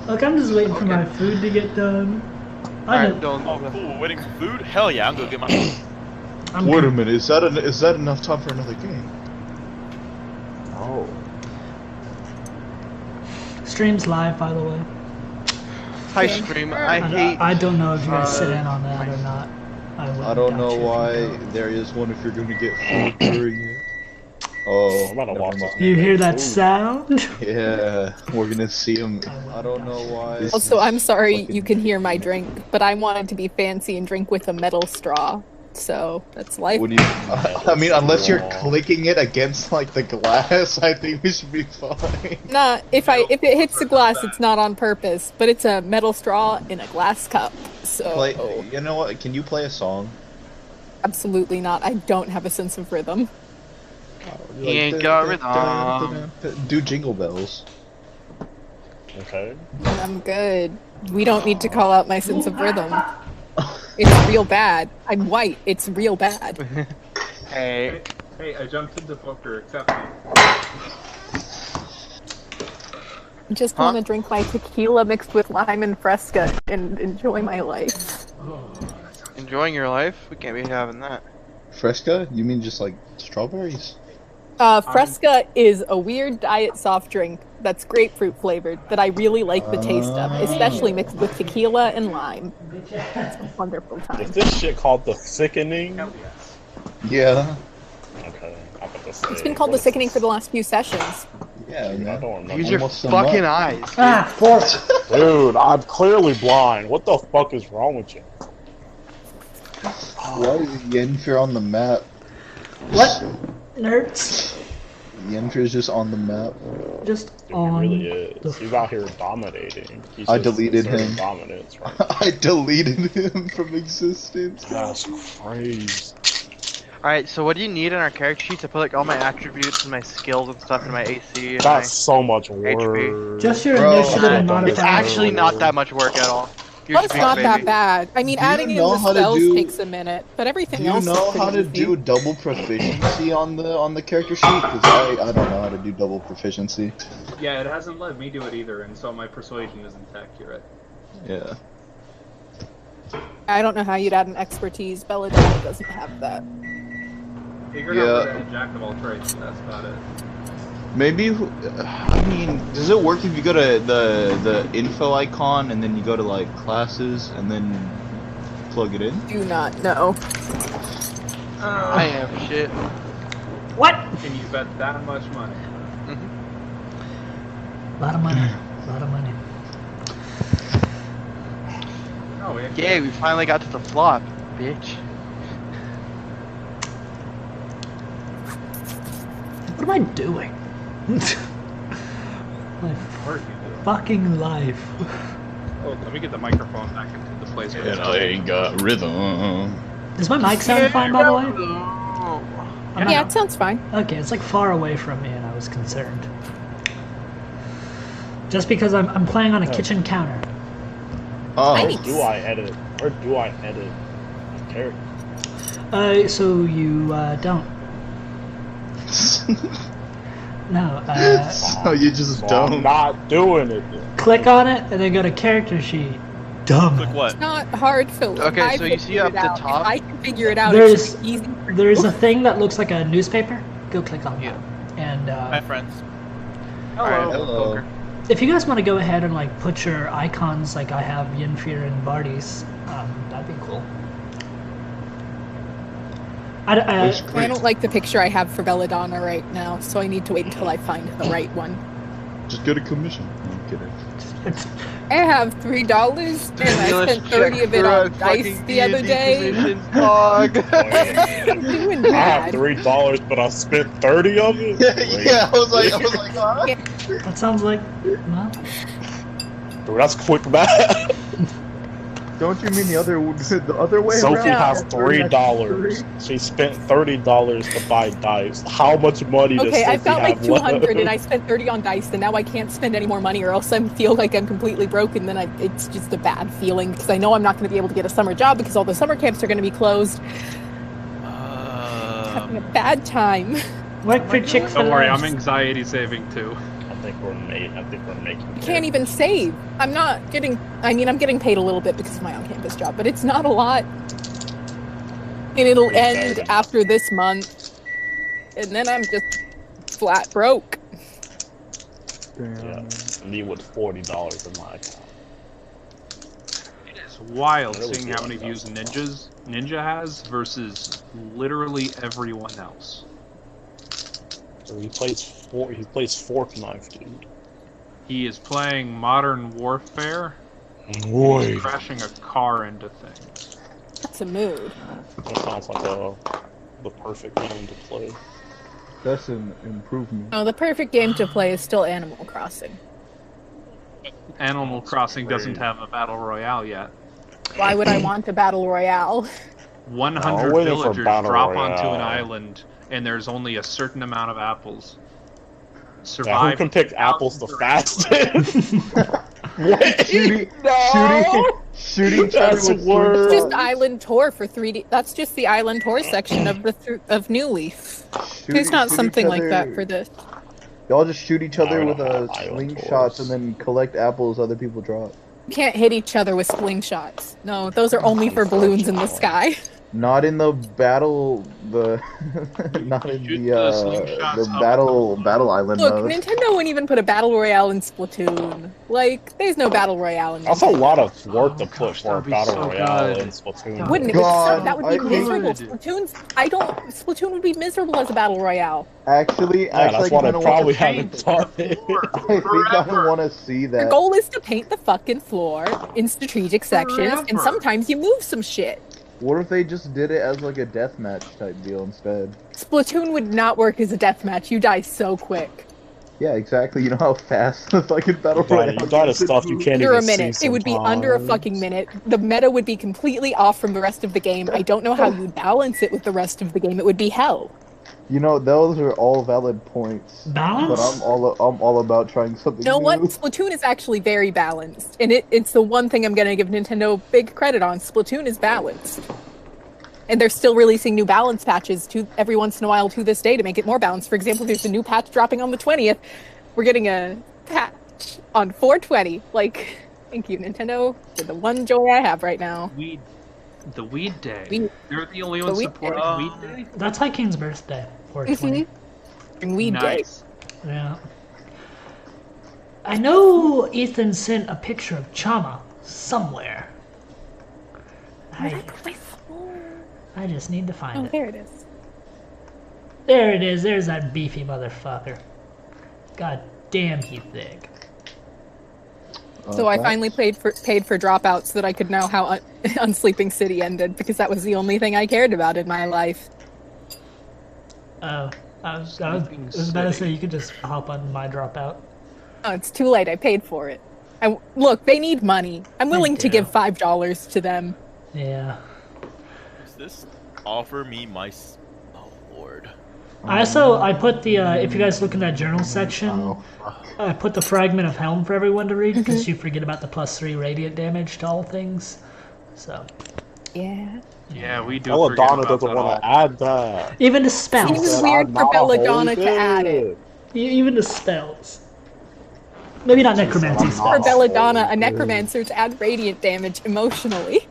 Look, I'm just waiting for my food to get done. Alright, oh, cool. Waiting for food? Hell yeah, I'm gonna get my. Wait a minute. Is that enough time for another game? Oh. Stream's live, by the way. Hi, stream. I don't know if you guys sit in on that or not. I don't know why there is one if you're going to get food during it. Oh, I'm about to watch this. You hear that sound? Yeah, we're gonna see him. I don't know why. Also, I'm sorry you can hear my drink, but I wanted to be fancy and drink with a metal straw. So that's life. What do you? I mean, unless you're clicking it against like the glass, I think we should be fine. Nah, if it hits the glass, it's not on purpose, but it's a metal straw in a glass cup. So you know what? Can you play a song? Absolutely not. I don't have a sense of rhythm. He ain't got rhythm. Do Jingle Bells. Okay. I'm good. We don't need to call out my sense of rhythm. It's real bad. I'm white. It's real bad. Hey. Hey, I jumped into Booker. Accept me. I just want to drink my tequila mixed with lime and Fresca and enjoy my life. Enjoying your life? We can't be having that. Fresca? You mean just like strawberries? Fresca is a weird diet soft drink that's grapefruit flavored that I really like the taste of, especially mixed with tequila and lime. It's a wonderful time. Is this shit called the Sickening? Yeah. Okay. It's been called the Sickening for the last few sessions. Yeah, I don't remember. Use your fucking eyes. Dude. Ah, force. Dude, I'm clearly blind. What the fuck is wrong with you? Why is Yenfer on the map? What? Nerds? Yenfer is just on the map. Just Dude, on. he really is. He's out here dominating. He's I just deleted asserting him. Dominance, right? I deleted him from existence. That's crazy. Alright, so what do you need in our character sheets? I put like all my attributes and my skills and stuff in my AC and That's so much work. HP. Just your initiative and modifier. It's actually not that much work at all. Well, it's not that bad. I mean, adding in the spells takes a minute, but everything else is pretty easy. Do you know how to do double proficiency on the character sheet? Because I don't know how to do double proficiency. Yeah, it hasn't let me do it either, and so my persuasion isn't accurate. Yeah. I don't know how you'd add an expertise. Belladonna doesn't have that. Figured out that Jack of all trades, and that's about it. Maybe, I mean, does it work if you go to the info icon and then you go to like classes and then plug it in? Do not know. I have shit. What? And you bet that much money. Lot of money. Lot of money. Oh, yeah, we finally got to the flop, bitch. What am I doing? My fucking life. Oh, let me get the microphone back into the place where And I ain't got rhythm. Does my mic sound fine, by the way? Yeah, it sounds fine. Okay, it's like far away from me, and I was concerned. Just because I'm playing on a kitchen counter. Oh, Nice. Do I edit? Or do I edit the character? So you don't. No, so you just don't. I'm not doing it then. Click on it and then go to character sheet. Dumb. Click what? It's not hard, Philip. Okay, so you see up the top? If I can figure it out, it should be easy for you. There's a thing that looks like a newspaper. Go click on that. And My friends. Alright, Hello. if you guys want to go ahead and like put your icons like I have Yenfir and Barty's, that'd be cool. I don't like the picture I have for Belladonna right now, so I need to wait until I find the right one. Just get a commission. No, I'm kidding. I have $3 and I spent 30 of it on dice the other day. Dog. I'm doing I have bad. $3, but I spent 30 of it. Yeah, I was like, huh? That sounds like, well, Dude, that's quick math. Don't you mean the other way Sophie around? has $3. She spent $30 to buy dice. How much money does Okay, Sophie I've got like have 200 left? and I spent 30 on dice, and now I can't spend any more money or else I feel like I'm completely broken. Then it's just a bad feeling because I know I'm not going to be able to get a summer job because all the summer camps are going to be closed. Having a bad time. work for Chick-fil-A. Don't worry, I'm anxiety saving too. think we're making. Can't even save. I'm not getting. I mean, I'm getting paid a little bit because of my on-campus job, but it's not a lot. And it'll end after this month, and then I'm just flat broke. Yeah, me with $40 in my account. It's wild seeing how many views Ninja has versus literally everyone else. So he plays Fortnite, dude. He is playing Modern Warfare. Boy. He's crashing a car into things. That's a mood. That sounds like the perfect game to play. That's an improvement. Oh, the perfect game to play is still Animal Crossing. Animal Crossing doesn't have a battle royale yet. Why would I want a battle royale? 100 villagers drop onto an island, and there's only a certain amount of apples. Survive. Yeah, who can pick apples the fastest? Shooting That's worse. It's just Island Tour for 3D. That's just the Island Tour section of New Leaf. There's not something like that for this. Y'all just shoot each other with slingshots and then collect apples other people drop. You can't hit each other with slingshots. No, those are only for balloons in the sky. Not in the battle, not in the battle island Look, mode. Nintendo wouldn't even put a battle royale in Splatoon. Like, there's no battle royale in That's a Nintendo. lot of work to put for a battle royale in Splatoon. Wouldn't it? That would be miserable. Splatoon would be miserable as a battle royale. Actually, that's why I probably haven't done it. I think I want to see that. The goal is to paint the fucking floor in strategic sections, and sometimes you move some shit. What if they just did it as like a deathmatch type deal instead? Splatoon would not work as a deathmatch. You die so quick. Yeah, exactly. You know how fast the fucking battle royale You die to stuff you can't Under even a minute. see It would be under a fucking minute. The meta would be completely off from the rest of the game. I don't know how you'd balance it with the rest of the game. It would be hell. You know, those are all valid points. Balance? But I'm all about trying something You know new. what? Splatoon is actually very balanced. And it's the one thing I'm going to give Nintendo big credit on. Splatoon is balanced. And they're still releasing new balance patches every once in a while to this day to make it more balanced. For example, there's a new patch dropping on the 20th. We're getting a patch on 420. Like, thank you, Nintendo, for the one joy I have right now. The Weed Day. They're the only ones supporting Weed Day? That's King's birthday, 420. And Weed Nice. Day. Yeah. I know Ethan sent a picture of Chama somewhere. I just need to find it. There it is. There it is. There's that beefy motherfucker. God damn, he's thick. So I finally paid for dropouts so that I could know how Unsleeping City ended, because that was the only thing I cared about in my life. Oh, I was about to say you could just hop on my dropout. Oh, it's too late. I paid for it. Look, they need money. I'm willing to give $5 to them. Yeah. Does this offer me my... Oh, Lord. I put the, if you guys look in that journal section, I put the fragment of Helm for everyone to read, because you forget about the +3 radiant damage to all things. So. Yeah. Yeah, we do. Belladonna doesn't want to add that. Even the spells. It seems weird for Belladonna to add it. Even the spells. Maybe not necromancy spells. For Belladonna, a necromancer to add radiant damage emotionally.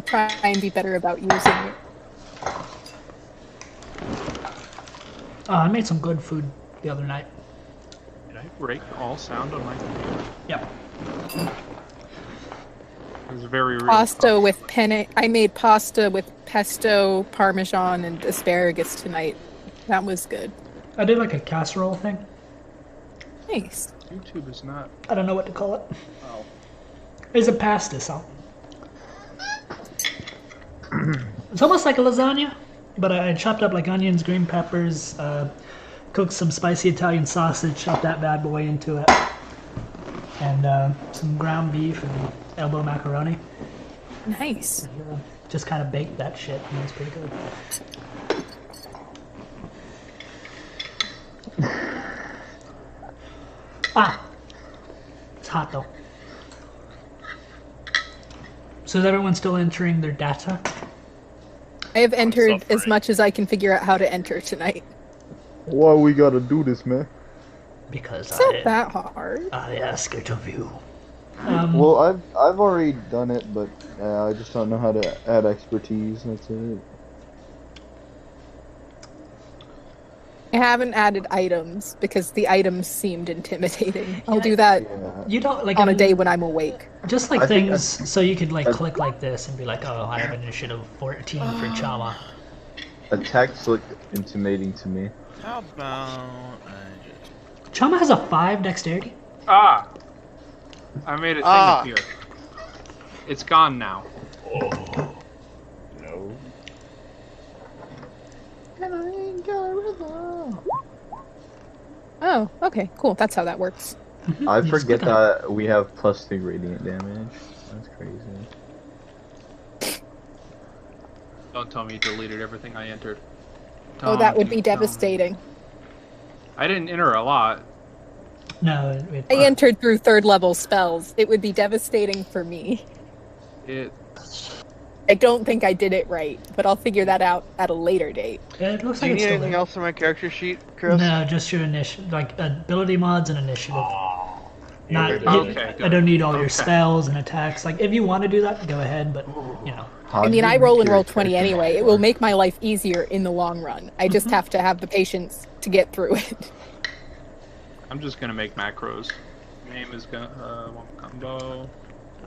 Try and be better about using it. I made some good food the other night. Did I break all sound on my computer? Yep. It was very rude. Pasta with penne. I made pasta with pesto, parmesan, and asparagus tonight. That was good. I did like a casserole thing. Nice. YouTube is not. I don't know what to call it. Oh. It's a pasta sauce. It's almost like a lasagna, but I chopped up like onions, green peppers, cooked some spicy Italian sausage, chopped that bad boy into it, and some ground beef and elbow macaroni. Nice. And, just kind of baked that shit, and it was pretty good. It's hot though. So is everyone still entering their data? I have entered as suffering. much as I can figure out how to enter tonight. Why we gotta do this, man? Because It's not that hard. I ask it of you. Well, I've already done it, but I just don't know how to add expertise. That's it. I haven't added items because the items seemed intimidating. I'll do that Yeah. You don't like on a day when I'm awake. Just like I think things, so you could like click like this and be like, oh, I have an initiative 14 for Chama. Attacks look intimidating to me. How about Chama has a 5 dexterity. Ah! I made a thing appear. It's gone now. No. Oh, okay, cool. That's how that works. I You just forget click on that we have +3 radiant damage. That's crazy. Don't tell me you deleted everything I entered. Oh, that would Don't be you tell me. devastating. I didn't enter a lot. No, I entered through 3rd level spells. It would be devastating for me. I don't think I did it right, but I'll figure that out at a later date. It looks Do like you it's need still anything there. else on my character sheet, Chris? No, just your initiative, like ability mods and initiative. Not. Okay, I don't need all your Okay. spells and attacks. Like if you want to do that, go ahead. But you know, I mean, I roll and roll 20 anyway. It will make my life easier in the long run. I just have to have the patience to get through it. I'm just gonna make macros. Name is gonna one combo.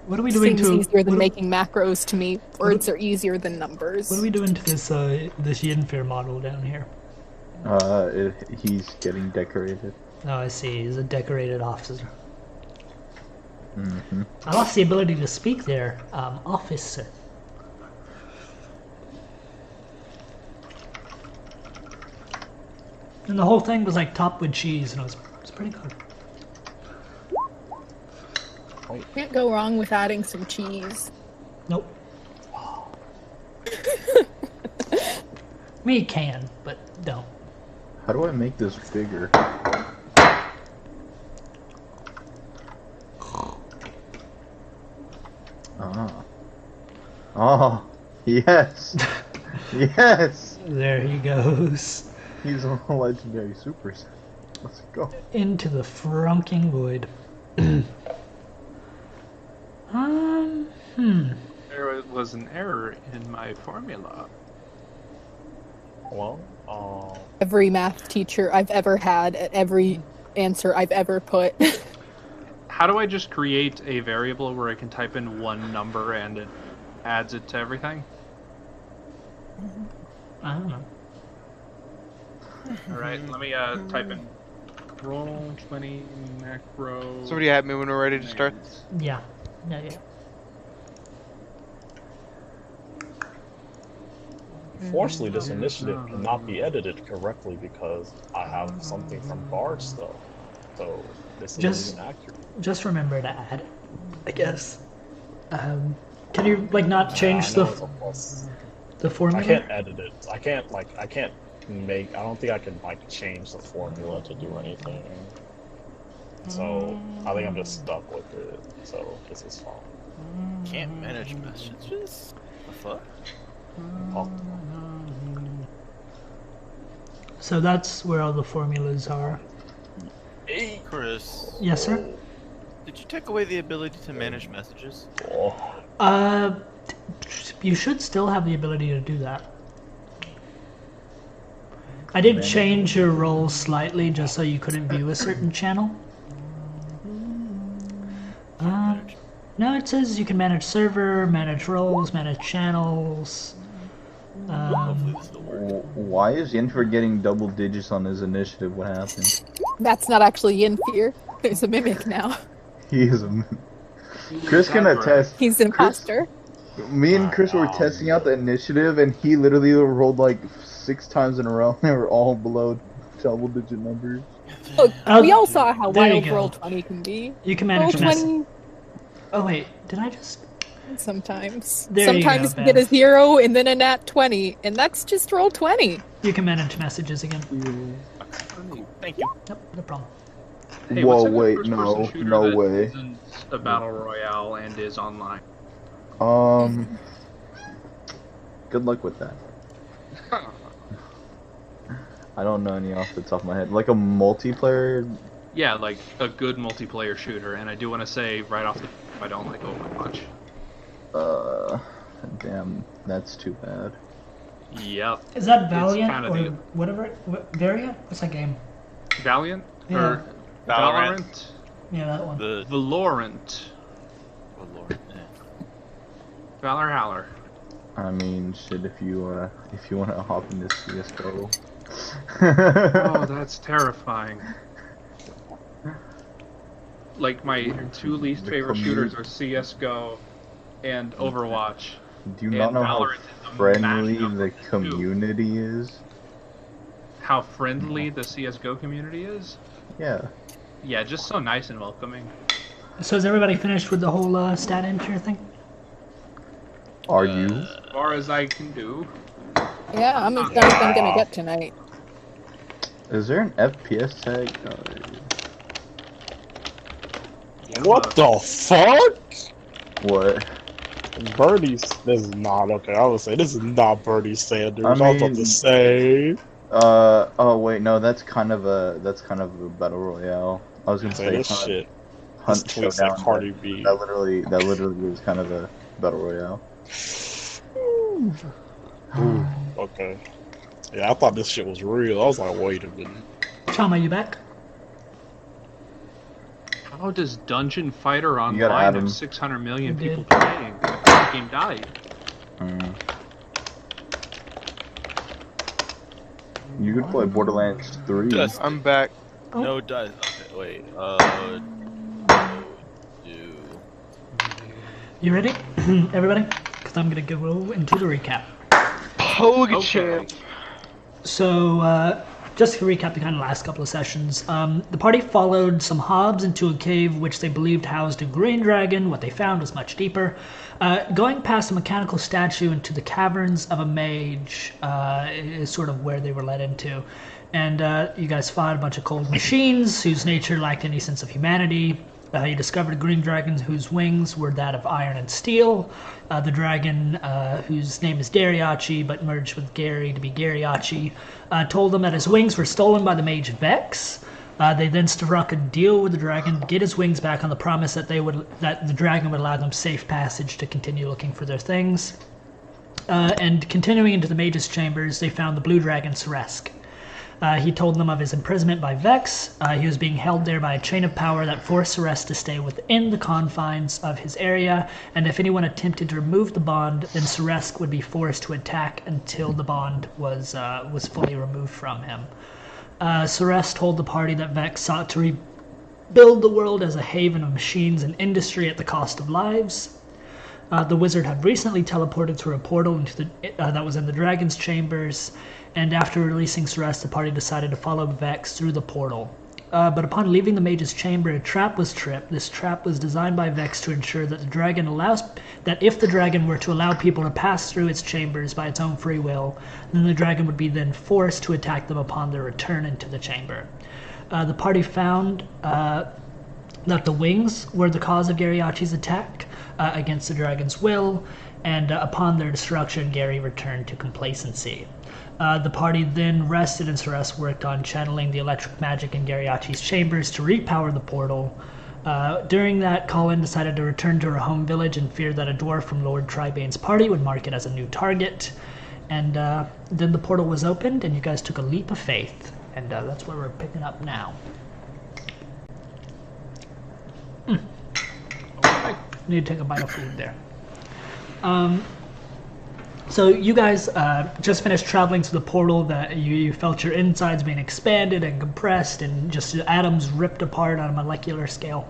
what are we doing Seems to? easier than what, making macros to me. Words are easier than numbers. what are we doing to this this Yinfir model down here? He's getting decorated. Oh, I see. He's a decorated officer. Mm-hmm. I lost the ability to speak there. Officer. And the whole thing was like topped with cheese, and it was pretty good. Can't go wrong with adding some cheese. Nope. Me can, but don't. How do I make this bigger? Ah. Oh, yes. Yes. There he goes. He's a legendary super. Let's go. Into the frunking void. There was an error in my formula. Well, Every math teacher I've ever had at every answer I've ever put. How do I just create a variable where I can type in one number and it adds it to everything? I don't know. Alright, let me type in roll 20 macro. Somebody at me when we're ready to start. Yeah. fortunately, this initiative cannot be edited correctly because I have something from Bard still. So this isn't even accurate. Just remember to add, I guess. Can you like not change the formula? I can't edit it. I can't make. I don't think I can like change the formula to do anything. So I think I'm just stuck with it. So this is fine. Can't manage messages? The fuck? Oh, So that's where all the formulas are. Chris, Yes, sir. did you take away the ability to manage messages? You should still have the ability to do that. I did change your role slightly just so you couldn't view a certain channel. No, it says you can manage server, manage roles, manage channels. Hopefully this will work. Why is Yenfer getting double digits on his initiative? What happened? That's not actually Yinfir. There's a mimic now. He is a... Chris can attest. He's an imposter. Me and Chris were testing out the initiative, and he literally rolled like 6 times in a row. They were all below double-digit numbers. Look, we all saw how there you wild go. roll 20 can be. You can Roll manage 20 Oh wait, did I just? sometimes. There you Sometimes go, you get a Beth. 0 and then a nat 20, and that's just roll 20. You can manage messages again. Cool. Thank you. Nope, no problem. Hey, Whoa, what's a good wait, first-person no, shooter no that way. isn't a battle royale and is online? Good luck with that. I don't know any off the top of my head. Like a multiplayer. Yeah, like a good multiplayer shooter, and I do want to say right off the top, I don't like Overwatch. Damn, that's too bad. Yep. Is that Valiant kinda or the- whatever? Variant? What's that game? Valiant? Yeah. Or Valorant? Yeah, that one. The Valorant. oh lord. Yeah. Valor Howler. I mean, shit. If you want to hop into CS:GO. Oh, that's terrifying. Like, my two least favorite shooters are CSGO and Overwatch. Do you not know how Valorant is a friendly mashup the of the two. community is? How friendly the CSGO community is? Yeah. Yeah, just so nice and welcoming. So is everybody finished with the whole stat enter thing? Are you? As far as I can do. Yeah, I'm as done as I'm gonna get tonight. Is there an FPS tag? What the fuck? What? Birdie's. This is not okay. I would say this is not Birdie Sanders. I I was about mean- to say. Oh wait, no, that's kind of a battle royale. I was gonna Say say this Hunt, shit. Hunt This tweet's Showdown. like Cardi B. That literally was kind of a battle royale. Ooh, okay. Yeah, I thought this shit was real. I was like, wait a minute. Chama, you back? How does Dungeon Fighter got Online Adam. have 600 million You people did. playing? The game died. You could play Borderlands 3. Dust. I'm back. Oh. No does. Okay, wait. Do. You ready? Everybody? Because I'm going to go into the recap. Pogue Okay. champ. So, just to recap the kind of last couple of sessions, the party followed some hobs into a cave which they believed housed a green dragon. What they found was much deeper. Going past a mechanical statue into the caverns of a mage is sort of where they were led into. And you guys fought a bunch of cold machines whose nature lacked any sense of humanity. You discovered a green dragon whose wings were that of iron and steel. The dragon, whose name is Dariachi, but merged with Gary to be Gariachi, told them that his wings were stolen by the mage Vex. They then struck a deal with the dragon to get his wings back on the promise that the dragon would allow them safe passage to continue looking for their things. And continuing into the mage's chambers, they found the blue dragon Seresk. He told them of his imprisonment by Vex. He was being held there by a chain of power that forced Seresk to stay within the confines of his area, and if anyone attempted to remove the bond, then Seresk would be forced to attack until the bond was fully removed from him. Seresk told the party that Vex sought to rebuild the world as a haven of machines and industry at the cost of lives. The wizard had recently teleported through a portal into that was in the dragon's chambers, and after releasing Seresk, the party decided to follow Vex through the portal. But upon leaving the mage's chamber, a trap was tripped. This trap was designed by Vex to ensure that if the dragon were to allow people to pass through its chambers by its own free will, then the dragon would be then forced to attack them upon their return into the chamber. The party found that the wings were the cause of Gariachi's attack against the dragon's will, and upon their destruction, Gary returned to complacency. The party then rested, and Seresk worked on channeling the electric magic in Gariachi's chambers to repower the portal. During that, Colin decided to return to her home village and feared that a dwarf from Lord Tribane's party would mark it as a new target. And then the portal was opened, and you guys took a leap of faith. And that's where we're picking up now. I need to take a bite of food there. So you guys just finished traveling to the portal that you felt your insides being expanded and compressed and just atoms ripped apart on a molecular scale.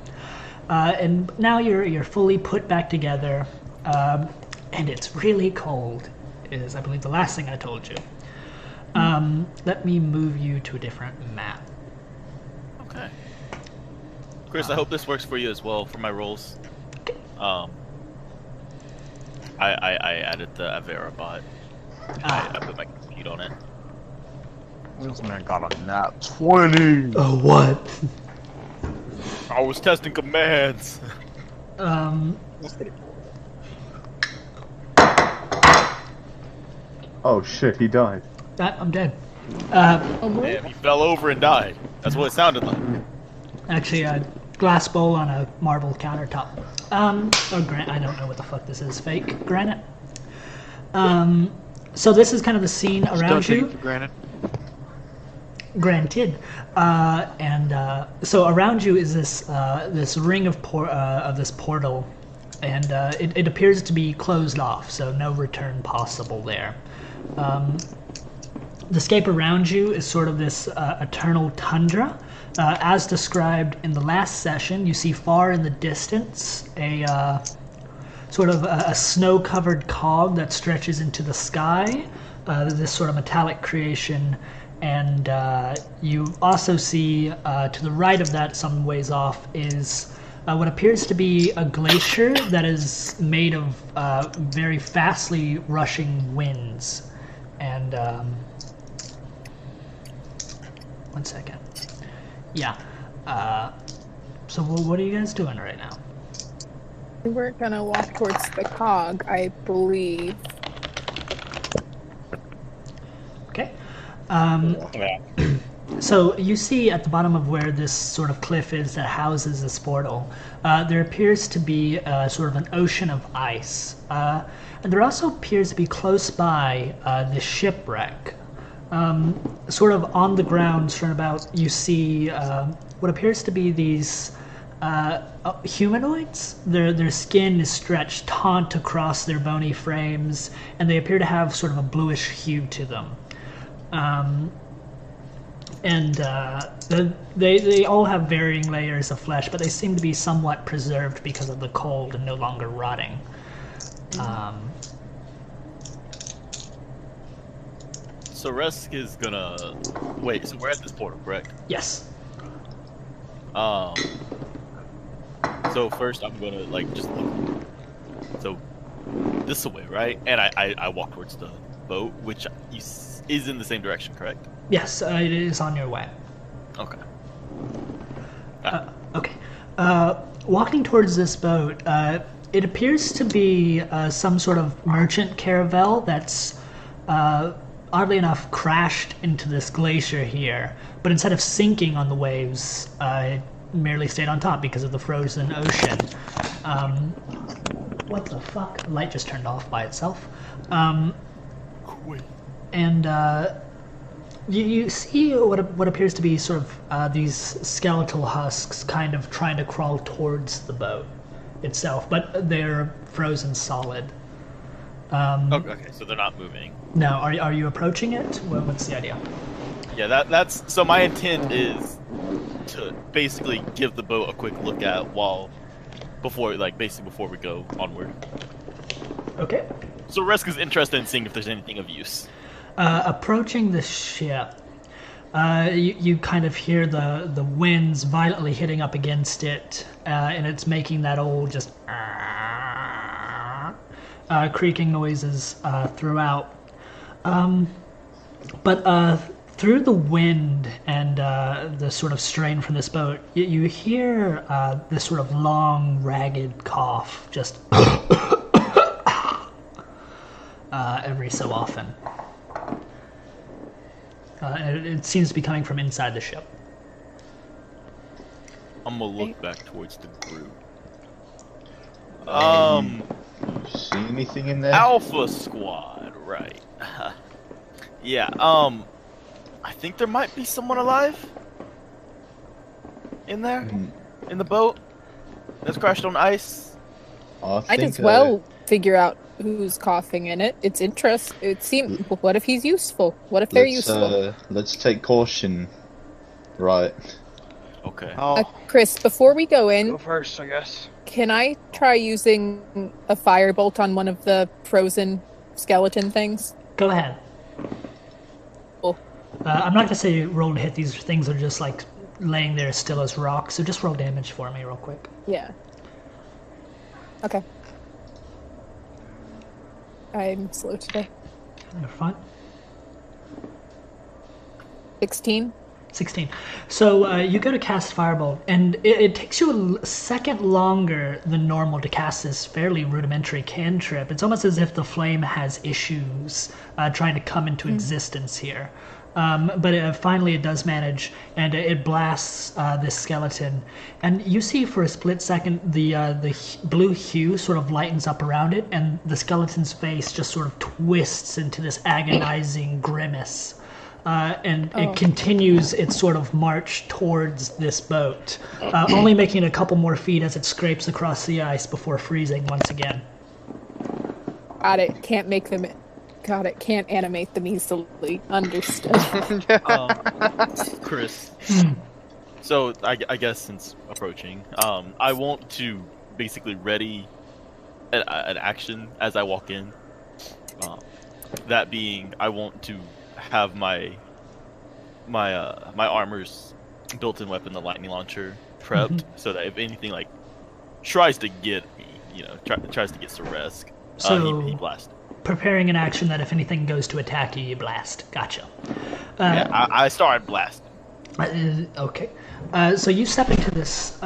And now you're fully put back together, and it's really cold, is I believe the last thing I told you. Let me move you to a different map. Okay. Chris, I hope this works for you as well for my rolls. I added the Avera bot. I put my compute on it. This man got a nat 20. Oh, what? I was testing commands. That's pretty cool. Oh shit, he died. I'm dead. Damn, he fell over and died. That's what it sounded like. Actually, a glass bowl on a marble countertop. Or I don't know what the fuck this is. Fake granite. So this is kind of the scene around you. Granted. Granted. So around you is this this ring of this portal, and it appears to be closed off, so no return possible there. The scape around you is sort of this eternal tundra. As described in the last session, you see far in the distance a sort of a snow-covered cog that stretches into the sky, this sort of metallic creation, and you also see to the right of that, some ways off, is what appears to be a glacier that is made of very fastly rushing winds. And one second. Yeah. So what are you guys doing right now? We're gonna walk towards the cog, I believe. Okay. Yeah. So you see at the bottom of where this sort of cliff is that houses this portal, there appears to be sort of an ocean of ice. And there also appears to be close by this shipwreck. Sort of on the ground, sort of about, you see what appears to be these humanoids. Their skin is stretched taut across their bony frames, and they appear to have sort of a bluish hue to them. They all have varying layers of flesh, but they seem to be somewhat preserved because of the cold and no longer rotting. So Resk is gonna wait. So we're at this portal, correct? Yes. So first I'm gonna just look. So this way, right? And I walk towards the boat, which is in the same direction, correct? Yes, it is on your way. Okay. Okay. Walking towards this boat, it appears to be some sort of merchant caravel that's, oddly enough, crashed into this glacier here. But instead of sinking on the waves, it merely stayed on top because of the frozen ocean. What the fuck? The light just turned off by itself. And you see what appears to be sort of these skeletal husks kind of trying to crawl towards the boat itself, but they're frozen solid. Okay, so they're not moving. No, are you approaching it? What's the idea? Yeah, that's so my intent is to basically give the boat a quick look at before we go onward. Okay. So Resk is interested in seeing if there's anything of use. Approaching the ship, you kind of hear the winds violently hitting up against it, and it's making that old just creaking noises throughout. But through the wind and the sort of strain from this boat, you hear this sort of long, ragged cough just every so often. It seems to be coming from inside the ship. I'm gonna look back towards the group. See anything in there? Alpha Squad, right? Yeah. I think there might be someone alive in there, in the boat that's crashed on ice. I'd as well figure out who's coughing in it. It's interest. It seems. What if he's useful? What if they're useful? Let's take caution. Right. Okay. Chris, before we go in, Go first, I guess. can I try using a firebolt on one of the frozen skeleton things? Go ahead. Cool. I'm not gonna say roll to hit. These things are just like laying there still as rocks. So just roll damage for me real quick. Yeah. Okay. I'm slow today. You're fine. 16. 16. So you go to cast Firebolt, and it takes you a second longer than normal to cast this fairly rudimentary cantrip. It's almost as if the flame has issues trying to come into existence here. But finally it does manage, and it blasts this skeleton. And you see for a split second the blue hue sort of lightens up around it, and the skeleton's face just sort of twists into this agonizing grimace. And it continues its sort of march towards this boat, only making a couple more feet as it scrapes across the ice before freezing once again. Got it. Can't make them. Got it. Can't animate them easily. Understood. Chris. So I guess since approaching, I want to basically ready an action as I walk in. That being, I want to have my armor's built-in weapon, the lightning launcher, prepped, so that if anything like tries to get me, tries to get Ceresk, he blasts. Preparing an action that if anything goes to attack you, you blast. Gotcha. I started blasting. Okay. So you step into this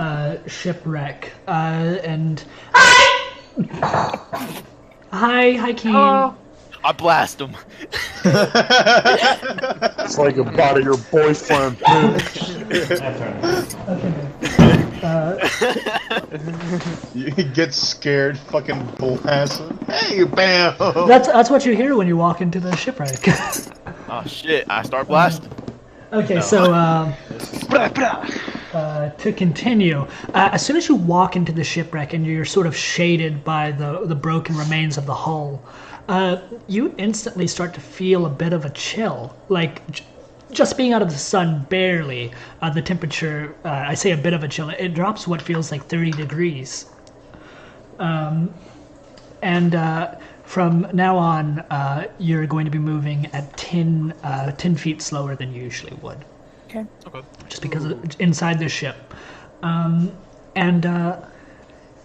shipwreck, and hi, Keen. Oh. I blast him. It's like a body of your boyfriend. You get scared, fucking blast him. Hey, bam! That's what you hear when you walk into the shipwreck. Oh shit! I start blasting. Okay, so to continue, as soon as you walk into the shipwreck and you're sort of shaded by the broken remains of the hull, you instantly start to feel a bit of a chill. Like, just being out of the sun barely, the temperature, I say a bit of a chill, it drops what feels like 30 degrees. From now on, you're going to be moving at 10 feet slower than you usually would. Okay. Just because inside the ship.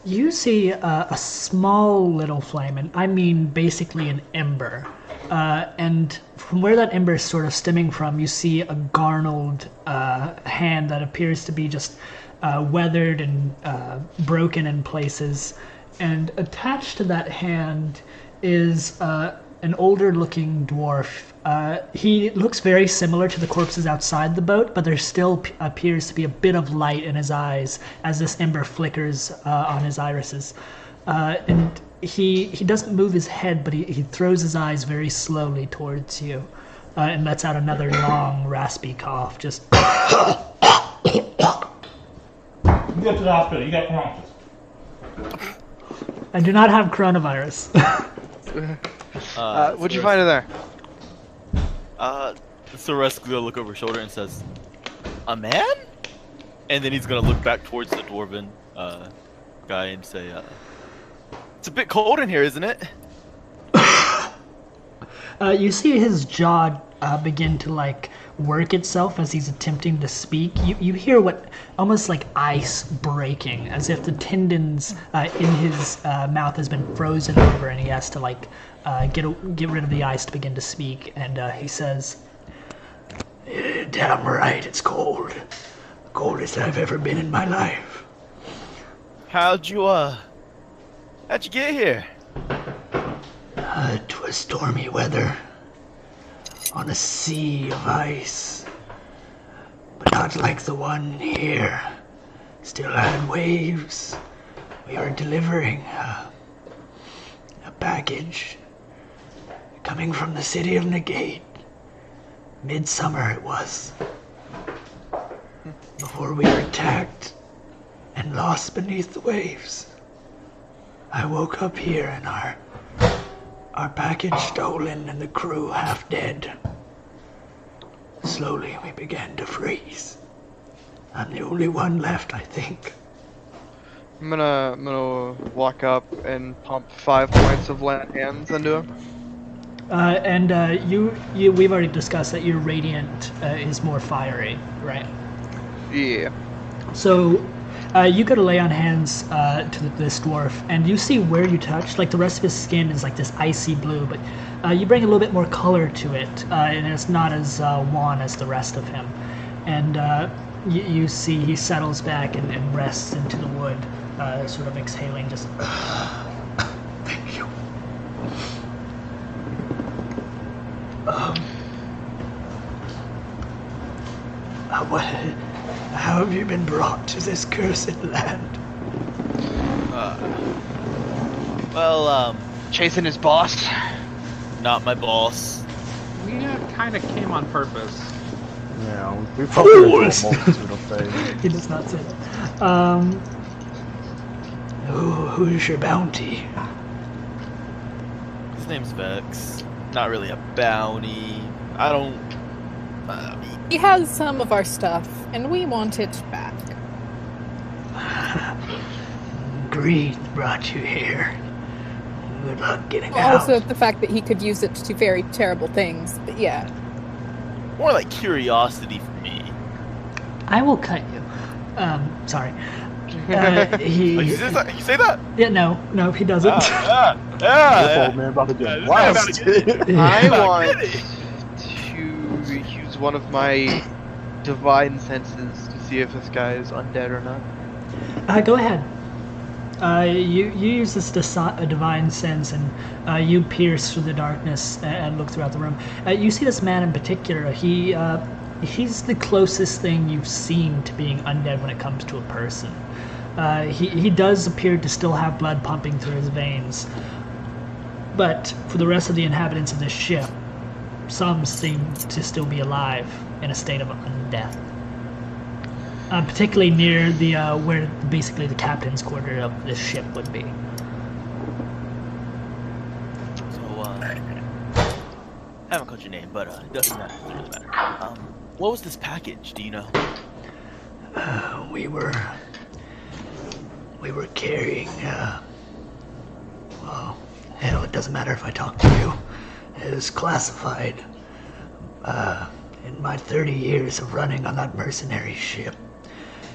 You see a small little flame, and I mean basically an ember. And from where that ember is sort of stemming from, you see a garnered hand that appears to be just weathered and broken in places. And attached to that hand is an older-looking dwarf. He looks very similar to the corpses outside the boat, but there still appears to be a bit of light in his eyes as this ember flickers on his irises. And he doesn't move his head, but he throws his eyes very slowly towards you, and lets out another long, raspy cough. Just. You get to the hospital. You got coronavirus. I do not have coronavirus. What'd you find in there? Ceresk will look over his shoulder and says, "A man?" And then he's gonna look back towards the dwarven guy and say, "It's a bit cold in here, isn't it?" You see his jaw begin to work itself as he's attempting to speak. You hear what almost like ice breaking, as if the tendons in his mouth has been frozen over, and he has to get rid of the ice to begin to speak. And he says, "Damn right, it's cold. The coldest I've ever been in my life." How'd you get here? It was stormy weather on a sea of ice, but not like the one here. Still had waves. We were delivering a package coming from the city of Negate. Midsummer it was, before we were attacked and lost beneath the waves. I woke up here and our package stolen and the crew half dead. Slowly we began to freeze. I'm the only one left, I think. I'm gonna walk up and pump 5 points of land hands into him. We've already discussed that your radiant is more fiery, right? Yeah. So you go to lay on hands to this dwarf, and you see where you touch, the rest of his skin is this icy blue, but you bring a little bit more color to it, and it's not as wan as the rest of him. and you see he settles back and rests into the wood, sort of exhaling, just. Thank you. How have you been brought to this cursed land? Chasing his boss. Not my boss. We kind of came on purpose. Yeah, we probably do a multitude of things. He does not say that. Who's your bounty? His name's Vex. Not really a bounty. I don't. He has some of our stuff, and we want it back. Greed brought you here. Good luck getting out. Also, the fact that he could use it to do very terrible things, but yeah. More like curiosity for me. I will cut you. Sorry. You say that? Yeah, no, he doesn't. This old man about to get blasted. I want to use one of my divine senses to see if this guy is undead or not. Go ahead. You use this divine sense, and you pierce through the darkness and look throughout the room. You see this man in particular. He's the closest thing you've seen to being undead when it comes to a person. He does appear to still have blood pumping through his veins, but for the rest of the inhabitants of this ship, some seem to still be alive in a state of undeath. Particularly near the where basically the captain's quarter of this ship would be. So, I haven't caught your name, but it doesn't really matter. What was this package? Do you know? We were carrying. Well, hell, it doesn't matter if I talk to you. It was classified. In my 30 years of running on that mercenary ship,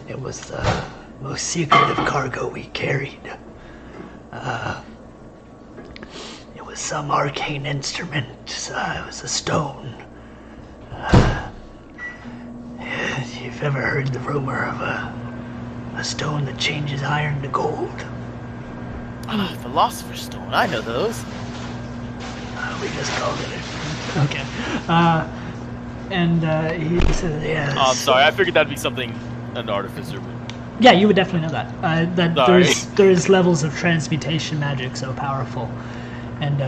it was the most secretive cargo we carried. It was some arcane instrument. It was a stone. If you've ever heard the rumor of a stone that changes iron to gold. Philosopher's Stone. I know those. We just called it. Okay. He said, yeah. I'm sorry. I figured that'd be something an artificer would. Yeah, you would definitely know that. That Sorry. there's levels of transmutation magic so powerful, and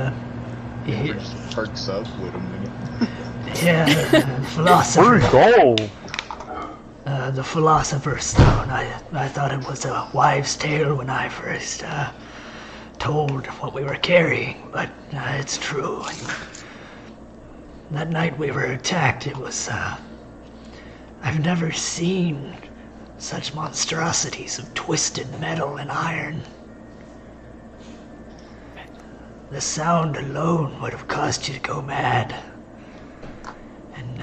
He just perks up with him. yeah, philosopher. Where'd go? The Philosopher's Stone. I thought it was a wives' tale when I first told what we were carrying, but it's true. And that night we were attacked, it was. I've never seen such monstrosities of twisted metal and iron. The sound alone would have caused you to go mad. And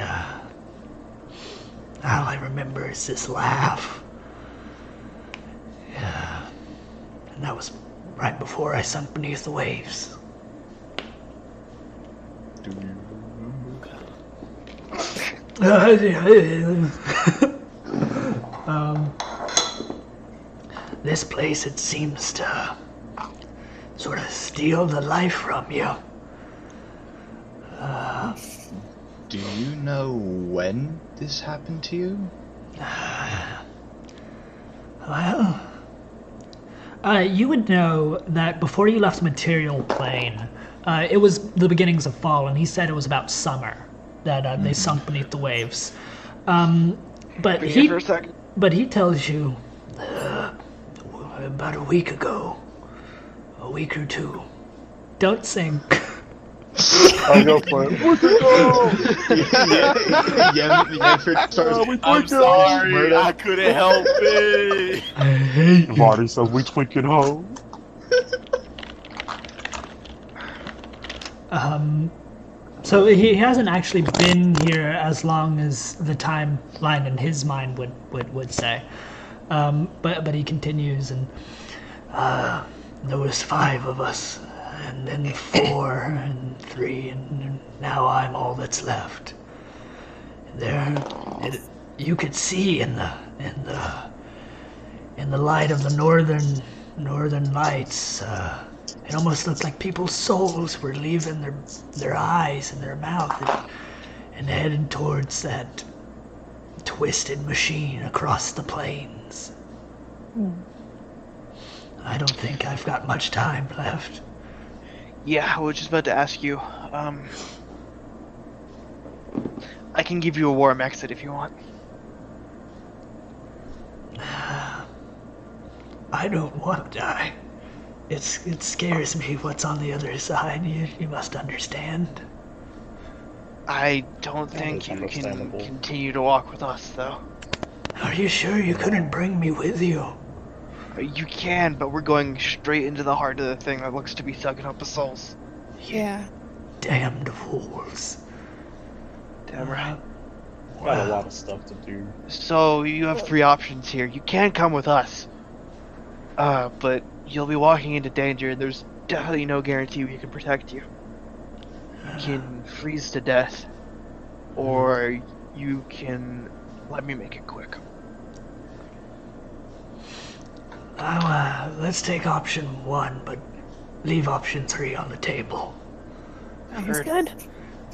all I remember is this laugh. Yeah. And that was right before I sunk beneath the waves. Do you This place, it seems to sort of steal the life from you. Do you know when this happened to you? Well, you would know that before you left the material plane, it was the beginnings of fall, and he said it was about summer that they sunk beneath the waves. But he tells you about a week ago, a week or two. Don't sing. I'll go for it. I'm sorry, I couldn't help it. I hate you. Marty says we twinking home. So he hasn't actually been here as long as the timeline in his mind would say. But he continues, and there was 5 of us, and then 4 and 3, and now I'm all that's left. you could see in the light of the northern lights. It almost looked like people's souls were leaving their eyes and their mouth and heading towards that twisted machine across the plains. I don't think I've got much time left. Yeah, I was just about to ask you. I can give you a warm exit if you want. I don't want to die. It scares me what's on the other side. You must understand. I don't think you can continue to walk with us, though. Are you sure you couldn't bring me with you? You can, but we're going straight into the heart of the thing that looks to be sucking up the souls. Yeah. Damned fools. Damn right. Got a lot of stuff to do. So you have 3 options here. You can come with us, but you'll be walking into danger, and there's definitely no guarantee we can protect you. You can freeze to death, or you can let me make it quick. Let's take option 1, but leave option 3 on the table. Sounds good.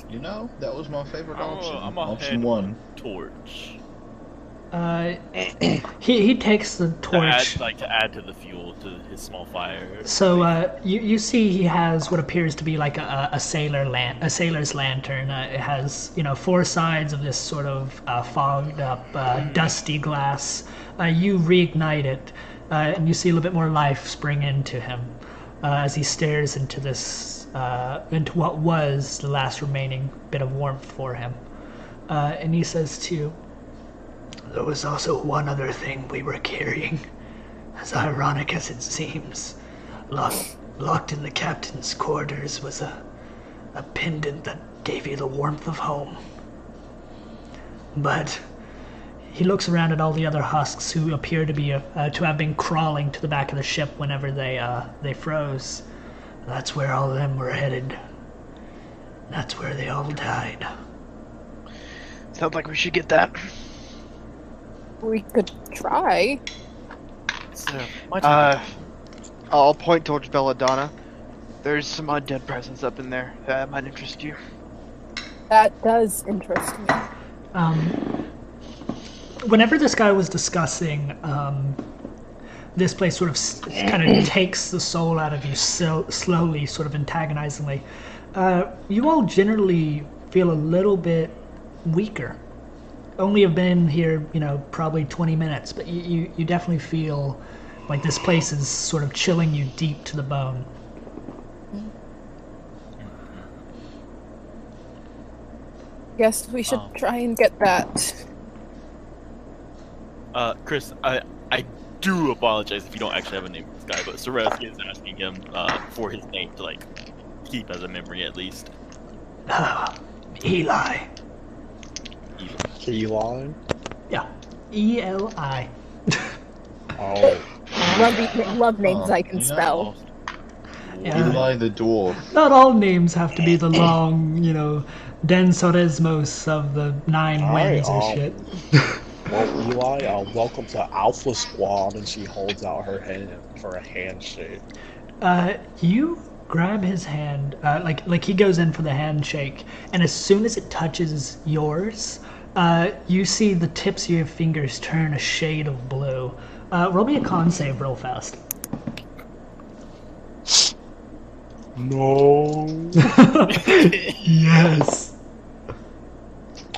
You know, that was my favorite option. I'm Option 1. Torch. He takes the torch. To add to the fuel to his small fire. So you see he has what appears to be like a sailor's lantern. It has 4 sides of this sort of fogged up, dusty glass. You reignite it, and you see a little bit more life spring into him as he stares into this. Into what was the last remaining bit of warmth for him. And he says to you, there was also one other thing we were carrying, as ironic as it seems. Locked in the captain's quarters was a pendant that gave you the warmth of home. But he looks around at all the other husks who appear to be to have been crawling to the back of the ship whenever they froze. That's where all of them were headed. That's where they all died. Sounds like we should get that. We could try. I'll point towards Belladonna. There's some undead presence up in there that might interest you. That does interest me. Whenever this guy was discussing this place sort of kind of takes the soul out of you slowly, sort of antagonizingly, you all generally feel a little bit weaker. Only have been here, probably 20 minutes, but you definitely feel like this place is sort of chilling you deep to the bone. Guess we should try and get that. Chris, I do apologize if you don't actually have a name for this guy, but Soreski is asking him for his name to keep as a memory at least. Eli. Eli? Yeah, E-L-I. Oh. Love names I can spell. Yeah. Eli the dwarf. Not all names have to be the long, Densoresmos of the 9 winds and shit. Well, Eli, welcome to Alpha Squad, and she holds out her hand for a handshake. You grab his hand, like he goes in for the handshake, and as soon as it touches yours, you see the tips of your fingers turn a shade of blue. Roll me a con save real fast. No. Yes.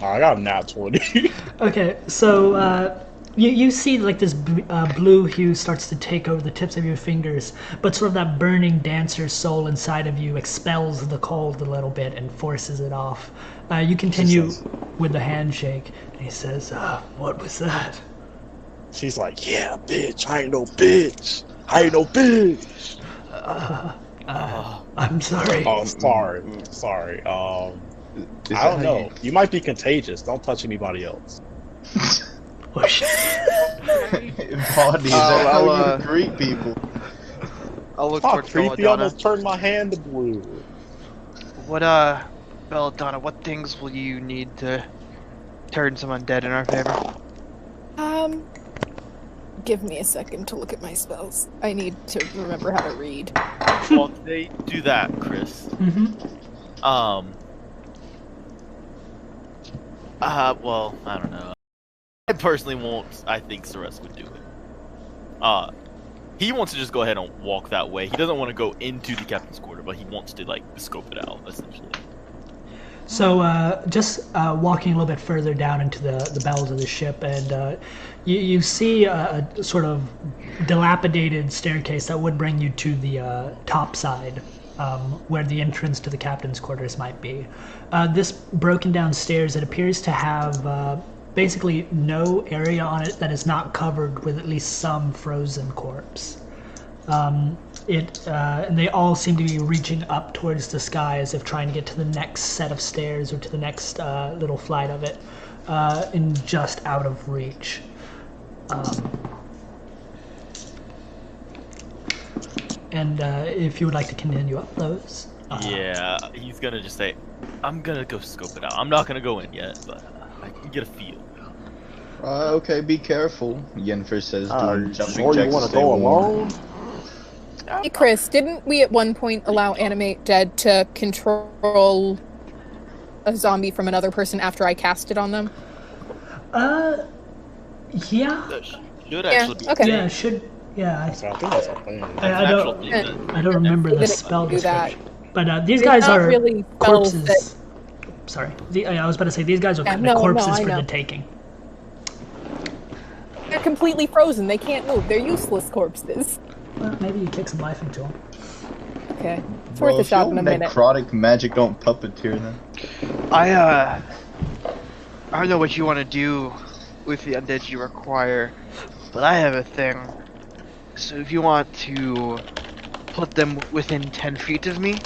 I got a nat 20. Okay, so you see this blue hue starts to take over the tips of your fingers, but sort of that burning dancer soul inside of you expels the cold a little bit and forces it off. You continue with the handshake, and he says, what was that? She's like, yeah, bitch, I ain't no bitch. I ain't no bitch. I'm sorry. Oh, sorry. I don't know. You might be contagious. Don't touch anybody else. Body, is that how you greet people? I'll look Oh, towards creepy, Belladonna. almost turned my hand to blue. What, Belladonna, what things will you need to turn some undead in our favor? Give me a second to look at my spells. I need to remember how to read. Well, they do that, Chris. Well, I don't know. I personally won't. I think Ceres would do it. He wants to just go ahead and walk that way. He doesn't want to go into the captain's quarter, but he wants to like scope it out, essentially. So just walking a little bit further down into the bowels of the ship, and you see a sort of dilapidated staircase that would bring you to the top side, where the entrance to the captain's quarters might be. This broken down stairs, it appears to have basically no area on it that is not covered with at least some frozen corpse. And they all seem to be reaching up towards the sky as if trying to get to the next set of stairs or to the next little flight of it, and just out of reach. And if you would like to continue up those. Yeah, he's gonna just say, I'm gonna go scope it out. I'm not gonna go in yet, but I can get a feel. Okay, be careful. Yennefer says, doing jumping Sure jacks you want to to go warm. alone? Hey, Chris, didn't we at one point allow Animate Dead to control a zombie from another person after I cast it on them? Yeah. That should actually be. Okay. Yeah, should. Yeah, So I think that's a thing. I don't remember the spell do that. description. But these There's guys not are really spells corpses. Sorry, I was about to say these guys are kind of corpses for the taking. They're completely frozen. They can't move. They're useless corpses. Well, maybe you take some life into them. Okay, it's worth a shot in a minute. Necrotic magic don't puppeteer them. I don't know what you want to do with the undead you require, but I have a thing. So if you want to put them within 10 feet of me,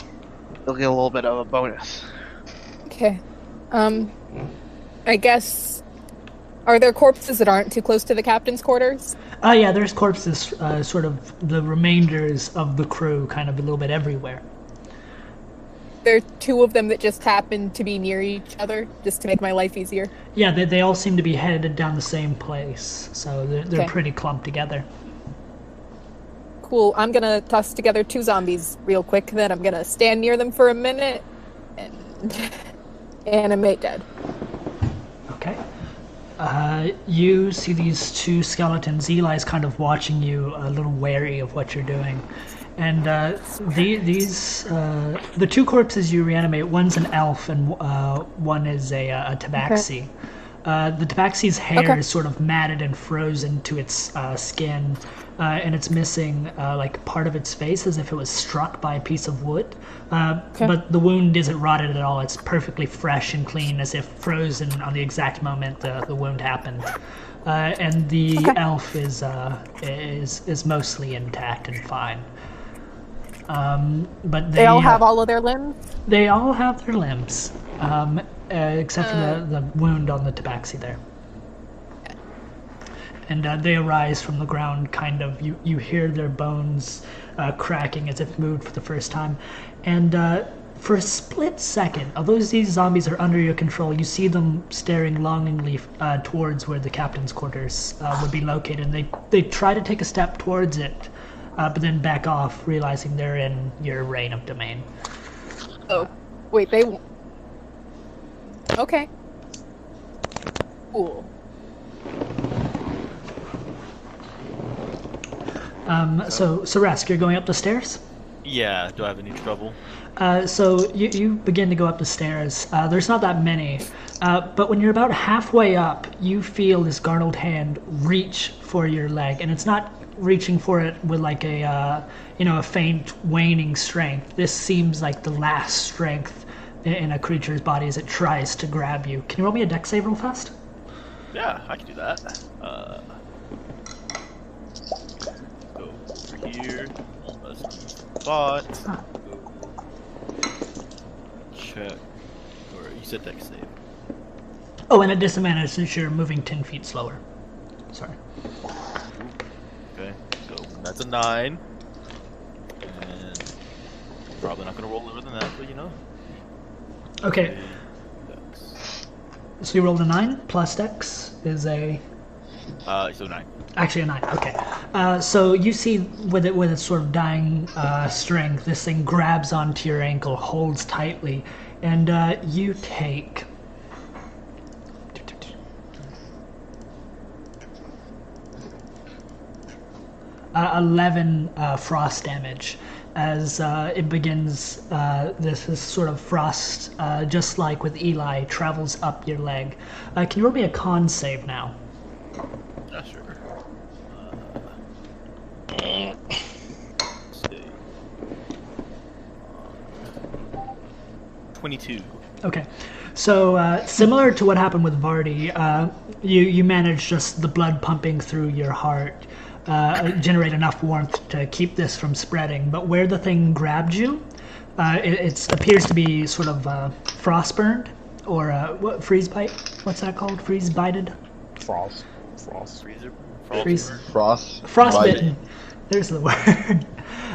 they'll get a little bit of a bonus. Okay. I guess... Are there corpses that aren't too close to the captain's quarters? Yeah, there's corpses, sort of the remainders of the crew, kind of a little bit everywhere. There are two of them that just happen to be near each other, just to make my life easier. Yeah, they all seem to be headed down the same place, so they're Okay. pretty clumped together. Cool, I'm gonna toss together two zombies real quick, then I'm gonna stand near them for a minute, and Animate Dead. Okay. You see these two skeletons. Eli's kind of watching you, a little wary of what you're doing. And the two corpses you reanimate, one's an elf and one is a tabaxi. The tabaxi's hair is sort of matted and frozen to its skin, and it's missing like part of its face as if it was struck by a piece of wood. But the wound isn't rotted at all. It's perfectly fresh and clean, as if frozen on the exact moment the wound happened. And the elf is mostly intact and fine. But They all have all of their limbs? They all have their limbs, except for the wound on the tabaxi there. And they arise from the ground, kind of. You hear their bones cracking as if moved for the first time. And for a split second, although these zombies are under your control, you see them staring longingly towards where the captain's quarters would be located. And they try to take a step towards it, but then back off, realizing they're in your reign of domain. Oh, wait, they... Okay. Cool. So Rask, you're going up the stairs? Yeah, do I have any trouble? So you begin to go up the stairs. There's not that many, but when you're about halfway up, you feel this gargled hand reach for your leg, and it's not reaching for it with like a faint waning strength. This seems like the last strength in a creature's body as it tries to grab you. Can you roll me a dex save real fast? Yeah, I can do that. Go over here. Spot. Check. Or you said dex save. Oh, and at disadvantage since you're moving 10 feet slower. Sorry. Okay, so that's a 9. And probably not gonna roll lower than that, but you know. Okay. So you rolled a 9 plus Dex is a. So 9. Actually, a 9. Okay. So you see with its sort of dying strength, this thing grabs onto your ankle, holds tightly, and you take. 11 frost damage as it begins. This sort of frost, just like with Eli, travels up your leg. Can you roll me a con save now? Yeah, sure. Let's see. 22. Okay. So similar to what happened with Vardy, you managed just the blood pumping through your heart. Generate enough warmth to keep this from spreading. But where the thing grabbed you, it appears to be sort of frostburned or what freeze bite? What's that called? Freeze bited? Frost. Frostbitten. There's the word.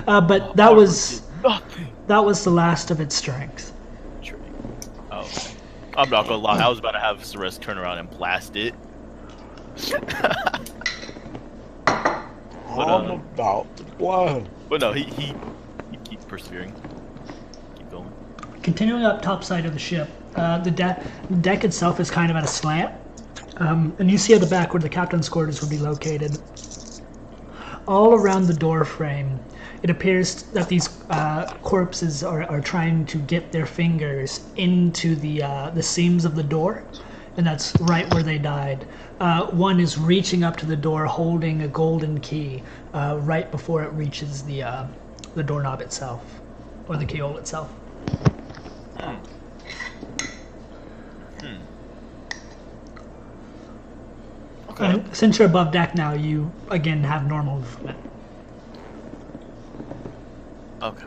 But that was the last of its strength. Oh, okay. I'm not gonna lie. I was about to have Ceres turn around and blast it. I'm about to blow. But no, he keeps persevering. Keep going. Continuing up top side of the ship, the deck itself is kind of at a slant, and you see at the back where the captain's quarters would be located. All around the door frame, it appears that these corpses are trying to get their fingers into the seams of the door, and that's right where they died. One is reaching up to the door, holding a golden key, right before it reaches the doorknob itself, or the keyhole itself. Okay. Since you're above deck now, you again have normal movement. Okay.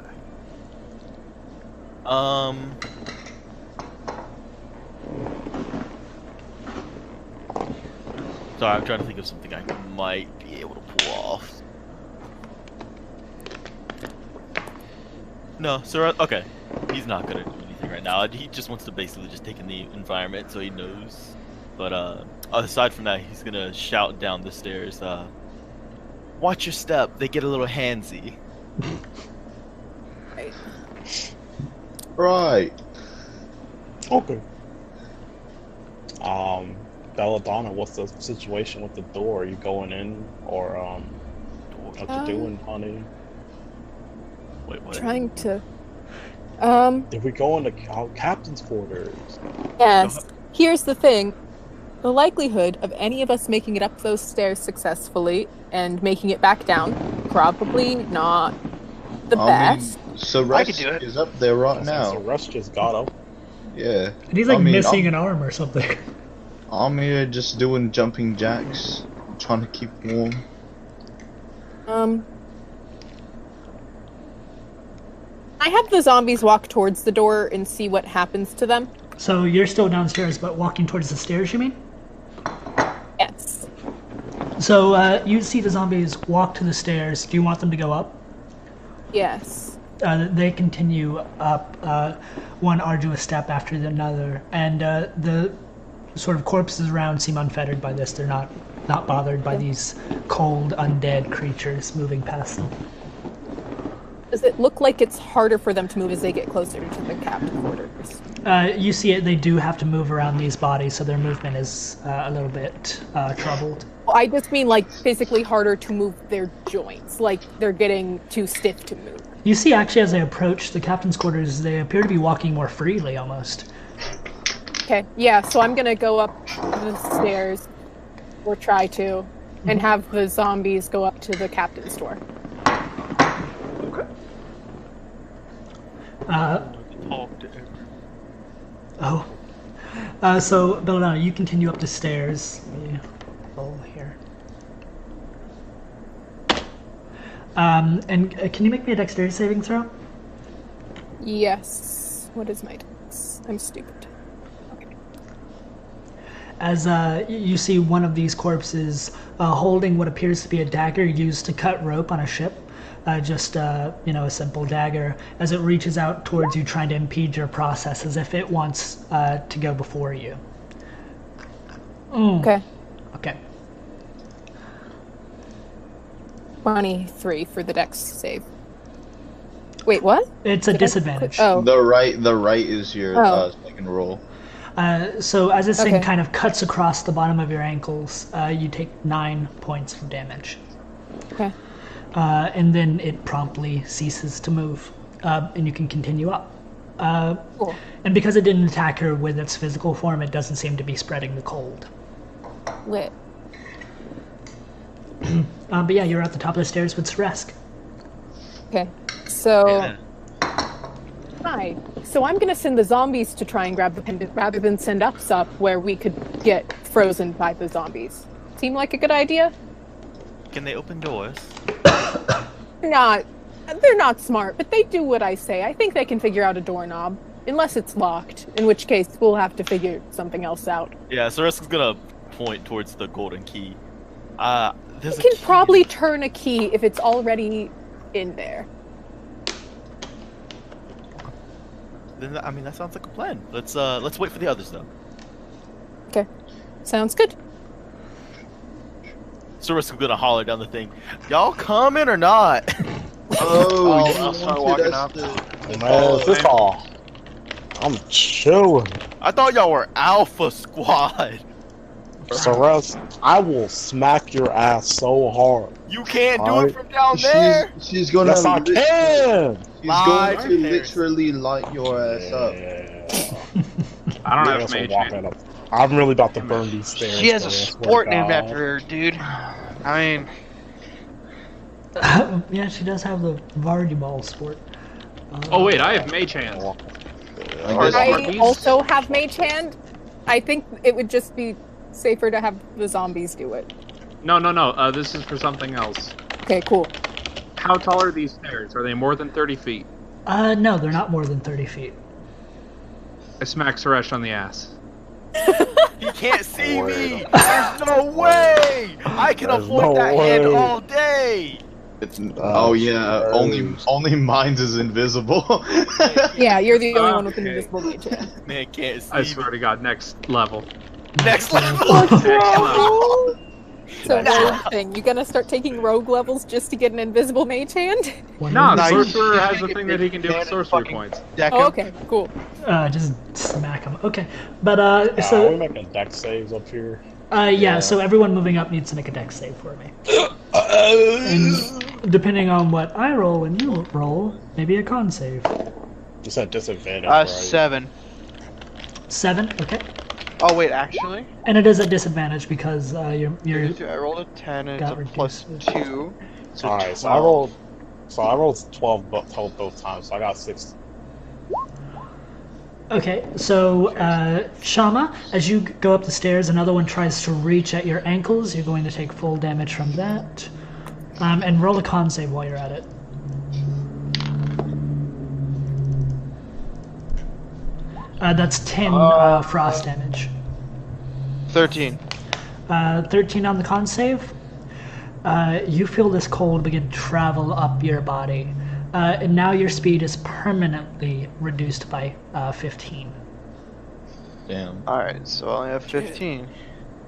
Sorry, I'm trying to think of something I might be able to pull off. No, sir. Okay, he's not gonna do anything right now. He just wants to basically just take in the environment so he knows. But aside from that, he's gonna shout down the stairs. Watch your step. They get a little handsy. Right. Okay. Belladonna, what's the situation with the door? Are you going in, or what you doing, honey? Wait, what? Trying to. Did we go into captain's quarters? Yes. Here's the thing. The likelihood of any of us making it up those stairs successfully and making it back down, probably not the best. So I could do it. is up there right now. So Russ just got up. Yeah. And he's like missing an arm or something. I'm here just doing jumping jacks, trying to keep warm. I have the zombies walk towards the door and see what happens to them. So you're still downstairs, but walking towards the stairs, you mean? Yes. So you see the zombies walk to the stairs. Do you want them to go up? Yes. They continue up one arduous step after another, and the sort of corpses around seem unfettered by this. They're not bothered by these cold, undead creatures moving past them. Does it look like it's harder for them to move as they get closer to the captain quarters? You see it. They do have to move around these bodies, so their movement is a little bit troubled. Well, I just mean like physically harder to move their joints, like they're getting too stiff to move. You see, actually, as they approach the captain's quarters, they appear to be walking more freely, almost. Okay, yeah, so I'm gonna go up the stairs, or try to, and have the zombies go up to the captain's door. Okay. So, Belladonna, you continue up the stairs. Let me roll here. And can you make me a dexterity saving throw? Yes. What is my dex? I'm stupid. Okay. As you see one of these corpses holding what appears to be a dagger used to cut rope on a ship. Just a simple dagger, as it reaches out towards you, trying to impede your process, as if it wants to go before you. Okay. Okay. 23 for the dex save. Wait, what? It's a Did I disadvantage. Oh. The right is your Oh. second roll. So as this thing Okay. kind of cuts across the bottom of your ankles, you take 9 points of damage. Okay. And then it promptly ceases to move, and you can continue up. Cool. And because it didn't attack her with its physical form, it doesn't seem to be spreading the cold. Lit. But yeah, you're at the top of the stairs with Seresk. Okay. So. Yeah. Hi. So I'm gonna send the zombies to try and grab the pendant rather than send us up where we could get frozen by the zombies. Seem like a good idea? Can they open doors? They're not smart, but they do what I say. I think they can figure out a doorknob. Unless it's locked, in which case we'll have to figure something else out. Yeah, Sereska's gonna point towards the golden key. There's You a can key. probably turn a key if it's already in there. Then I mean that sounds like a plan. Let's wait for the others though. Okay. Sounds good. Sereska's gonna holler down the thing. Y'all coming or not? I'll start walking up. Man, this is all. I'm chilling. I thought y'all were Alpha Squad. Ceres, I will smack your ass so hard. You can't do Alright. it from down there. She's gonna. Yes, I can! She's Live going to Paris. literally light your ass up. I don't Yeah, have that's what mage walking hand. up. I'm really about to burn these stairs. She has a though, I swear to sport named God. after her, dude. I mean, Yeah, she does have the volleyball sport. Oh wait, I have mage hand. I guess I Zombies? also have mage hand. I think it would just be safer to have the zombies do it. No. This is for something else. Okay, cool. How tall are these stairs? Are they more than 30 feet? No, they're not more than 30 feet. I smack Suresh on the ass. He can't see me. There's no way. I can There's avoid no that hand way. all day. oh yeah, only mine is invisible. Yeah, you're the only one with an Okay. invisible mage hand. Man can't see I me. swear to God, next level. Next level. Next level. So rogue thing, you gonna start taking rogue levels just to get an invisible mage hand? No, Nice. sorcerer has You a can thing get that he can do with big sorcery fucking points. deck Oh, him. okay, cool. Just smack them. Okay, but Are we so making deck saves up here? yeah, so everyone moving up needs to make a dex save for me. And depending on what I roll and you roll, maybe a con save. You said disadvantage, right? 7. 7, okay. Oh wait, actually, And it is a disadvantage because you're I rolled a 10 and it's got a plus reduced. 2. So Alright, so 12. I rolled 12 both times, so I got 6. Okay, so Shama, as you go up the stairs, another one tries to reach at your ankles. You're going to take full damage from that. And roll a con save while you're at it. That's 10 frost damage. 13. 13 on the con save. You feel this cold begin to travel up your body. And now your speed is permanently reduced by 15. Damn. Alright, so I only have 15.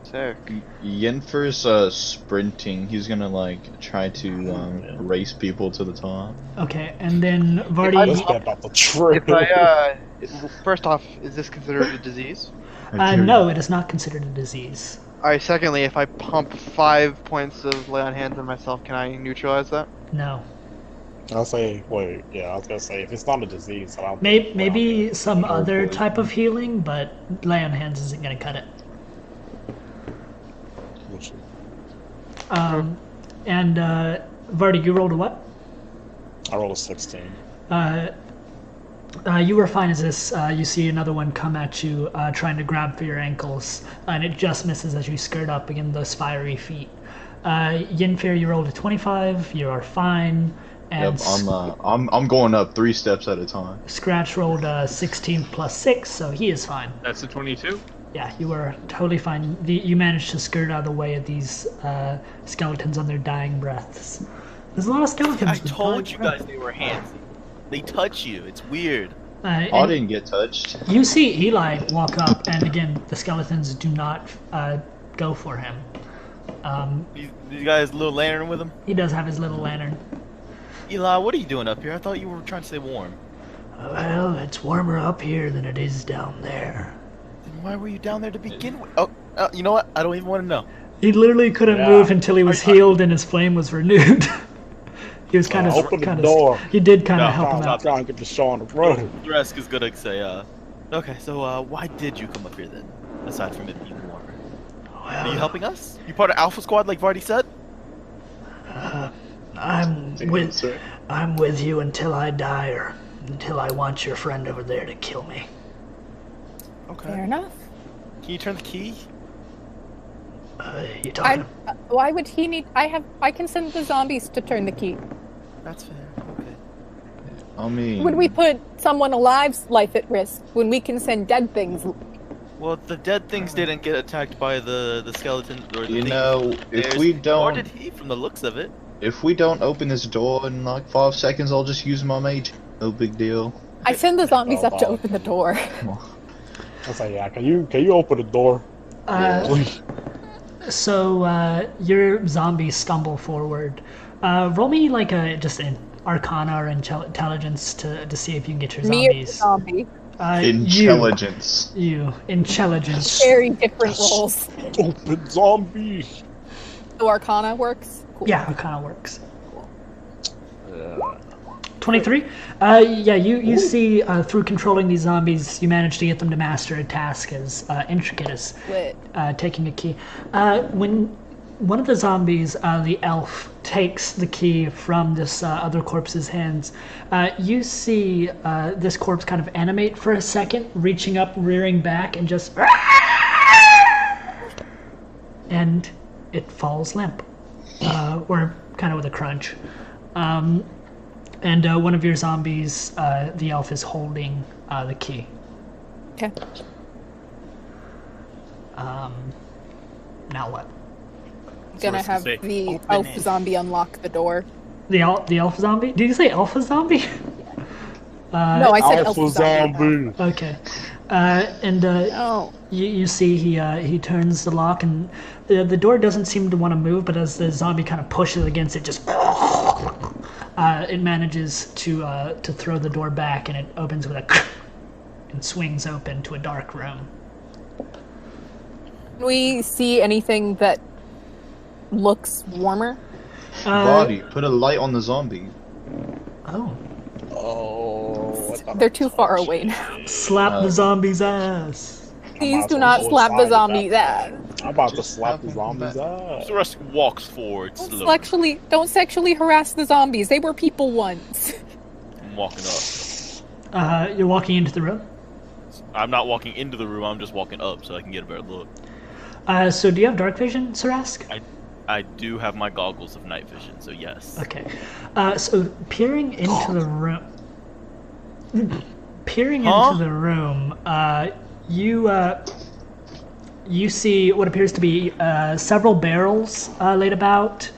Sick. Yenfer's sprinting. He's gonna like try to race people to the top. Okay, and then Let's Vardy. get about the trip. If I, first off, is this considered a disease? No, it is not considered a disease. Alright, secondly, if I pump 5 points of lay on hands on myself, can I neutralize that? No. I was gonna say, if it's not a disease, I don't Maybe some other type of healing, but lay on hands isn't going to cut it. And Vardy, you rolled a what? I rolled a 16. You were fine as this. You see another one come at you, trying to grab for your ankles, and it just misses as you skirt up against those fiery feet. Yenfer, you rolled a 25. You are fine. And Yep, I'm going up 3 steps at a time. Scratch rolled a 16 plus 6, so he is fine. That's a 22. Yeah, you were totally fine. You managed to skirt out of the way of these skeletons on their dying breaths. There's a lot of skeletons. I with told dying you breath. guys they were handsy. They touch you. It's weird. I And didn't get touched. you see Eli walk up, and again, the skeletons do not go for him. These guys, little lantern with him. He does have his little lantern. Eli, what are you doing up here? I thought you were trying to stay warm. Well, it's warmer up here than it is down there. Then why were you down there to begin with? Oh, you know what? I don't even want to know. He literally couldn't move until he was healed and his flame was renewed. He was kind of open the door. He did kind of help him out. Trying to get the show on the road. Resk is gonna say, okay, so why did you come up here then? Aside from it being warmer. Are you helping us? You part of Alpha Squad, like Vardy said? I'm with you until I die, or until I want your friend over there to kill me. Okay. Fair enough. Can you turn the key? You talking? Why would he need? I can send the zombies to turn the key. That's fair. Okay. I mean, Would we put someone alive's life at risk when we can send dead things? Well, the dead things didn't get attacked by the skeleton or the you thing. know, if we Or don't, did he, from the looks of it? if we don't open this door in like 5 seconds, I'll just use my mage. No big deal. I send the zombies up to open the door. I was like, yeah, can you open the door? Please. So your zombies stumble forward. Roll me like just an Arcana or intelligence to see if you can get your Me or the zombies. zombie. Intelligence. You intelligence. Very different roles. Open zombie. So Arcana works? Cool. Yeah, Arcana works. 23. Yeah, you see through controlling these zombies, you manage to get them to master a task as intricate as taking a key. When one of the zombies, the elf, takes the key from this other corpse's hands, you see this corpse kind of animate for a second, reaching up, rearing back, and just... and it falls limp, or kind of with a crunch. And one of your zombies, the elf, is holding the key. Okay. Now what? Gonna have the elf zombie unlock the door. The elf zombie? Did you say alpha zombie? No, I said Alpha elf zombie. zombie. Okay. You see he turns the lock, and the door doesn't seem to want to move, but as the zombie kind of pushes against it, just it manages to throw the door back, and it opens with a and swings open to a dark room. Can we see anything that looks warmer? Body, put a light on the zombie. Oh. Oh. They're too far away now. Slap the zombie's ass. Please do not slap the zombie's ass. I'm about to slap the zombie's ass. So Resk walks forward slowly. Don't sexually harass the zombies. They were people once. I'm walking up. You're walking into the room? I'm not walking into the room, I'm just walking up so I can get a better look. So do you have dark vision, Sarask? I do have my goggles of night vision, so yes. Okay. So peering into the room... into the room, you see what appears to be several barrels laid about.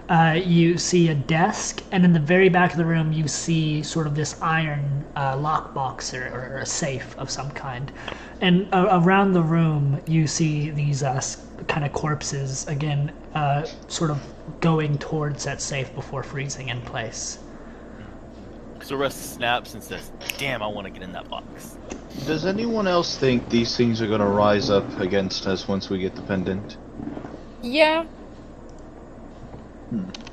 You see a desk, and in the very back of the room, you see sort of this iron lockbox or a safe of some kind. And around the room, you see these kind of corpses, again, sort of going towards that safe before freezing in place. So Resk snaps and says, "Damn, I want to get in that box." Does anyone else think these things are gonna rise up against us once we get the pendant? Yeah.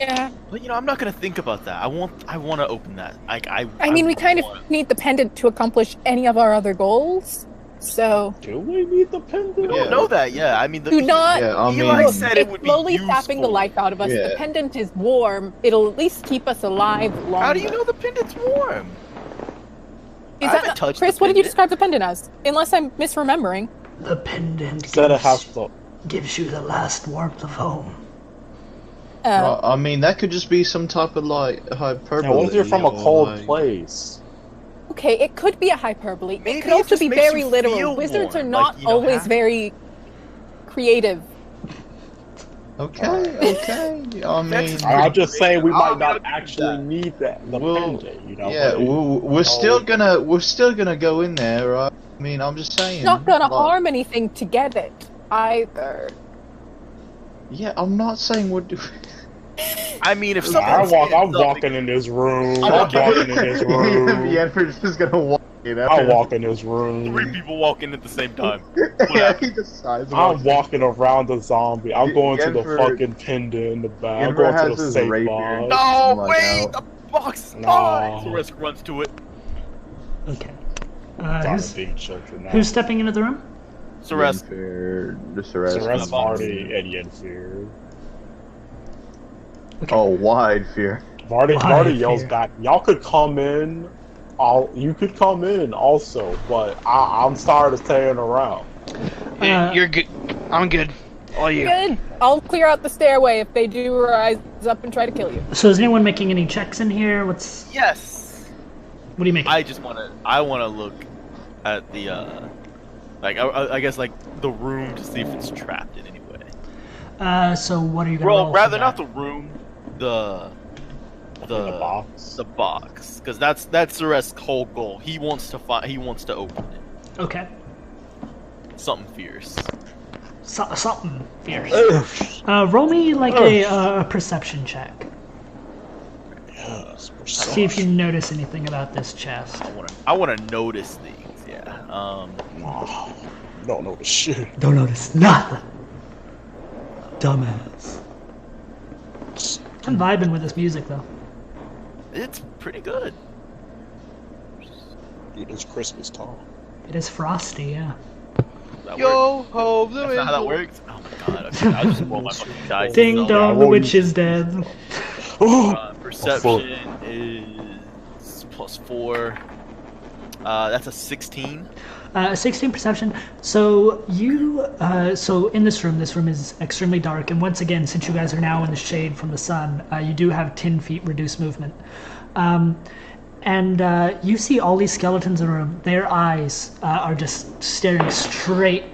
Yeah. But I'm not gonna think about that. I want to open that. I mean, we kind of need the pendant to accomplish any of our other goals. So. Do we need the pendant? We don't know that. Yeah, I mean, Do not. Yeah, I mean, Eli said it would be slowly useful. sapping the life out of us. Yeah. The pendant is warm. It'll at least keep us alive longer. How do you know the pendant's warm? Is I that haven't not, touched Chris? the What did you pendant. describe the pendant as? Unless I'm misremembering. The pendant Said it has to. gives you the last warmth of home. I mean, that could just be some type of like hyperbole. Yeah, what if you're from a or, cold like- place? Okay, it could be a hyperbole. Maybe It could it also just be makes very you literal. feel Wizards warm, are not like, you know, always happy. very creative. Okay. I mean, I'm just saying we might I'm not gonna actually need that. The pendant, you know. yeah, but- we're still gonna go in there, right? I mean, I'm just saying. It's not gonna like- harm anything to get it either. Yeah, I'm not saying we're doing. I mean, if I'm someone walking in this room. I'm walking in this room. Yennefer's just gonna walk in. I'm walking in this room. 3 people walk in at the same time. Yeah, he decides. I'm walking around the zombie. I'm going to the Yennefer- fucking pendant in the back. I'm Yennefer going to has the his safe rapier. box. No, Like wait! out. The box is No. mine! Sorisk runs to it. Okay. Trying to beat children now. Who's stepping into the room? Sorisk. The Ceres. Ceres Marty and Yennefer. Okay. Oh, wide fear. Marty Why yells fear? back, y'all could come in. You could come in also, but I'm tired of staying around. You're good. I'm good. All you. Good. I'll clear out the stairway if they do rise up and try to kill you. So is anyone making any checks in here? What Yes! are you making? I wanna look at the, like, I guess, like, the room to see if it's trapped in any way. So what are you gonna Well, roll? rather for not that? the room, the box. The box, because that's Zeresk's whole goal. He wants to open it. Okay. Something fierce. Something fierce. Roll me like a perception check. Yes, See if you notice anything about this chest. I wanna notice things. Yeah. Oh, don't know the shit. Don't notice nothing. Dumbass. I'm vibing with this music though. It's pretty good. Dude, it's Christmas time. It is frosty, yeah. That Yo ho, the That's not how that wind. works. Oh my god! Okay, I'll just roll my fucking dice. Ding So, dong, the witch is dead. Perception is +4. That's a 16. 16 perception. So you, so in this room is extremely dark, and once again, since you guys are now in the shade from the sun, you do have 10 feet reduced movement. And you see all these skeletons in the room. Their eyes are just staring straight.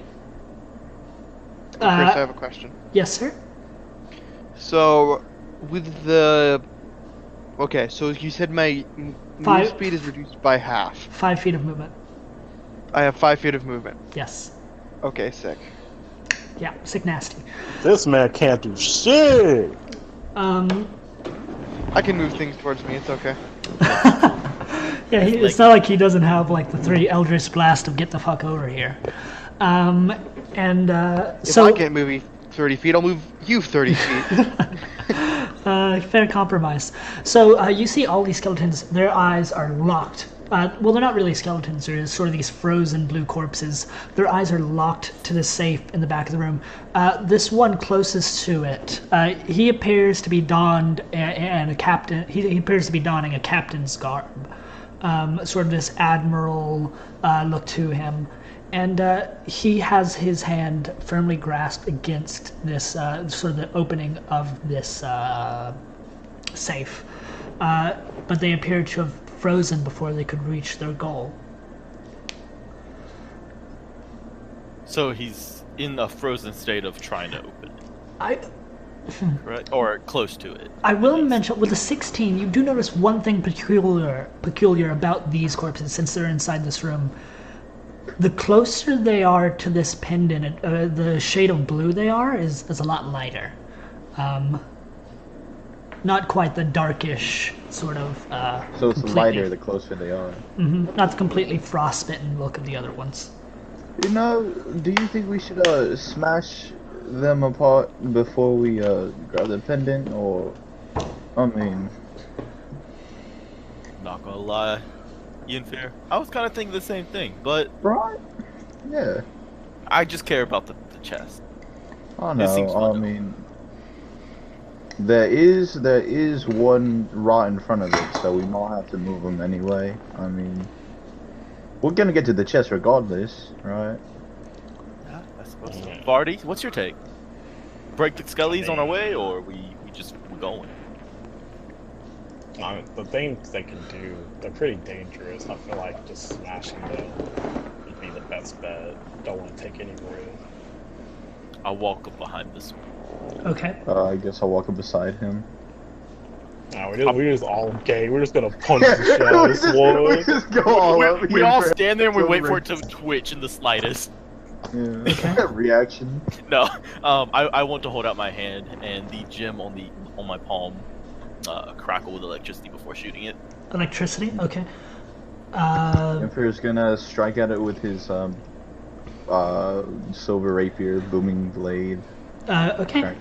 Chris, I have a question. Yes, sir. So, with the... Okay, so you said my move speed is reduced by half. 5 feet of movement. I have 5 feet of movement. Yes. Okay, sick. Yeah, sick nasty. This man can't do shit. I can move things towards me, it's okay. Yeah, it's not like he doesn't have like the 3 Eldritch Blast of get the fuck over here. If So I can't move you 30 feet, I'll move you 30 feet. fair compromise. So you see all these skeletons. Their eyes are locked. Well, they're not really skeletons. They're sort of these frozen blue corpses. Their eyes are locked to the safe in the back of the room. This one closest to it, he appears to be donned and a captain. He appears to be donning a captain's garb, sort of this admiral look to him, and he has his hand firmly grasped against this sort of the opening of this safe. But they appear to have frozen before they could reach their goal. So he's in a frozen state of trying to open it, right? Or close to it. I will mention, with the 16, you do notice one thing peculiar about these corpses since they're inside this room. The closer they are to this pendant, the shade of blue they are is a lot lighter. Not quite the darkish sort of. So it's completely- lighter the closer they are. Not the completely frostbitten look of the other ones. You know, do you think we should smash them apart before we grab the pendant, or I mean, Not gonna lie, Ian Fair. I was kind of thinking the same thing, but right? Yeah, I just care about the chest. I It seems know. I fun, though. mean, there is one right in front of it, so we might have to move them anyway. I mean, we're gonna get to the chest regardless, right? Yeah, I suppose so. Barty, what's your take? Break the skellies on our way, or we're going? The things they can do, they're pretty dangerous. I feel like just smashing them would be the best bet. Don't want to take any risk. I'll walk up behind this one. Okay. I guess I'll walk up beside him. No, we're just all gay. We're just gonna punch the shit out of this we one. just go all up. We all stand there and we wait for it to twitch in the slightest. Yeah. Reaction. No, I want to hold out my hand, and the gem on my palm crackle with electricity before shooting it. Electricity? Okay. Emperor's gonna strike at it with his silver rapier, booming blade. Okay.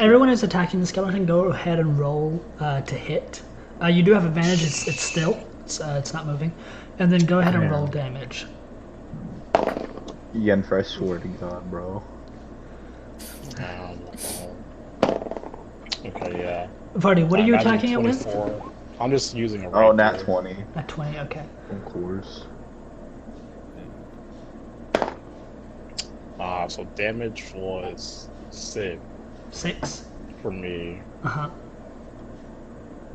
Everyone who's attacking the skeleton, go ahead and roll to hit. You do have advantage. It's still. It's not moving. And then go ahead and roll damage. Yenfer, I swear to God, bro. Okay, yeah. Vardy, what are you attacking it with? I'm just using a rapier. Oh, nat 20. Nat 20, okay. Of course. So damage was 6. 6? For me. Uh-huh.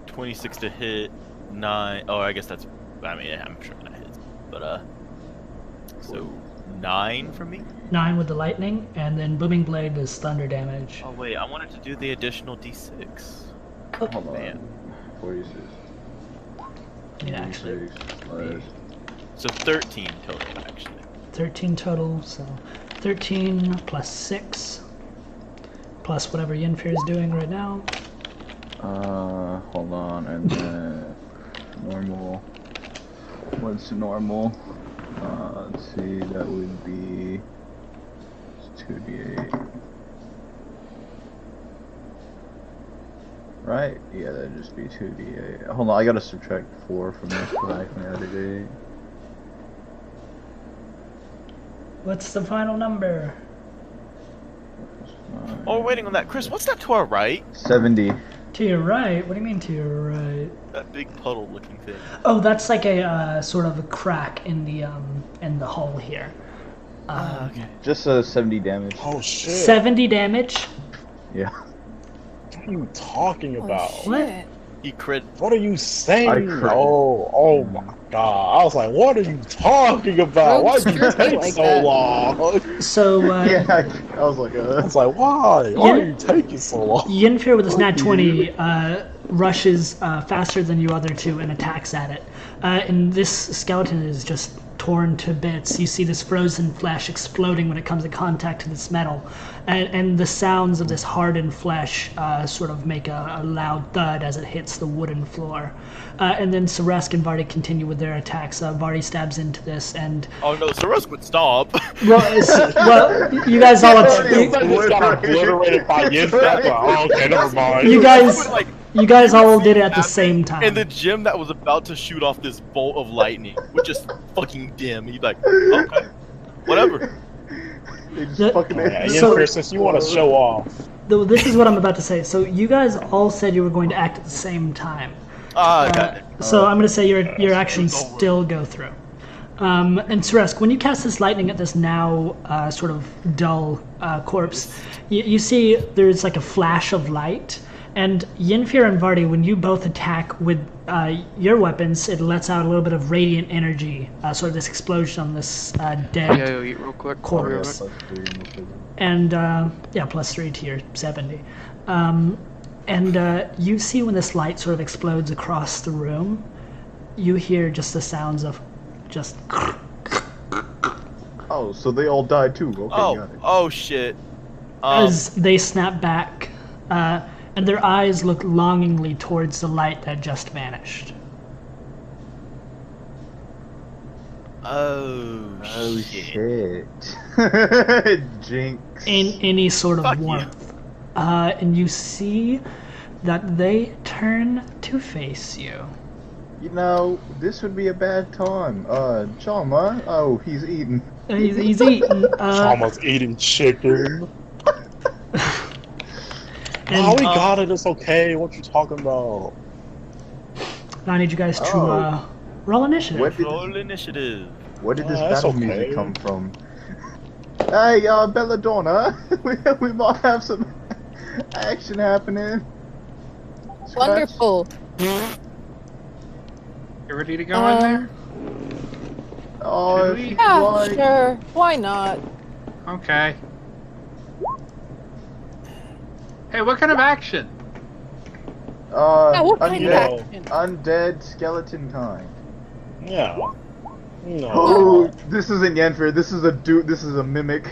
26 to hit, 9. Oh, I guess that's. I mean, I'm sure that hits. But so 9 for me. 9 with the lightning, and then booming blade is thunder damage. Oh wait, I wanted to do the additional d6. Okay. Hold on. Man. 46. Yeah, actually. So 13 total, actually. 13 total, so 13 plus 6 plus whatever Yenfear is doing right now. Hold on, and then normal. What's normal? Let's see, that would be 2d8. Right? Yeah, that'd just be 2d8. Hold on, I gotta subtract 4 from this, but I can add it 8. What's the final number? Oh, we're waiting on that. Chris, what's that to our right? 70. To your right? What do you mean to your right? That big puddle looking thing. Oh, that's like a sort of a crack in the hull here. Okay. Just 70 damage. Oh shit. 70 damage? Yeah. What are you talking about? What? He crit. What are you saying? I crit. Oh my god. I was like, what are you talking about? Why did you take like so that. long? So, Yeah, I was like, I was like, why? Why are you taking so long? Yenfear with his nat 20 rushes faster than you other two and attacks at it. And this skeleton is just torn to bits. You see this frozen flesh exploding when it comes in contact to this metal. And the sounds of this hardened flesh sort of make a loud thud as it hits the wooden floor. And then Saresk and Vardy continue with their attacks. Vardy stabs into this and... Oh no, Saresk would stop. Well, you guys all... got obliterated by Yenfear. Oh, okay, never mind. You guys all did it at the same time. And the gem that was about to shoot off this bolt of lightning would just fucking dim. He'd be like, okay, whatever. They just fucking Yenfear, since you want to show off. This is what I'm about to say. So you guys all said you were going to act at the same time. Got it. So I'm going to say your actions still go through. And Saresk, when you cast this lightning at this now sort of dull corpse, you see there's like a flash of light. And Yenfear and Vardy, when you both attack with your weapons, it lets out a little bit of radiant energy, sort of this explosion on this dead Yeah, eat real quick. corpse. And yeah, +3 to your 70. And you see when this light sort of explodes across the room, you hear just the sounds of just... Oh, so they all died too. Okay, got it. Oh shit. As they snap back, and their eyes look longingly towards the light that just vanished. Oh shit. Jinx. In any sort of Fuck you. warmth. And you see that they turn to face you. You know, this would be a bad time. Chama. Oh, he's eating. He's eating. Chama's eating chicken. And, we got it. It's okay. What you talking about? I need you guys to roll initiative. Roll initiative. Where did this That's battle okay. music come from? Hey, Belladonna, we might have some action happening. Scratch. Wonderful. You ready to go in there? Oh, Should we? if you'd Yeah, like. sure. Why not? Okay. Hey, what kind of action? Yeah, what kind of undead, action? undead skeleton kind. Yeah. No. Oh, this isn't Yenfer. This is a dude. This is a mimic.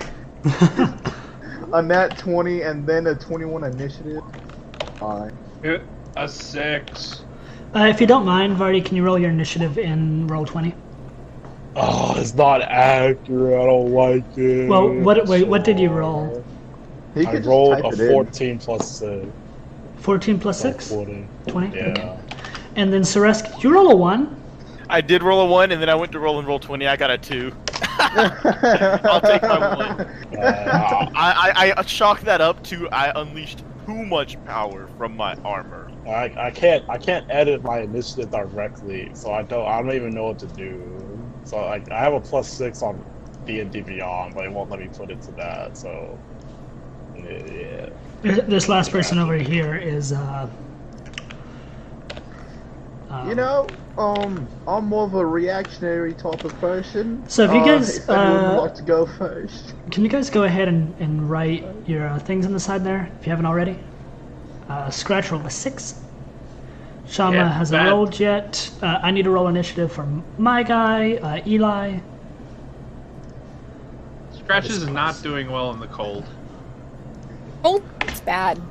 A nat 20 and then a 21 initiative. Fine. Hit a 6. If you don't mind, Vardy, can you roll your initiative in roll 20? Oh, it's not accurate. I don't like it. Well, what did you roll? He I could just rolled type a it 14 plus 6. 14 plus So 6? 20. 20? Yeah. Okay. And then Ceresk, did you roll a 1? I did roll a 1, and then I went to roll and roll 20. I got a 2. I'll take my 1. I chalked that up to I unleashed too much power from my armor. I can't edit my initiative directly, so I don't even know what to do. So I have a +6 on D&D Beyond, but it won't let me put it to that. So yeah. This last person over here is You know, I'm more of a reactionary type of person. So if you guys, if anyone would like to go first. Can you guys go ahead and write your things on the side there, if you haven't already? Scratch rolled a 6. Shama Yeah, hasn't bad. rolled yet. I need to roll initiative for my guy, Eli. Scratches is not doing well in the cold. Oh, it's bad.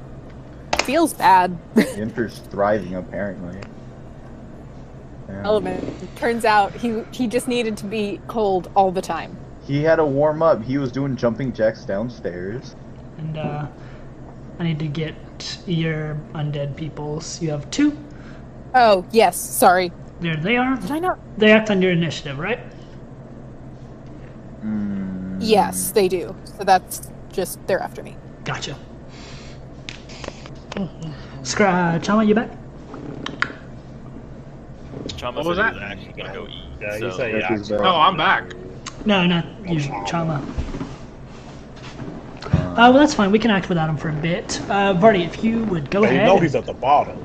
Feels bad. Yenfer's thriving, apparently. Yeah. Element. Turns out he just needed to be cold all the time. He had to warm up. He was doing jumping jacks downstairs. And I need to get your undead peoples. You have 2. Oh, yes, sorry. There they are. Did I not? They act on your initiative, right? Yes, they do. So that's just, they're after me. Gotcha. Chama, you back? Chama What was said he that? actually gonna go eat. Yeah, so. he said Yeah, she's yeah. back. No, I'm back. No, not you, Chama. Well, that's fine. We can act without him for a bit. Vardy, if you would go But you ahead. know he's at the bottom.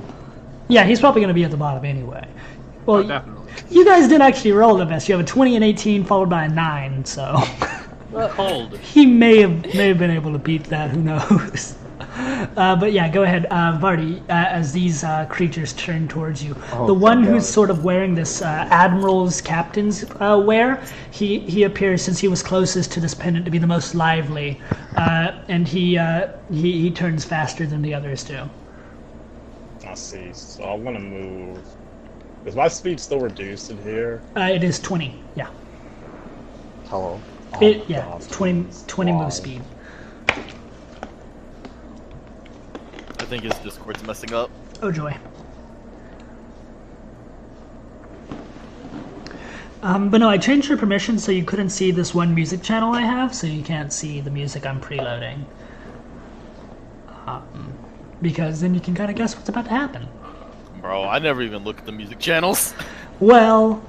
Yeah, he's probably going to be at the bottom anyway. Well, Oh, definitely. you guys did actually roll the best. You have a 20 and 18 followed by a 9, so Cold. he may have been able to beat that. Who knows? But yeah, go ahead, Vardy. As these creatures turn towards you, Oh, the one thank who's God. sort of wearing this admiral's captain's wear, he appears, since he was closest to this pendant, to be the most lively, and he turns faster than the others do. I see. So I'm gonna move. Is my speed still reduced in here? It is 20. Yeah. Hello. Yeah. 20 Wow. move speed. I think his Discord's messing up. Oh joy. But no, I changed your permissions so you couldn't see this one music channel I have, so you can't see the music I'm preloading. Because then you can kind of guess what's about to happen. Bro, I never even look at the music channels. Well,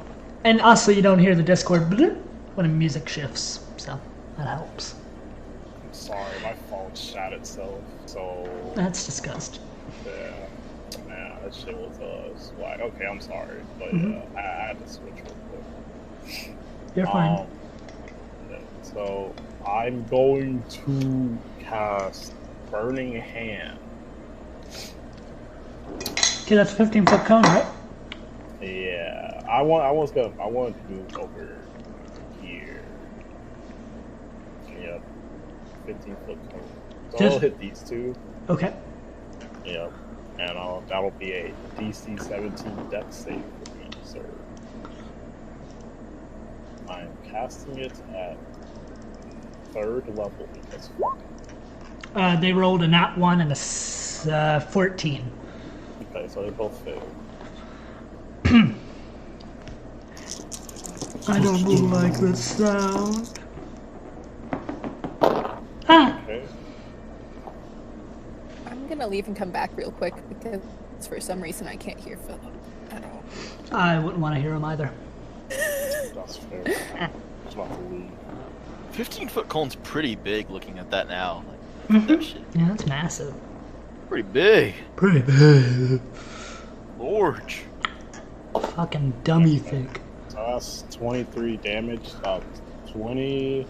and also you don't hear the Discord bloop when the music shifts, so that helps. I'm sorry, my phone shot itself. So That's disgust. yeah, man, that shit was like, okay, I'm sorry, but I had to switch real quick. You're fine. So I'm going to cast Burning Hand. Okay, that's a 15-foot cone, right? Yeah, I want to move over here. Yep, 15-foot cone. So Just- I'll hit these two. Okay. Yep, and that'll be a DC 17 Dex save for me, sir. I'm casting it at 3rd level because They rolled a nat 1 and a 14. okay, so they both fail. I don't like the sound. Ah! Okay. I'm gonna leave and come back real quick because for some reason I can't hear Philip at all. I wouldn't want to hear him either. That's fair. I was about to leave. 15-foot cone's pretty big looking at that now. Like, that shit. Yeah, that's massive. Pretty big. Pretty big. Large. Fucking dummy thick. So that's 23 damage, 20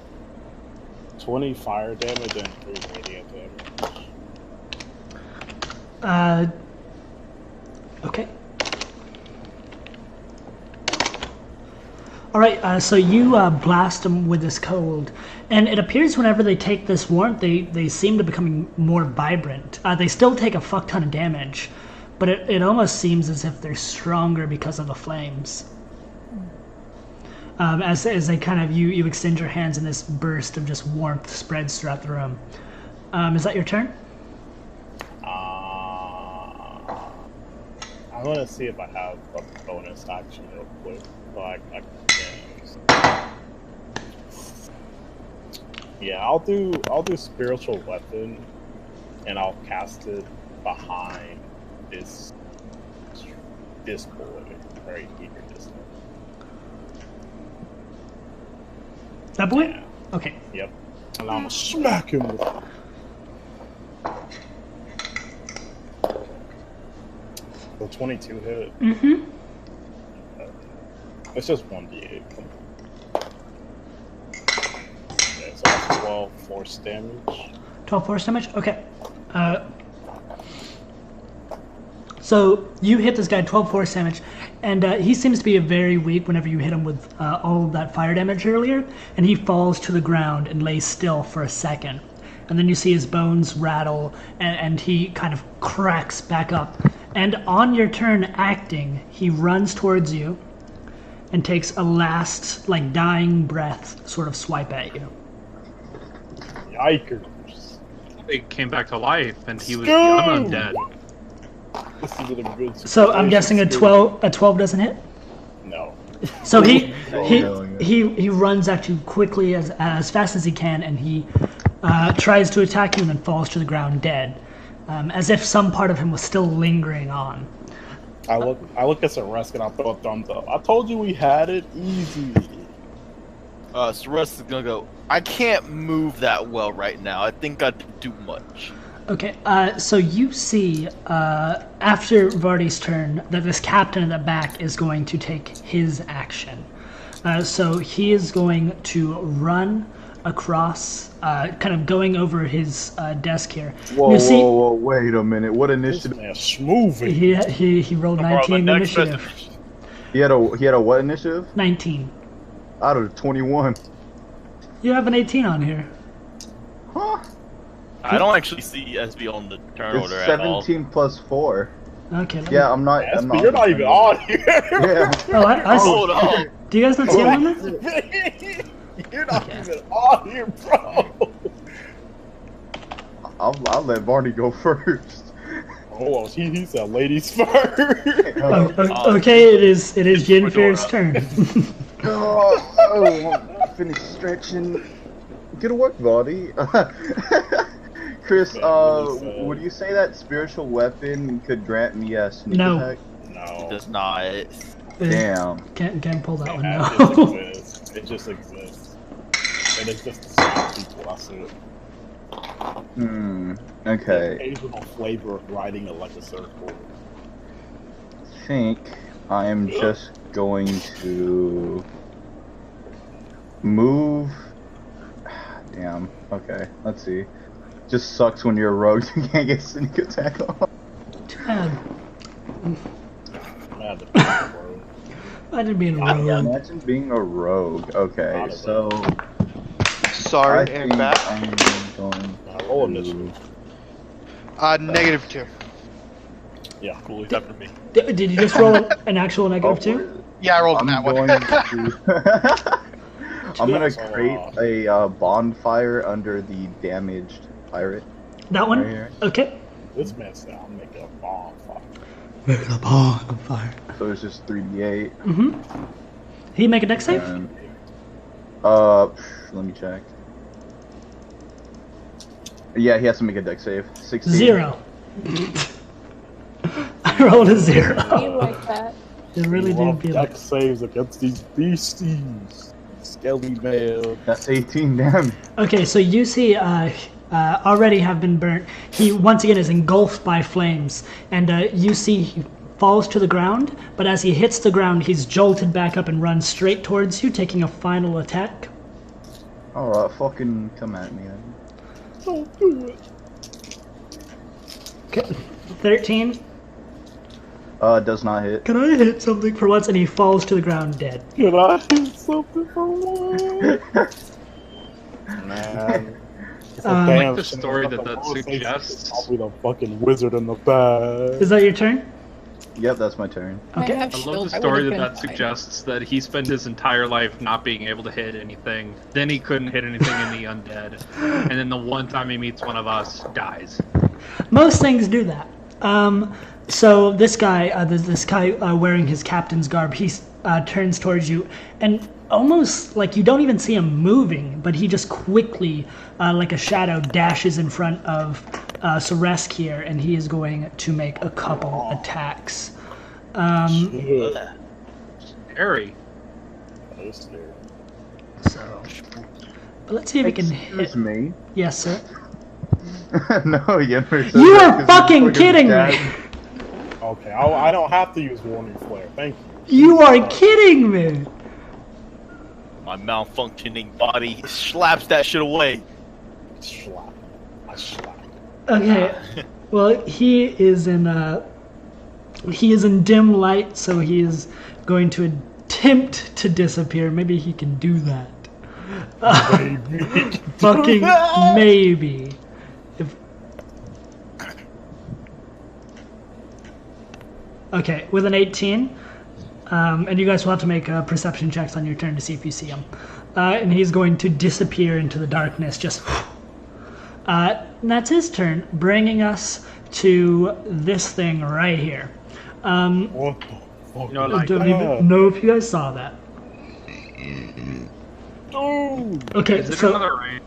fire damage, and 3 radiant damage. Okay. All right, so you blast them with this cold, and it appears whenever they take this warmth, they seem to becoming more vibrant. They still take a fuck ton of damage, but it almost seems as if they're stronger because of the flames. As they kind of you extend your hands and this burst of just warmth spreads throughout the room. Is that your turn? I'm gonna see if I have a bonus action real quick. Yeah, I'll do spiritual weapon, and I'll cast it behind this boy right here. That boy? Yeah. Okay. Yep. And I'm gonna smack him with it. The 22 hit. Mm-hmm. It's just 1d8. Okay, so that's 12 force damage. 12 force damage? Okay. So you hit this guy 12 force damage, and he seems to be very weak whenever you hit him with all of that fire damage earlier, and he falls to the ground and lays still for a second. And then you see his bones rattle, and he kind of cracks back up. And on your turn acting, he runs towards you and takes a last, like, dying breath sort of swipe at you. Yikers. He came back to life, and he was undead. This is a good So I'm guessing a 12 doesn't hit? No. So he runs at you quickly as fast as he can, and he tries to attack you and then falls to the ground dead, as if some part of him was still lingering on. I look at Seresk and I throw a thumbs up. I told you we had it easy. Seresk is gonna go, I can't move that well right now. I think I did too much. Okay, so you see, after Vardy's turn, that this captain in the back is going to take his action. So he is going to run across, kind of going over his desk here. Whoa, wait a minute. What initiative? This man's moving. He rolled 19 initiative. He had a what initiative? 19. Out of 21. You have an 18 on here. Huh? I don't actually see SB on the turn It's order at all. 17 plus 4. Okay. Yeah, I'm not. You're not even on here. Yeah. Oh, I see. Hold on. Do you guys not see him on this? You're not even on here, bro. I'll let Barney go first. Oh, he said ladies first. Okay, it is Jennifer's turn. Finish stretching. Good work, Barney. Chris, would you say that spiritual weapon could grant me a sneak attack? No. It does not. Damn. Can't pull that one It now. just exists. It just exists. And it's just the same people. That's it. Okay. Occasional flavor of riding a like a surfboard. I think I am just going to move. Damn. Okay. Let's see. Just sucks when you're a rogue. You can't get sneak attack on. Too bad. Imagine being a rogue. Imagine being a rogue. Okay, so Sorry, I and think back. I'm going Roll to... initiative. -2. Yeah. Cool, he's after me. Did you just roll an actual -2? Yeah, I rolled on that one. I'm gonna create a bonfire under the damaged pirate. That one? Right here. Okay. This man said I'll make a bonfire. Make a bonfire. So it's just 3d8. Mm-hmm. He make a dex save? And, let me check. Yeah, he has to make a dex save. 16. 0. I rolled a 0. You like that? It really did feel like. Dex saves against these beasties. Skelly man. That's 18 damage. Okay, so you see, already have been burnt. He once again is engulfed by flames, and you see he falls to the ground. But as he hits the ground, he's jolted back up and runs straight towards you, taking a final attack. Alright, fucking come at me then. Don't do it. Okay. 13. Does not hit. Can I hit something for once? And he falls to the ground dead. Can I hit something for once? Man. I like the story that suggests. Probably the fucking wizard in the bag. Is that your turn? Yep, that's my turn. Okay. I love the story that suggests that he spent his entire life not being able to hit anything. Then he couldn't hit anything in the undead. And then the one time he meets one of us, dies. Most things do that. So this guy, wearing his captain's garb, he turns towards you, and almost like you don't even see him moving, but he just quickly, like a shadow, dashes in front of Saresk here, and he is going to make a couple attacks. Scary. So, but let's see if he can hit. Excuse me. Yes, sir. No, Yenfer. You are fucking kidding me! Okay, I don't have to use Warning Flare. Thank you. You are kidding me! My malfunctioning body slaps that shit away. Slap. I slap. Okay. Well, he is in dim light, so he is going to attempt to disappear. Maybe he can do that. Maybe. Fucking maybe. Okay, with an 18, and you guys will have to make perception checks on your turn to see if you see him. And he's going to disappear into the darkness, just... and that's his turn, bringing us to this thing right here. What the fuck? You know, like, I don't even know if you guys saw that. Okay, is it so... another rain?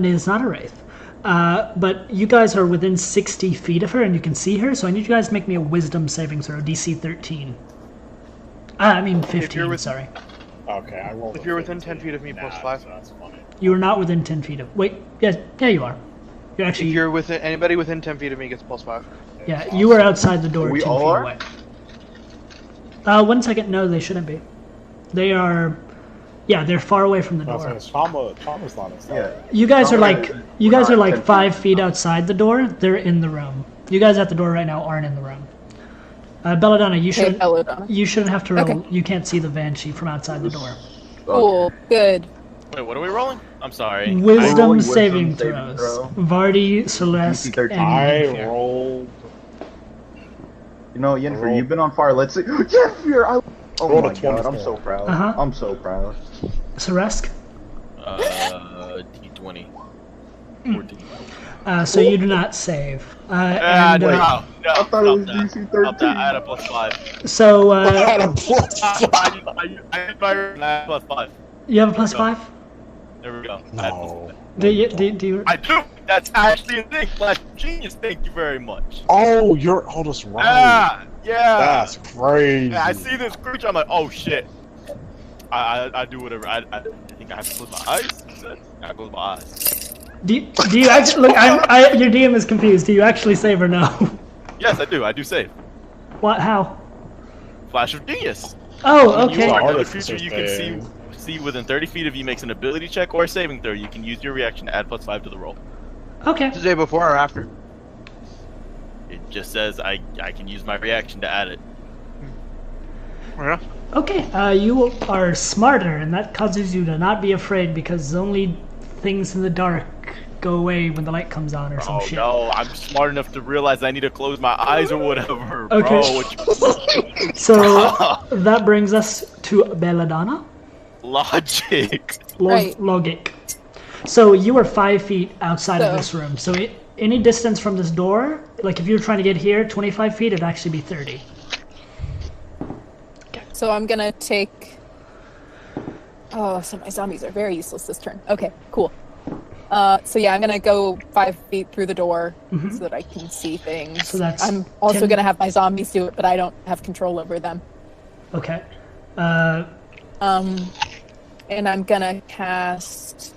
It's not a wraith. But you guys are within 60 feet of her, and you can see her, so I need you guys to make me a wisdom saving throw, DC 13. I mean 15, sorry. Okay, I rolled. If you're within 10 feet of me, plus 5. That's funny. You are not within 10 feet of... Wait, yeah, you are. You're actually... If you're within anybody within 10 feet of me gets plus 5. Yeah, you are outside the door We 10 all feet are? away. 1 second, no, they shouldn't be. They are... Yeah, they're far away from the door. Trauma's not inside. Yeah. You guys are like... You guys are like 10 5 feet outside the door. They're in the room. You guys at the door right now aren't in the room. Belladonna, you shouldn't... Belladonna. You shouldn't have to roll. Okay. You can't see the Banshee from outside the door. Cool. Good. Wait, what are we rolling? I'm sorry. Wisdom rolling saving wisdom saving throws. throw. Vardy, Celeste, DC 13. and I Yennefer. rolled. You know, Yenfer, Roll. you've been on fire. Let's see. Yenfer! Oh Roll my a god, 24. I'm so proud. Uh-huh. I'm so proud. Ceresk? D20. 14. So you do not save. No, I thought it was that. DC Stop 13. that. I had a +5. So I had a plus I five. had my +5. you have a plus 5? There we go. No. Do you? I do. That's actually a thing. Flash Genius. Thank you very much. Oh, you're. Oh, that's right. Ah, yeah. That's crazy. Yeah, I see this creature. I'm like, oh shit. I do whatever. I think I have to close my eyes. I close my eyes. Do you actually look? Your DM is confused. Do you actually save or no? Yes, I do. I do save. What? How? Flash of Genius. Oh, You okay. are another Artificer creature you can see within 30 feet of you makes an ability check or a saving throw. You can use your reaction to add +5 to the roll. Okay. Today before or after? It just says I can use my reaction to add it. Yeah. Okay. You are smarter, and that causes you to not be afraid because only things in the dark go away when the light comes on or some Oh shit. no, I'm smart enough to realize I need to close my eyes or whatever, Okay. bro. What you... So that brings us to Belladonna. Logic. Right. Logic. So you are 5 feet outside of So- this room. So any distance from this door, like if you were trying to get here, 25 feet, it'd actually be 30. So I'm gonna take. Oh, so my zombies are very useless this turn. Okay, cool. So yeah, I'm gonna go 5 feet through the door so that I can see things. So that's I'm also 10 gonna have my zombies do it, but I don't have control over them. Okay. And I'm gonna cast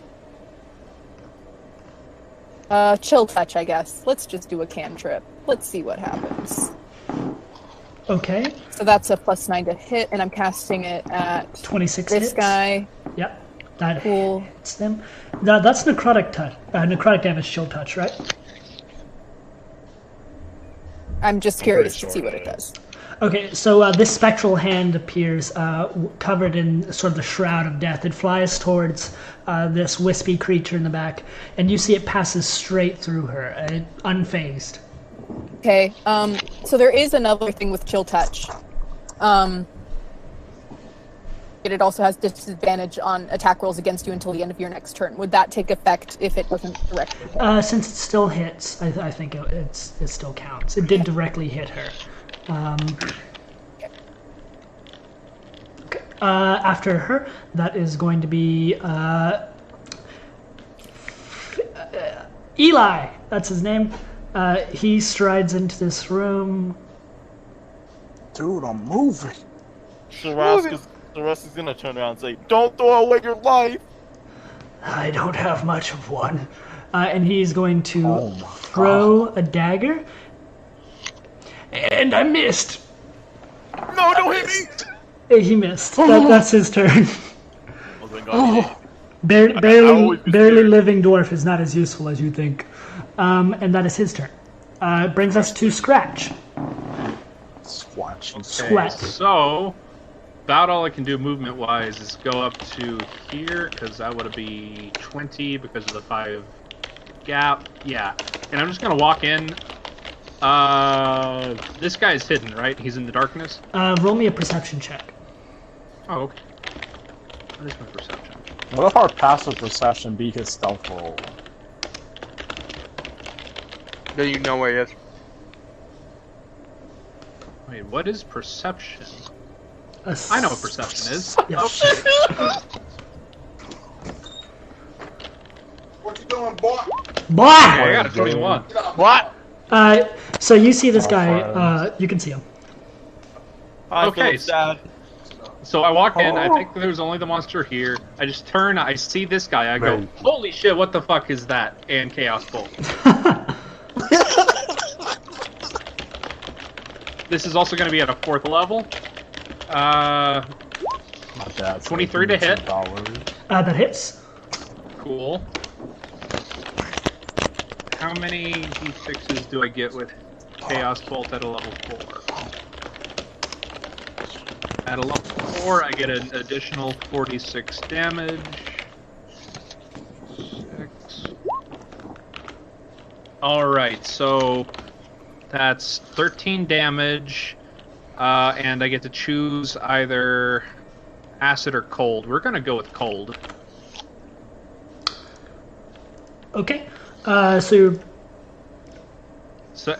Chill Touch, I guess. Let's just do a cantrip. Let's see what happens. Okay. So that's a +9 to hit, and I'm casting it at 26 this hits. guy. Yep. That Cool. hits them. Now that's necrotic touch. Necrotic damage chill touch, right? I'm just I'm curious pretty to see sure what it it is. does. Okay, so this spectral hand appears covered in sort of the shroud of death. It flies towards this wispy creature in the back, and you see it passes straight through her, unfazed. Okay. So there is another thing with chill touch. It also has disadvantage on attack rolls against you until the end of your next turn. Would that take effect if it doesn't directly hit? Since it still hits, I think it still counts. It did directly hit her. Okay. After her, that is going to be Eli. That's his name. He strides into this room. Dude, I'm moving. Saraska's gonna turn around and say, "Don't throw away your life." I don't have much of one. And he's going to Oh my throw a dagger. And I missed. No, don't hit me. He missed. That's his turn. Oh, thank God he did. Barely always be scared. living dwarf is not as useful as you think. And that is his turn. Brings us to Scratch. Squatch. Okay, Squat. so about all I can do movement-wise is go up to here, because that would be 20 because of the 5 gap. Yeah, and I'm just gonna walk in. This guy's hidden, right? He's in the darkness. Roll me a perception check. Oh, okay. What is my perception? What if our passive perception beat his stealth roll? Then you know where he is. Wait, what is perception? A I know what perception is. Yeah. What you doing, boy? Boy! I got a 21. What? So you see this guy. You can see him. Hi, Okay, Philip, Dad. So I walk in, I think there's only the monster here. I just turn, I see this guy, I go, Right. holy shit, what the fuck is that? And Chaos Bolt. This is also going to be at a 4th level. My dad's 23 to hit. That hits. Cool. How many d6s do I get with Chaos Bolt at a level 4? At a level 4, I get an additional 46 damage. 6. Alright, so that's 13 damage, and I get to choose either acid or cold. We're gonna go with cold. Okay. So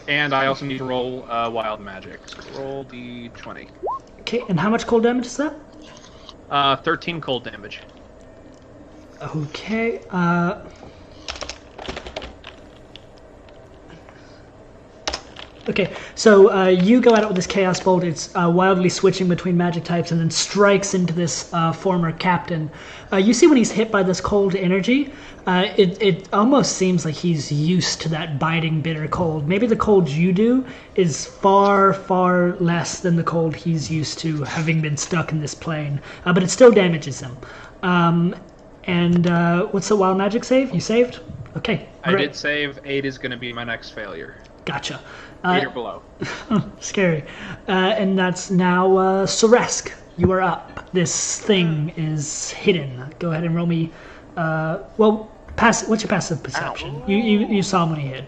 And I also need to roll wild magic. So roll d20. okay. And how much cold damage is that? 13 cold damage. Okay. Okay, so you go at it with this Chaos Bolt. It's wildly switching between magic types and then strikes into this former captain. You see when he's hit by this cold energy, it almost seems like he's used to that biting, bitter cold. Maybe the cold you do is far, far less than the cold he's used to, having been stuck in this plane. But it still damages him. And what's the wild magic save? You saved? Okay, I great. did save. 8 is going to be my next failure. Gotcha. 8 or below. Scary. And that's now Saresk. You are up. This thing is hidden. Go ahead and roll me. What's your passive perception? You saw him when he hid.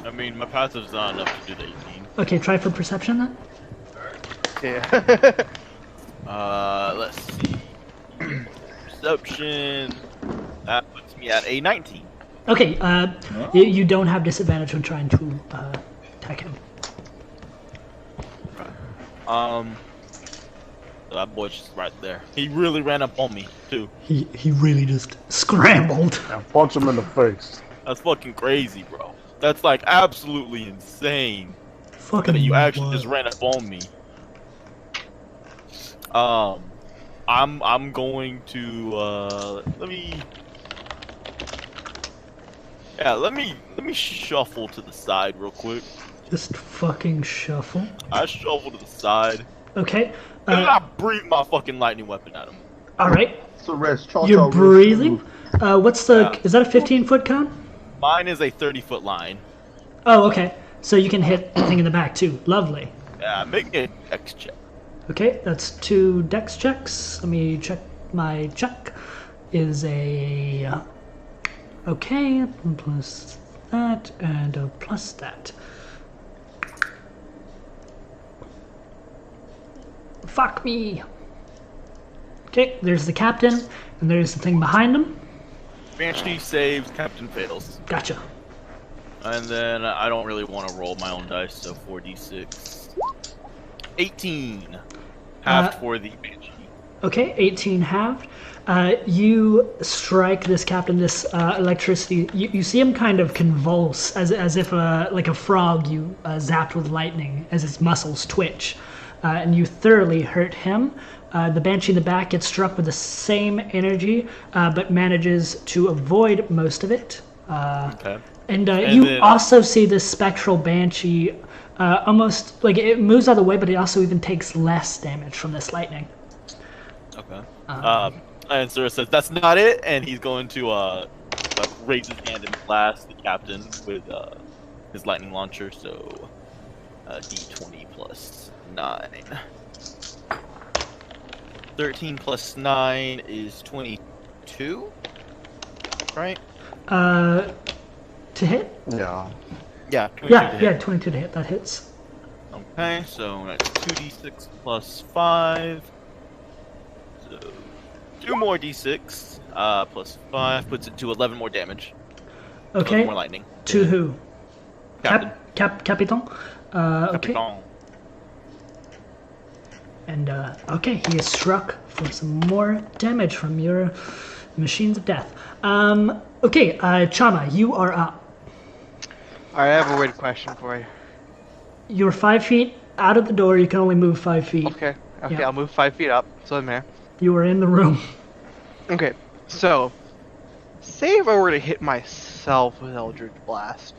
I mean, my passive's not enough to do the 18. Okay, try for perception then. Yeah. Let's see. Perception. That puts me at a 19. Okay, you don't have disadvantage when trying to attack him. That boy's just right there. He really ran up on me, too. He really just scrambled. And punch him in the face. That's fucking crazy, bro. That's like absolutely insane. Fucking That you actually what? just ran up on me. I'm going to let me shuffle to the side real quick. Just fucking shuffle. I shuffle to the side. Okay. And then I breathe my fucking lightning weapon at him. All right. Saresk, cha-cha You're real breathing. smooth. What's the? Yeah. Is that a 15-foot cone? Mine is a 30-foot line. Oh, okay. So you can hit the thing in the back too. Lovely. Make me an X check. Okay, that's 2 dex checks. Let me check my check. Is a okay plus that and a plus that. Fuck me. Okay, there's the captain, and there's the thing behind him. Banshee saves, Captain fails. Gotcha. And then I don't really want to roll my own dice, so 4d6. 18. Halved for the Banshee. Okay, 18 halved. You strike this captain, this electricity. You see him kind of convulse as if like a frog you zapped with lightning as his muscles twitch. And you thoroughly hurt him. The Banshee in the back gets struck with the same energy, but manages to avoid most of it. Okay. And And you then- also see this spectral Banshee almost, like, it moves out of the way, but it also even takes less damage from this lightning. Okay. And Sura says that's not it, and he's going to raise his hand and blast the captain with his lightning launcher. So d20 plus 9. 13 plus 9 is 22, right? To hit? Yeah. Yeah. 22 Yeah, to yeah, hit. 22 to hit. That hits. Okay, so that's 2d6 plus 5. So 2 more d6 plus 5 puts it to 11 more damage. 11 Okay. more lightning. To who? Captain. Capitan? Okay. Capitan. And, okay, he is struck for some more damage from your machines of death. Okay, Chama, you are up. Alright, I have a weird question for you. You're 5 feet out of the door. You can only move 5 feet. Okay, Yeah. I'll move 5 feet up, so I'm there. You are in the room. Okay, so, say if I were to hit myself with Eldritch Blast,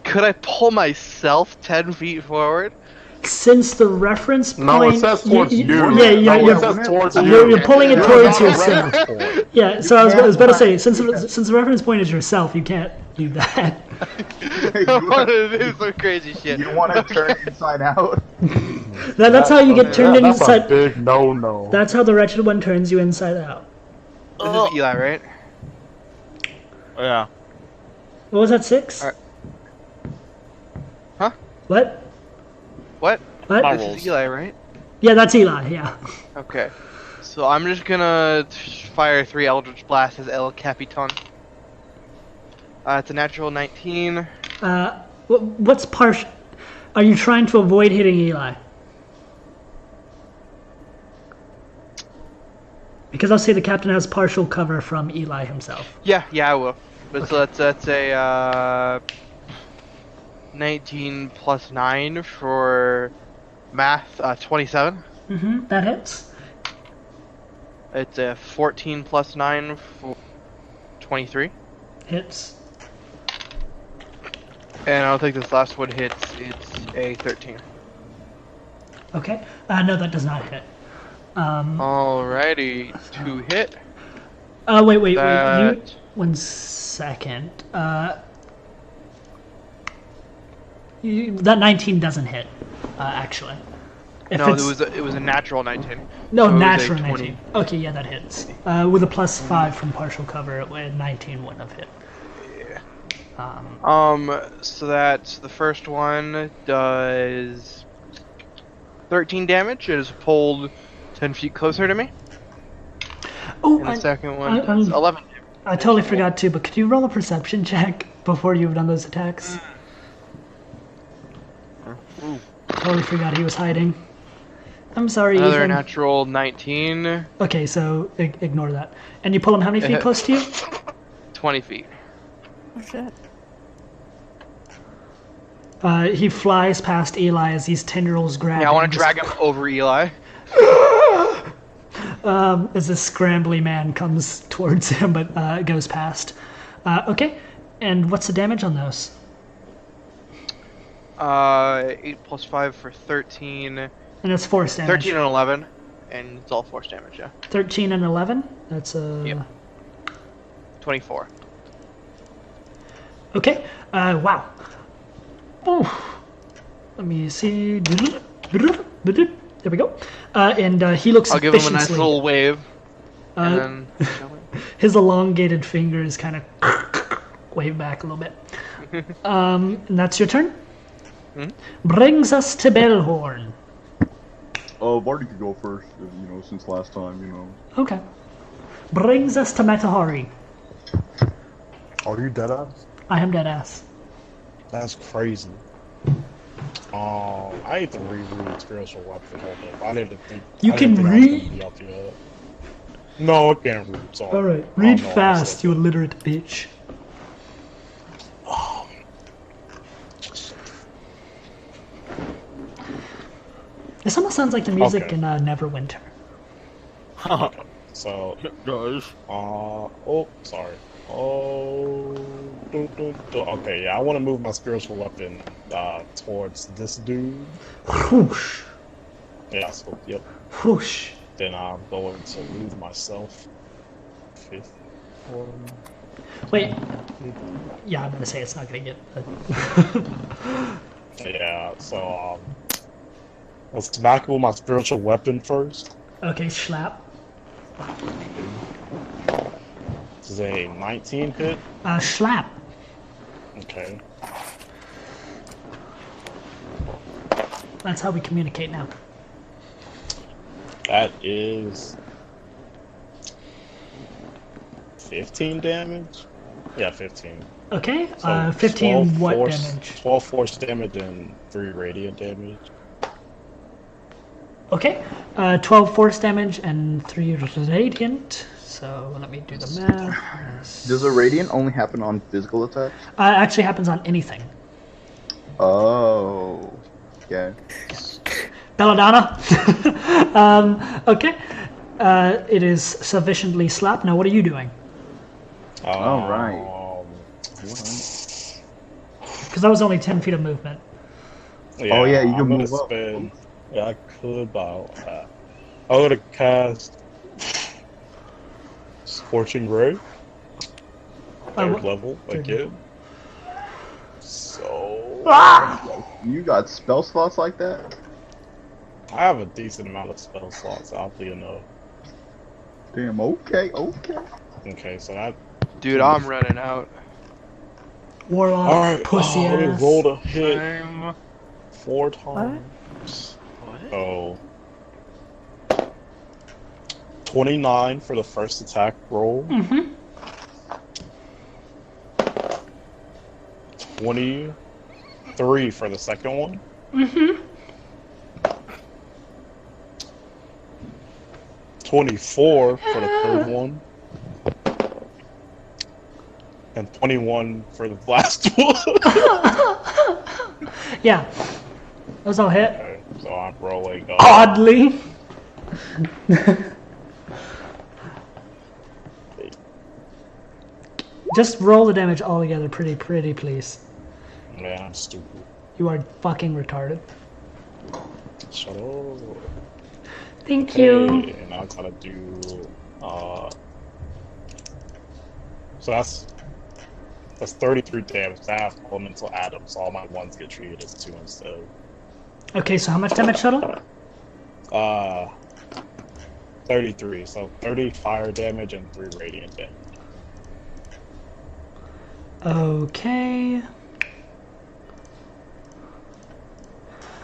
could I pull myself 10 feet forward? Since the reference point... No, it says towards you. Yeah, No, you're, it says towards you. you're pulling it It's towards not a yourself. reference point. Yeah, so I was about to say, since the reference point is yourself, you can't do that. I want to do some crazy shit. You want to turn inside out? That's how you get turned That's a inside... big no-no. That's how the Wretched One turns you inside out. This is Eli, right? Oh, yeah. What was that, 6? Alright. Huh? What? What? What? My This rolls. is Eli, right? Yeah, that's Eli, yeah. Okay. So I'm just gonna fire 3 Eldritch Blasts as El Capitan. It's a natural 19. What's partial? Are you trying to avoid hitting Eli? Because I'll say the captain has partial cover from Eli himself. Yeah, I will. But so that's a 19 plus 9 for math, 27. Mm-hmm, that hits. It's a 14 plus 9 for 23. Hits. And I don't think this last one hits. It's a 13. Okay. No, that does not hit. Alrighty, 2 hit. Wait. That- You, 1 second. That 19 doesn't hit, actually. If No, it's- it was a natural 19. No, so it was a natural 20. 19. Okay, yeah, that hits. With a plus 5 from partial cover, 19 wouldn't have hit. So that's the first one does 13 damage. It is pulled 10 feet closer to me. Oh, And the second one I- does 11 damage. I totally forgot to, but could you roll a perception check before you've done those attacks? Totally forgot he was hiding. I'm sorry, Another Ethan. natural 19, Okay, so ignore that. And you pull him how many feet close to you? 20 feet. Oh shit. He flies past Eli as these tendrils grab Yeah, I him. want to drag him over Eli. As this scrambly man comes towards him, but goes past. Okay, and what's the damage on those? 8 plus 5 for 13. And it's force damage. 13 and 11. And it's all force damage, yeah. 13 and 11? That's a... Yep. 24. Okay, wow. Oh, let me see. There we go. And he looks I'll give him a nice efficiently. little wave. And Uh, then his elongated fingers kind of wave back a little bit. And that's your turn. Brings us to Bellhorn. Barty could go first, since last time, Okay. Brings us to Matahari. Are you dead ass? I am deadass. That's crazy. I need to reread Spiritual Weapon. Hold up. I didn't think. You I didn't can think I was read? gonna be up yet. No, I can't read. Sorry. Alright, I read don't know, fast, you illiterate bitch. This almost sounds like the music Okay. in Neverwinter. So, Guys. sorry. Okay, yeah, I want to move my spiritual weapon towards this dude. Whoosh, Yeah, so, yep. whoosh. Then I'm going to move myself. Fifth one. Wait. Yeah, I'm gonna say it's not gonna get. Yeah, so, let's smack with my spiritual weapon first. Okay, slap. This is a 19 hit. Slap. Okay. That's how we communicate now. That is 15 damage? Yeah, 15. Okay, So 15 12 what force, damage? 12 force damage and 3 radiant damage. Okay, 12 force damage and 3 radiant. So let me do the math. Does a radiant only happen on physical attacks? Actually happens on anything. Oh, okay. Belladonna. Okay. It is sufficiently slapped. Now what are you doing? All right. Because that was only 10 feet of movement. Oh, yeah, you can I'm gonna move up. spend. Yeah, I could, but I'm gonna cast Scorching Ray. Third level again. So You got spell slots like that? I have a decent amount of spell slots, oddly enough. Damn, okay. Okay, so that. dude, I'm running out. Warlock, Alright, pussy let me ass. roll to hit I'm 4 times. Oh. 29 for the first attack roll. 23 for the second one. 24 for the third one. And 21 for the last one. Yeah. Those all hit. Okay, so I'm rolling. Oddly. Just roll the damage all together pretty, please. Man, I'm stupid. You are fucking retarded. Shut up. Thank you. Okay, and I'm gonna do. So that's 33 damage. I have elemental atoms, so all my ones get treated as 2 instead. Okay, so how much damage total? 33. So 30 fire damage and 3 radiant damage. Okay.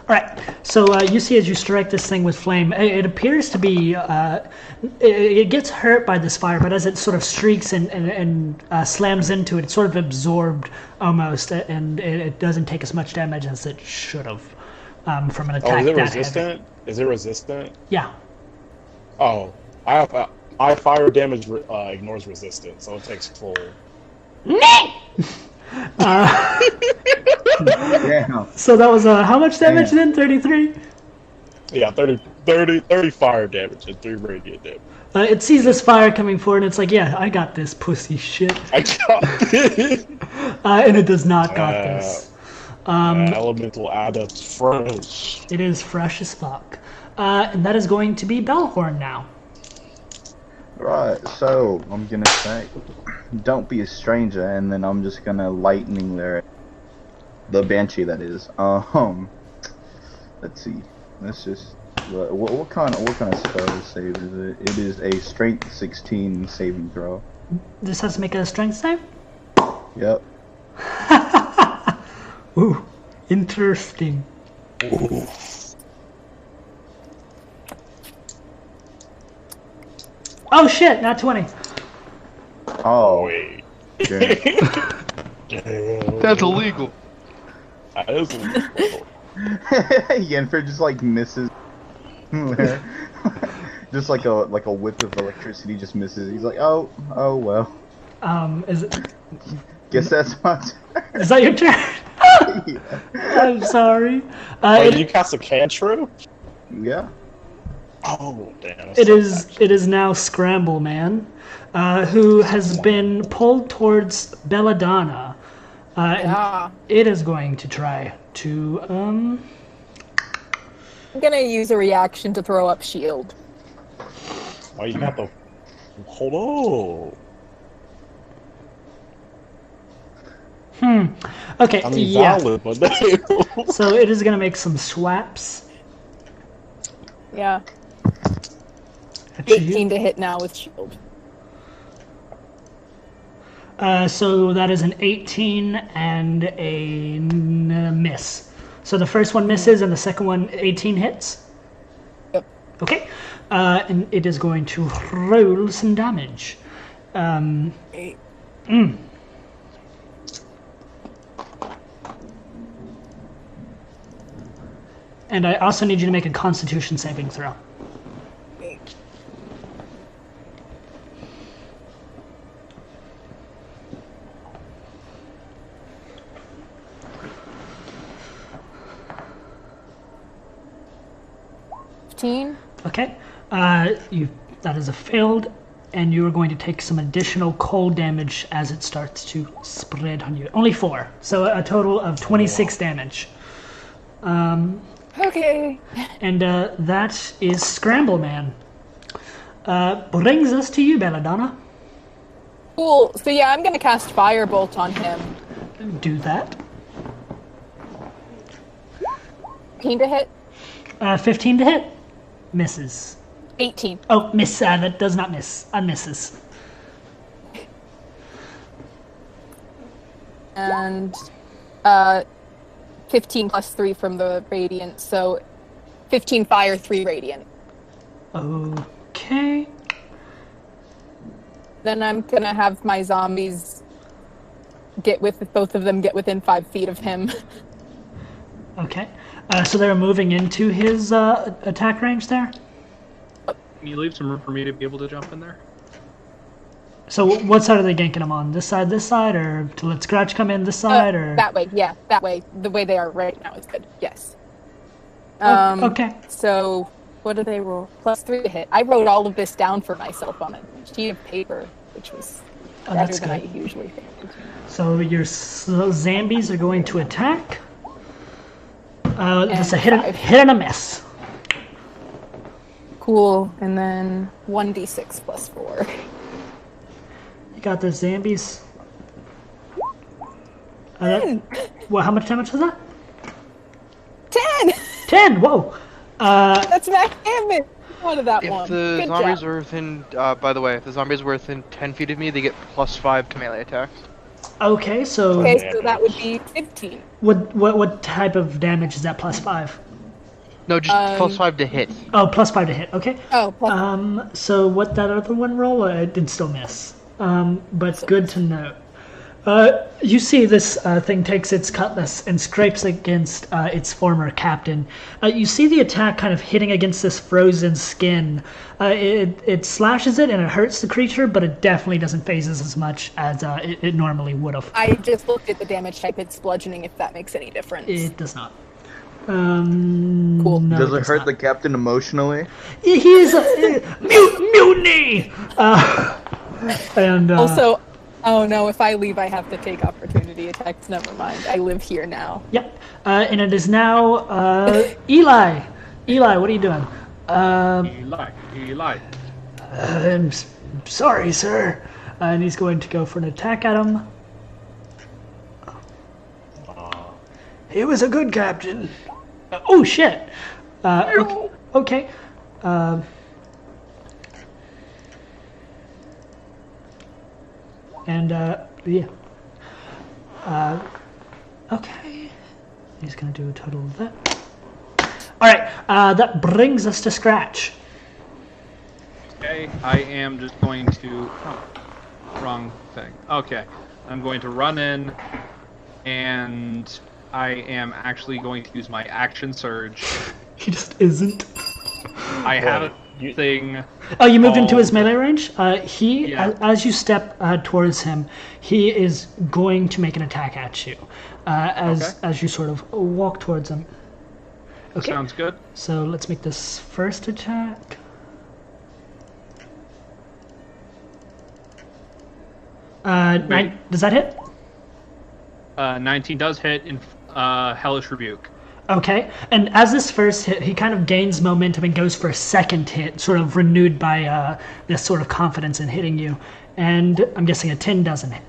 Alright, so you see as you strike this thing with flame, it appears to be, it gets hurt by this fire, but as it sort of streaks and slams into it, it's sort of absorbed almost, and it doesn't take as much damage as it should have from an attack. Oh, is it that resistant? heavy. Is it resistant? Yeah. Oh, I have my fire damage ignores resistance, so it takes full. Damn. So that was how much damage then? 33? Yeah, 30 fire damage and 3 radiant damage. It sees this fire coming forward and it's like, yeah, I got this pussy shit. I got it. And it does not got this. Elemental adepts fresh. It is fresh as fuck. And that is going to be Bellhorn now. Right, so I'm gonna say, don't be a stranger, and then I'm just gonna lightning there. The Banshee, that is. Let's see. Let's just. What kind of spell save is it? It is a Strength 16 saving throw. This has to make a strength save? Yep. Ooh, interesting. Ooh. Oh shit, not 20. Oh. Wait. Okay. That's illegal. That is illegal. Yennefer just like misses. Just like a whip of electricity just misses. He's like, oh well. Is it? Guess that's my turn. Is that your turn? Yeah. I'm sorry. Wait, you cast a cantrip? Yeah. Oh damn. It is now Scramble Man, who has been pulled towards Belladonna, Yeah. and it is going to try to I'm gonna use a reaction to throw up shield. Oh, you got the. Hold on. Okay, I mean, yeah. valid, but So it is gonna make some swaps Yeah. at you. 18 to hit now with shield. So that is an 18 and a miss. So the first one misses and the second one 18 hits? Yep. Okay. And it is going to roll some damage. And I also need you to make a Constitution saving throw. Okay, that is a failed, and you are going to take some additional cold damage as it starts to spread on you. Only 4, so a total of 26 damage. Okay. And that is Scramble Man. Brings us to you, Belladonna. Cool. So yeah, I'm gonna cast Firebolt on him. Do that. 15 to hit. 15 to hit. Misses. 18. Oh, miss. That does not miss. Misses. And 15 plus 3 from the radiant, so 15 fire, 3 radiant. Okay. Then I'm gonna have my zombies both of them get within 5 feet of him. Okay. So they're moving into his attack range there? Can you leave some room for me to be able to jump in there? So what side are they ganking him on? This side, or to let Scratch come in this side, or? That way, yeah, that way. The way they are right now is good, yes. Okay. So, what do they roll? Plus 3 to hit. I wrote all of this down for myself on a sheet of paper, which was better that's than I good. usually think. So your zombies are going to attack. That's a hit and a miss. Cool, and then 1d6 plus 4. You got the zombies. 10! Well, how much damage was that? 10! 10. Whoa. That's max damage! One of that If one. the Good zombies job. were within, by the way, if the zombies were within 10 feet of me, they get +5 to melee attacks. Okay, so Okay, so that would be 15. what type of damage is that? +5. No, just +5 to hit. Oh, +5 to hit. Okay. Oh, plus So what that other one roll? It did still miss. But good to know. You see this thing takes its cutlass and scrapes against its former captain. You see the attack kind of hitting against this frozen skin. It slashes it and it hurts the creature, but it definitely doesn't phase us as much as it normally would have. I just looked at the damage type. It's bludgeoning, if that makes any difference. It does not. Cool. No, Does it does hurt not. the captain emotionally? He is mutiny. And Also, oh no, if I leave, I have to take opportunity attacks. Never mind. I live here now. Yep. And it is now Eli. Eli, what are you doing? Eli. I'm sorry, sir. And he's going to go for an attack at him. He was a good captain. Oh shit. Okay. Okay. Yeah. Okay. He's gonna do a total of that. All right. That brings us to scratch. Okay, I am just going to... Oh, wrong thing. Okay, I'm going to run in, and I am actually going to use my action surge. He just isn't. I have a thing... Oh, you moved into his called- melee range? Yeah. As you step towards him, he is going to make an attack at you. As you sort of walk towards him. Okay. Sounds good. So let's make this first attack. Does that hit? 19 does hit in Hellish Rebuke. Okay. And as this first hit, he kind of gains momentum and goes for a second hit, sort of renewed by this sort of confidence in hitting you. And I'm guessing a 10 doesn't hit.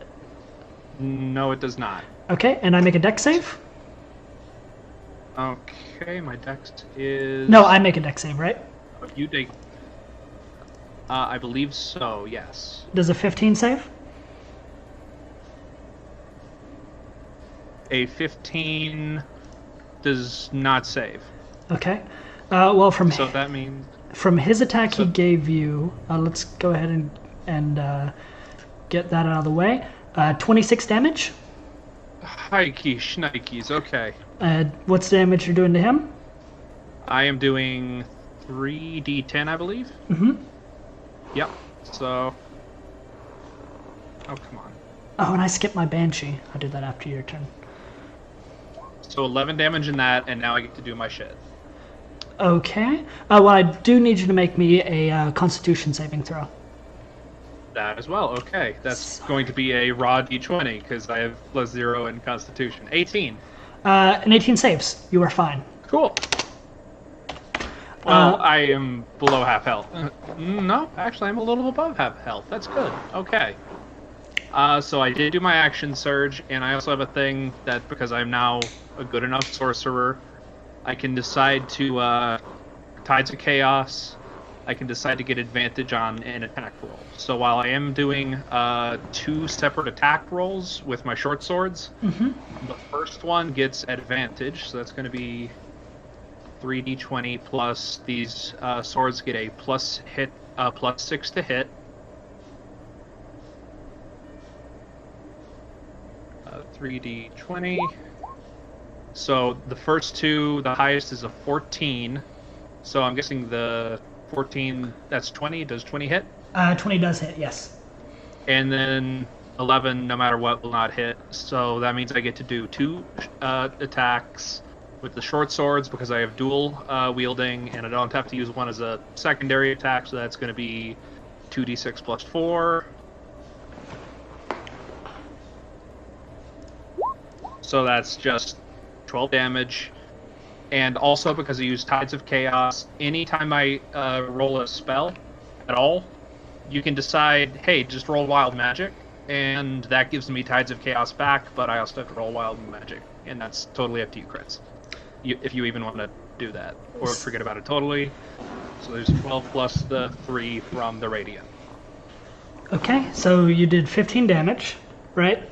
No, it does not. Okay, and I make a dex save? Okay, my dex is... No, I make a dex save, right? You take... I believe so, yes. Does a 15 save? A 15 does not save. Okay. Well, So that means... from his attack he gave you, let's go ahead and get that out of the way. 26 damage. Hikey shnikes, okay. What's the damage you're doing to him? I am doing 3d10, I believe. Mm-hmm. Yep, so... Oh, come on. Oh, and I skipped my Banshee. I'll do that after your turn. So 11 damage in that, and now I get to do my shit. Okay. Well, I do need you to make me a Constitution saving throw. That as well, okay. That's going to be a raw d20, because I have +0 in Constitution. 18. An 18 saves. You are fine. Cool. Well, I am below half health. No, actually, I'm a little above half health. That's good. Okay. So I did do my action surge, and I also have a thing that, because I'm now a good enough sorcerer, I can decide to, Tides of Chaos, I can decide to get advantage on an attack roll. So while I am doing 2 separate attack rolls with my short swords, the first one gets advantage, so that's going to be 3d20 plus these swords get a +6 to hit. 3d20. So the first two, the highest is a 14. So I'm guessing the 14, that's 20. Does 20 hit? 20 does hit, yes. And then 11, no matter what, will not hit. So that means I get to do 2 attacks with the short swords because I have dual wielding, and I don't have to use one as a secondary attack. So that's going to be 2d6 plus 4. So that's just 12 damage. And also, because I use Tides of Chaos, anytime I roll a spell at all, you can decide, hey, just roll Wild Magic, and that gives me Tides of Chaos back, but I also have to roll Wild Magic, and that's totally up to you, crits, if you even want to do that, or forget about it totally. So there's 12 plus the 3 from the Radiant. Okay, so you did 15 damage, right?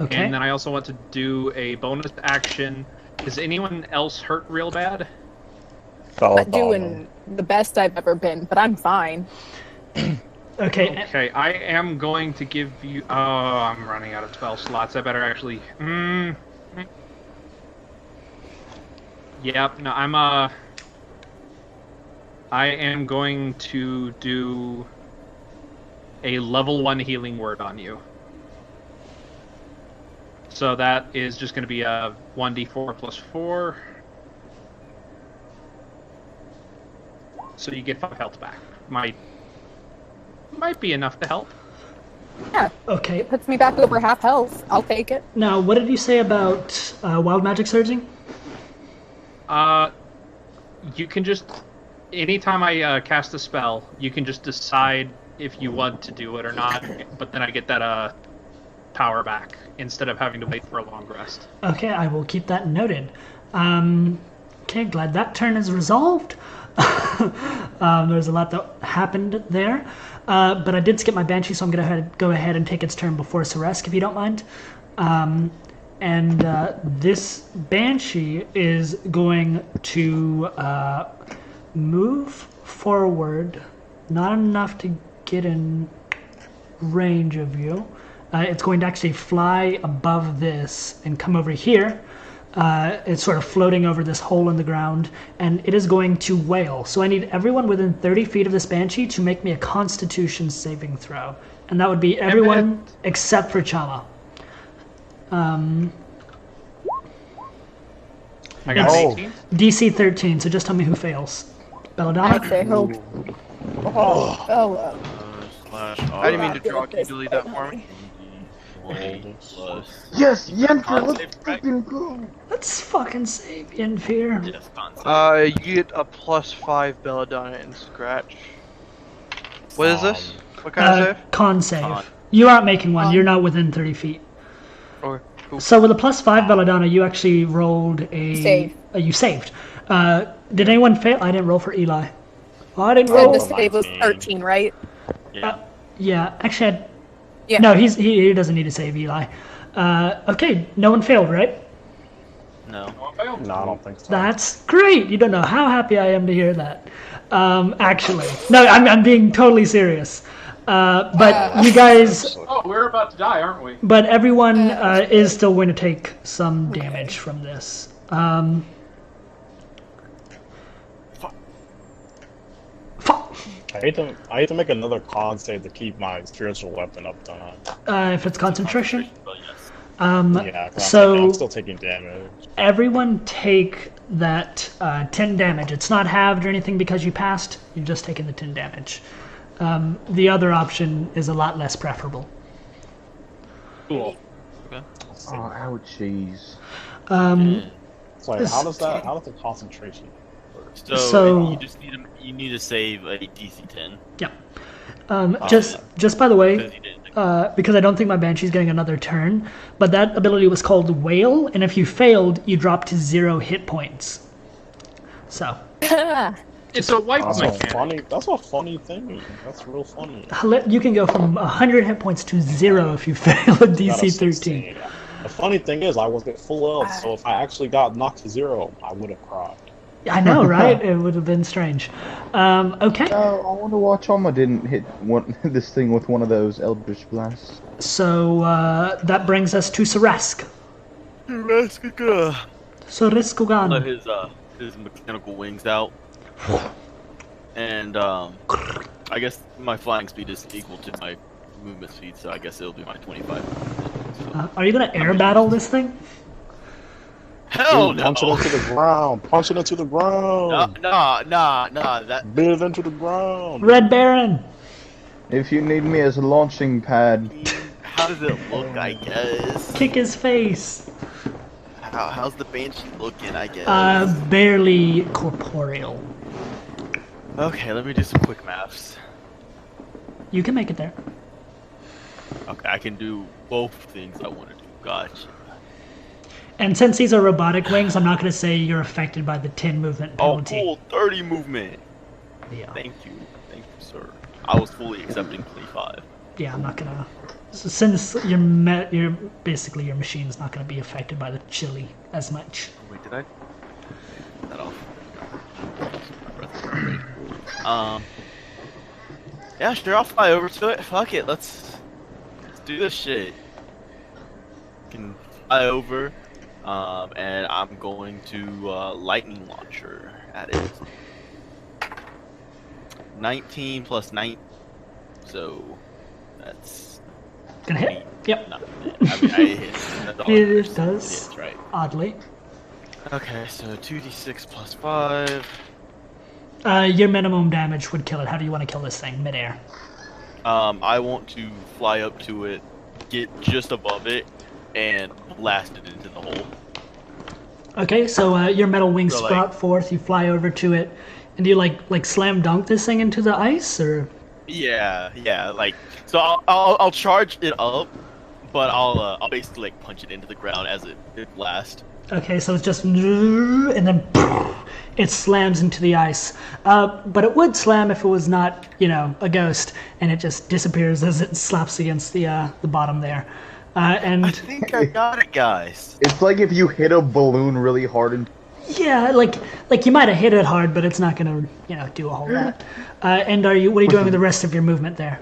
Okay. And then I also want to do a bonus action. Is anyone else hurt real bad? Not doing the best I've ever been, but I'm fine. Okay. Okay, I am going to give you... Oh, I'm running out of 12 slots. I better actually... Yep, no, I am going to do a level 1 healing word on you. So that is just going to be a 1d4 plus 4. So you get 5 health back. Might be enough to help. Yeah. Okay. It puts me back over half health. I'll take it. Now, what did you say about Wild Magic Surging? You can just... Anytime I cast a spell, you can just decide if you want to do it or not. But then I get that power back instead of having to wait for a long rest. Okay, I will keep that noted. Okay, glad that turn is resolved. There's a lot that happened there. But I did skip my Banshee, so I'm going to go ahead and take its turn before Ceresk, if you don't mind. This Banshee is going to move forward, not enough to get in range of you. It's going to actually fly above this and come over here. It's sort of floating over this hole in the ground, and it is going to wail. So I need everyone within 30 feet of this Banshee to make me a Constitution saving throw. And that would be everyone except for Chama. I got an 18. DC 13, so just tell me who fails. Belladonna? I'd say hope. Oh. I didn't mean to draw. Can you delete that for me? Yes, Yenfer, Con let's save, right? fucking go. Let's fucking save Yenfear. Yes, con save. You get a +5 Belladonna and Scratch. What is this? What kind of save? Con save. Con. You aren't making one, you're not within 30 feet. Or cool. So with a +5 Belladonna, you actually rolled a... Save. You saved. Did anyone fail? I didn't roll for Eli. Oh, I didn't And roll. the save was 13, right? Yeah. Yeah, actually, Yeah. no, he doesn't need to save Eli. Okay, no one failed, right? No. No, I don't think so. That's great. You don't know how happy I am to hear that. Actually, no, I'm being totally serious. But you guys, Oh, we're about to die, aren't we? but everyone is still going to take some damage from this. Fuck. I hate to make another con save to keep my spiritual weapon up done. If it's concentration. But yes. Yeah, 'cause So I'm still taking damage. everyone take that 10 damage. It's not halved or anything because you passed. You're just taking the 10 damage. The other option is a lot less preferable. Cool. Okay. Oh, ouchies. So like, how does the concentration work? So you need to save a DC 10. Yeah. Just by the way, Because you didn't. because I don't think my Banshee's getting another turn, but that ability was called Wail, and if you failed, you drop to 0 hit points. So, It's a wipe That's a mechanic. funny. That's a funny thing. That's real funny. you can go from 100 hit points to 0 if you fail a DC 13. The funny thing is, I was at full health, so if I actually got knocked to 0, I would have cried. I know, right? It would have been strange. Okay, I wonder why Chama didn't hit this thing with one of those Eldritch Blasts. so that brings us to Ceresk. Let Cereskogan. his mechanical wings out. And I guess my flying speed is equal to my movement speed, so I guess it'll be my 25. So. Are you gonna air battle this thing? Hell Dude, no! punch it into the ground. Punch it into the ground. Nah. That Beat it into the ground. Red Baron. If you need me as a launching pad, how does it look? I guess. Kick his face. How's the Banshee looking? I guess. Barely corporeal. Okay, let me do some quick maths. You can make it there. Okay, I can do both things I want to do. Gotcha. And since these are robotic wings, I'm not going to say you're affected by the 10 movement Oh, penalty. cool. 30 movement. Yeah, Thank you, sir. I was fully accepting 25. yeah, I'm not going to. So since you're basically your machine's not going to be affected by the chili as much. Oh, wait, did I? Turn that off. Yeah, sure. I'll fly over to it. Fuck it. Let's do this shit. Can fly over. And I'm going to lightning launcher at it. 19 plus 9, so that's Gonna hit? Yep. not. I mean, I hit. That's all It matters. does. It is, right? Oddly. Okay, so 2d6 plus 5. Your minimum damage would kill it. How do you want to kill this thing midair? I want to fly up to it, get just above it, and blast it into the hole. Okay, so your metal wings So, like- sprout forth. You fly over to it, and do you like slam dunk this thing into the ice, or? Yeah, like so. I'll charge it up, but I'll basically like punch it into the ground as it blasts. Okay, so it's just and then it slams into the ice. But it would slam if it was not, a ghost, and it just disappears as it slaps against the bottom there. And I think I got it, guys. It's like if you hit a balloon really hard and yeah, like you might have hit it hard, but it's not gonna, do a whole lot. And what are you doing with the rest of your movement there?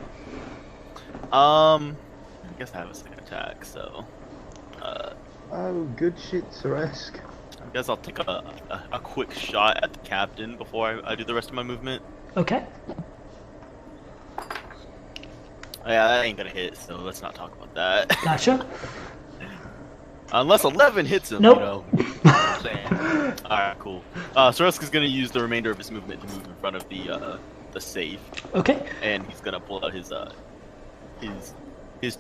I guess I have a second attack, so. oh, good shit, Saresk. I guess I'll take a quick shot at the captain before I do the rest of my movement. Okay. Yeah, that ain't gonna hit, so let's not talk about that. Gotcha. Unless 11 hits him, Nope. you know what I'm saying. Alright, cool. Saresk is gonna use the remainder of his movement to move in front of the safe. Okay. And he's gonna pull out his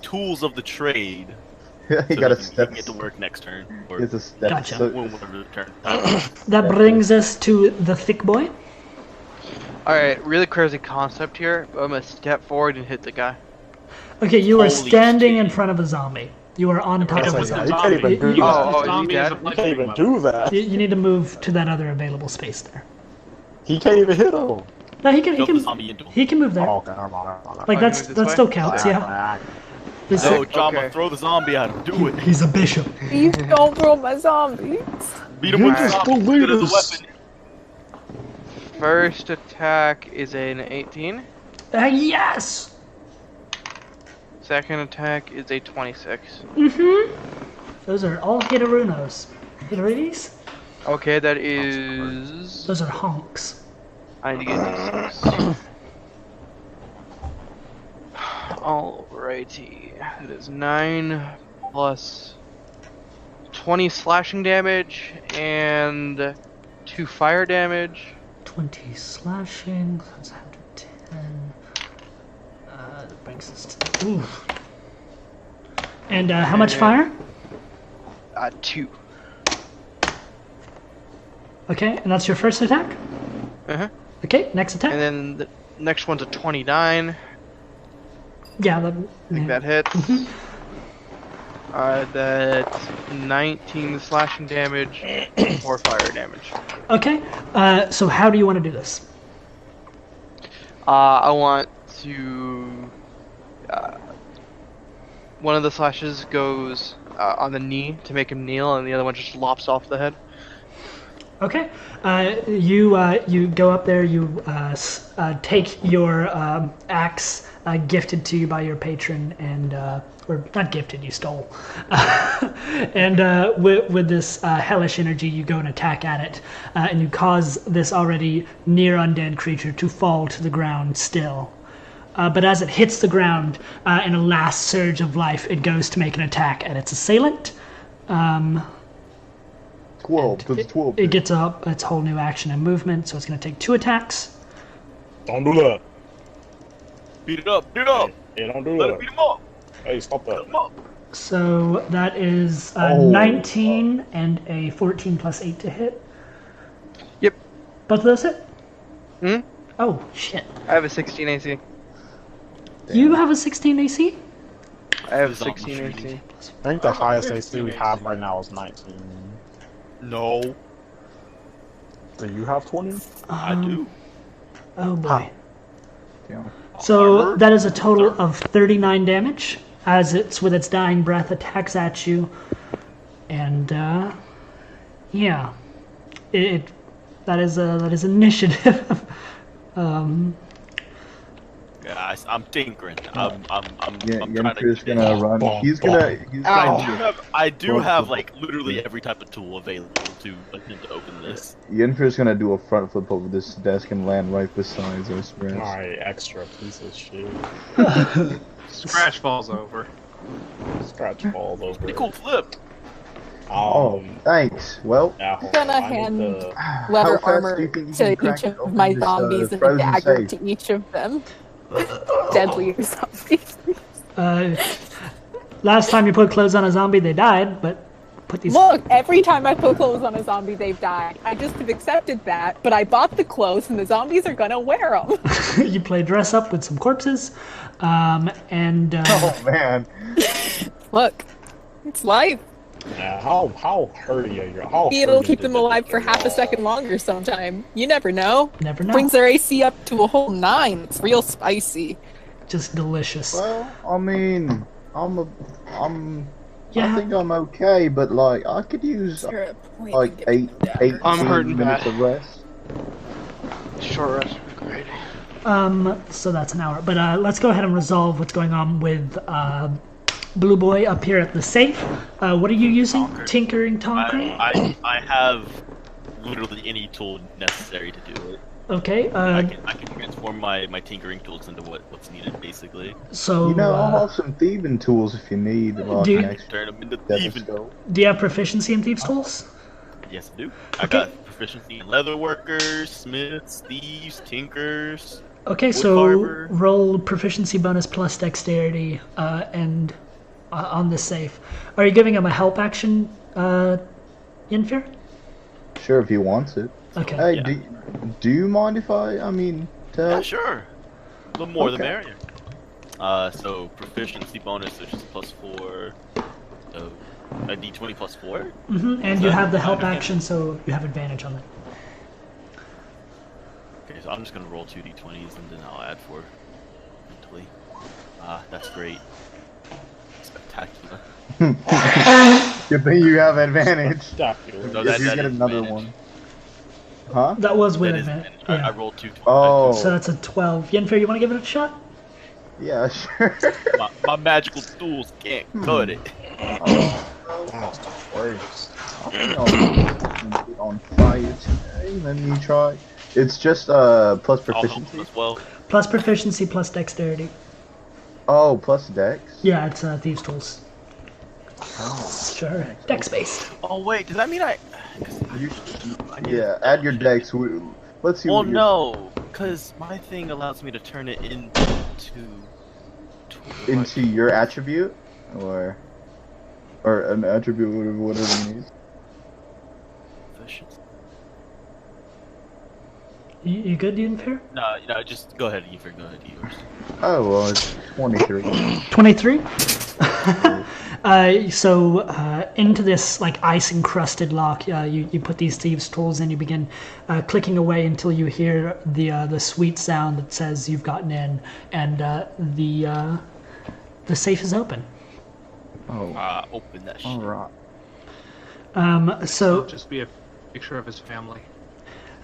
tools of the trade. He so got a he can step. get to work next turn. Or It's a step. Gotcha. So, whenever the turn. That brings us to the thick boy. Alright, really crazy concept here. I'm gonna step forward and hit the guy. Okay, you are Holy standing shit. in front of a zombie. You are on top Hit of him a with the zombie. You can't even do zombie. that. Oh, The zombie you is dead? a You can't even punching do that. You need to move to that other available space there. He can't even hit him. No, he can. He Shove the can. zombie into him. He can move there. Oh, okay, never mind, never mind. Like Oh, that's you move this that way? still counts. Yeah. This- No, Jamba, Okay. throw the zombie at him. Do it. He's a bishop. You don't throw my zombies. Beat him with the You're zombie. just As good as a believers. weapon. First attack is an 18. Yes. Second attack is a 26. Those are all Hitarunos. Hitarunis? Okay, that is. Those are honks. I need to get d6. Alrighty. That is 9 plus 20 slashing damage and 2 fire damage. 20 slashing. That's 110. That brings us to. Ooh. And how much fire? 2. Okay, and that's your first attack. Uh-huh. Okay, next attack. And then the next one's a 29. Yeah, that. I think that hits. That's 19 slashing damage, 4 fire damage. Okay. So how do you want to do this? I want to. One of the slashes goes on the knee to make him kneel, and the other one just lops off the head. Okay. You go up there. You take your axe gifted to you by your patron, and or not gifted, you stole. And with this hellish energy, you go and attack at it, and you cause this already near undead creature to fall to the ground still. But as it hits the ground, in a last surge of life, it goes to make an attack at its assailant. 12. That's 12. It gets up its whole new action and movement, so it's going to take 2 attacks. Don't do that. Beat it up. Beat it up. Hey, don't do Let that. him beat him up. Hey, stop that. Beat him up. So that is Oh. 19 and a 14 plus 8 to hit. Yep. Both of those hit? Hmm? Oh, shit. I have a 16 AC. You have a 16 AC? I have a This is all 16 frustrating. AC. I think the highest AC we have right now is 19. No, Do you have 20? I do. Oh boy. How? Yeah. So Armor. that is a total of 39 damage as it's with its dying breath attacks at you. And yeah. That is initiative. Guys, I'm tinkering. I'm Yeah, trying to Yennefer's get gonna this. run. He's gonna. I do Well, have like literally every type of tool available to attempt to open this. Yennefer's gonna do a front flip over this desk and land right beside us. Alright, extra piece of shit. Scratch falls over. Scratch balls over. Pretty cool flip. Oh, thanks. Well, Yeah, hold Gonna on, I need hand to- how leather fast do armor you think you to can crack each of open my this, zombies and a frozen dagger safe? to each of them. Deadly zombies. Last time you put clothes on a zombie, they died, but put these. Look, every time I put clothes on a zombie, they've died. I just have accepted that, but I bought the clothes and the zombies are gonna wear them. You play dress up with some corpses, and Oh man. Look, it's life. Yeah, how hurty are you? How Maybe it'll hurty keep did them they alive get for half a raw? second longer sometime. You never know. Never know. Brings their AC up to a whole 9. It's real spicy. Just delicious. Well, I mean, I Yeah. think I'm okay, but like I could use Is there a point like in giving them daggers? 18 I'm hurting minutes bad. of rest. Short rest would be great. So that's an hour. But let's go ahead and resolve what's going on with Blue Boy up here at the safe. What are you using? Tonker. Tinkering tonker? I have literally any tool necessary to do it. Okay. I can transform my tinkering tools into what's needed, basically. So You know, I'll have some thieving tools if you need. Like Do you- an extra Turn them into devil's thieving. scope. do you have proficiency in thieves' tools? Yes, I do. I Okay. got proficiency in leather workers, smiths, thieves, tinkers. Okay, Wood so carver. roll proficiency bonus plus dexterity and on the safe. Are you giving him a help action, Yinfir? Sure, if he wants it. Okay. Hey, Yeah. do you mind if I mean, to Yeah, help? sure. The more the Okay. merrier. So proficiency bonus, which is +4. So a d20 +4. And you have the help Okay. action, so you have advantage on it. Okay, so I'm just gonna roll 2 d20s and then I'll add 4 mentally. That's great. Spectacular. Good thing you have advantage. Spectacular. No, If that- you that get is another advantage. one. Huh? That was with That is advantage. advantage. I Yeah. rolled 2 20. Oh. So that's a 12. Yinfir, you want to give it a shot? Yeah, sure. My magical tools can't cut it. That's the worst. I think I'll be on fire today. Let me try. It's just plus I'll help proficiency. as well. Plus proficiency, plus dexterity. Oh, plus dex. Yeah, it's thieves' tools. Oh. Sure. Dex based. Oh wait, does that mean I? You, I need yeah, to- add your dex. Let's see. Well, what your- no, because my thing allows me to turn it Into your attribute, or an attribute, whatever you need. Efficiency. You good, Yinfir? No, just go ahead, Ether. Go ahead, yours. Oh well, it's 23. 23? So into this like ice encrusted lock, you put these thieves' tools in. You begin clicking away until you hear the sweet sound that says you've gotten in, and the safe is open. Oh, Open that shit. all right. So Just be a picture of his family.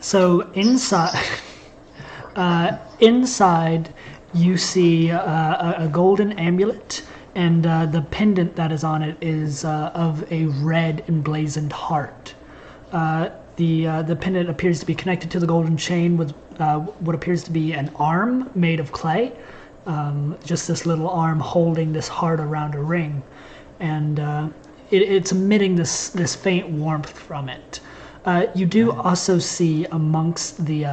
So inside, inside, you see a golden amulet, and the pendant that is on it is of a red emblazoned heart. The pendant appears to be connected to the golden chain with what appears to be an arm made of clay. Just this little arm holding this heart around a ring, and it's emitting this faint warmth from it. You do also see amongst the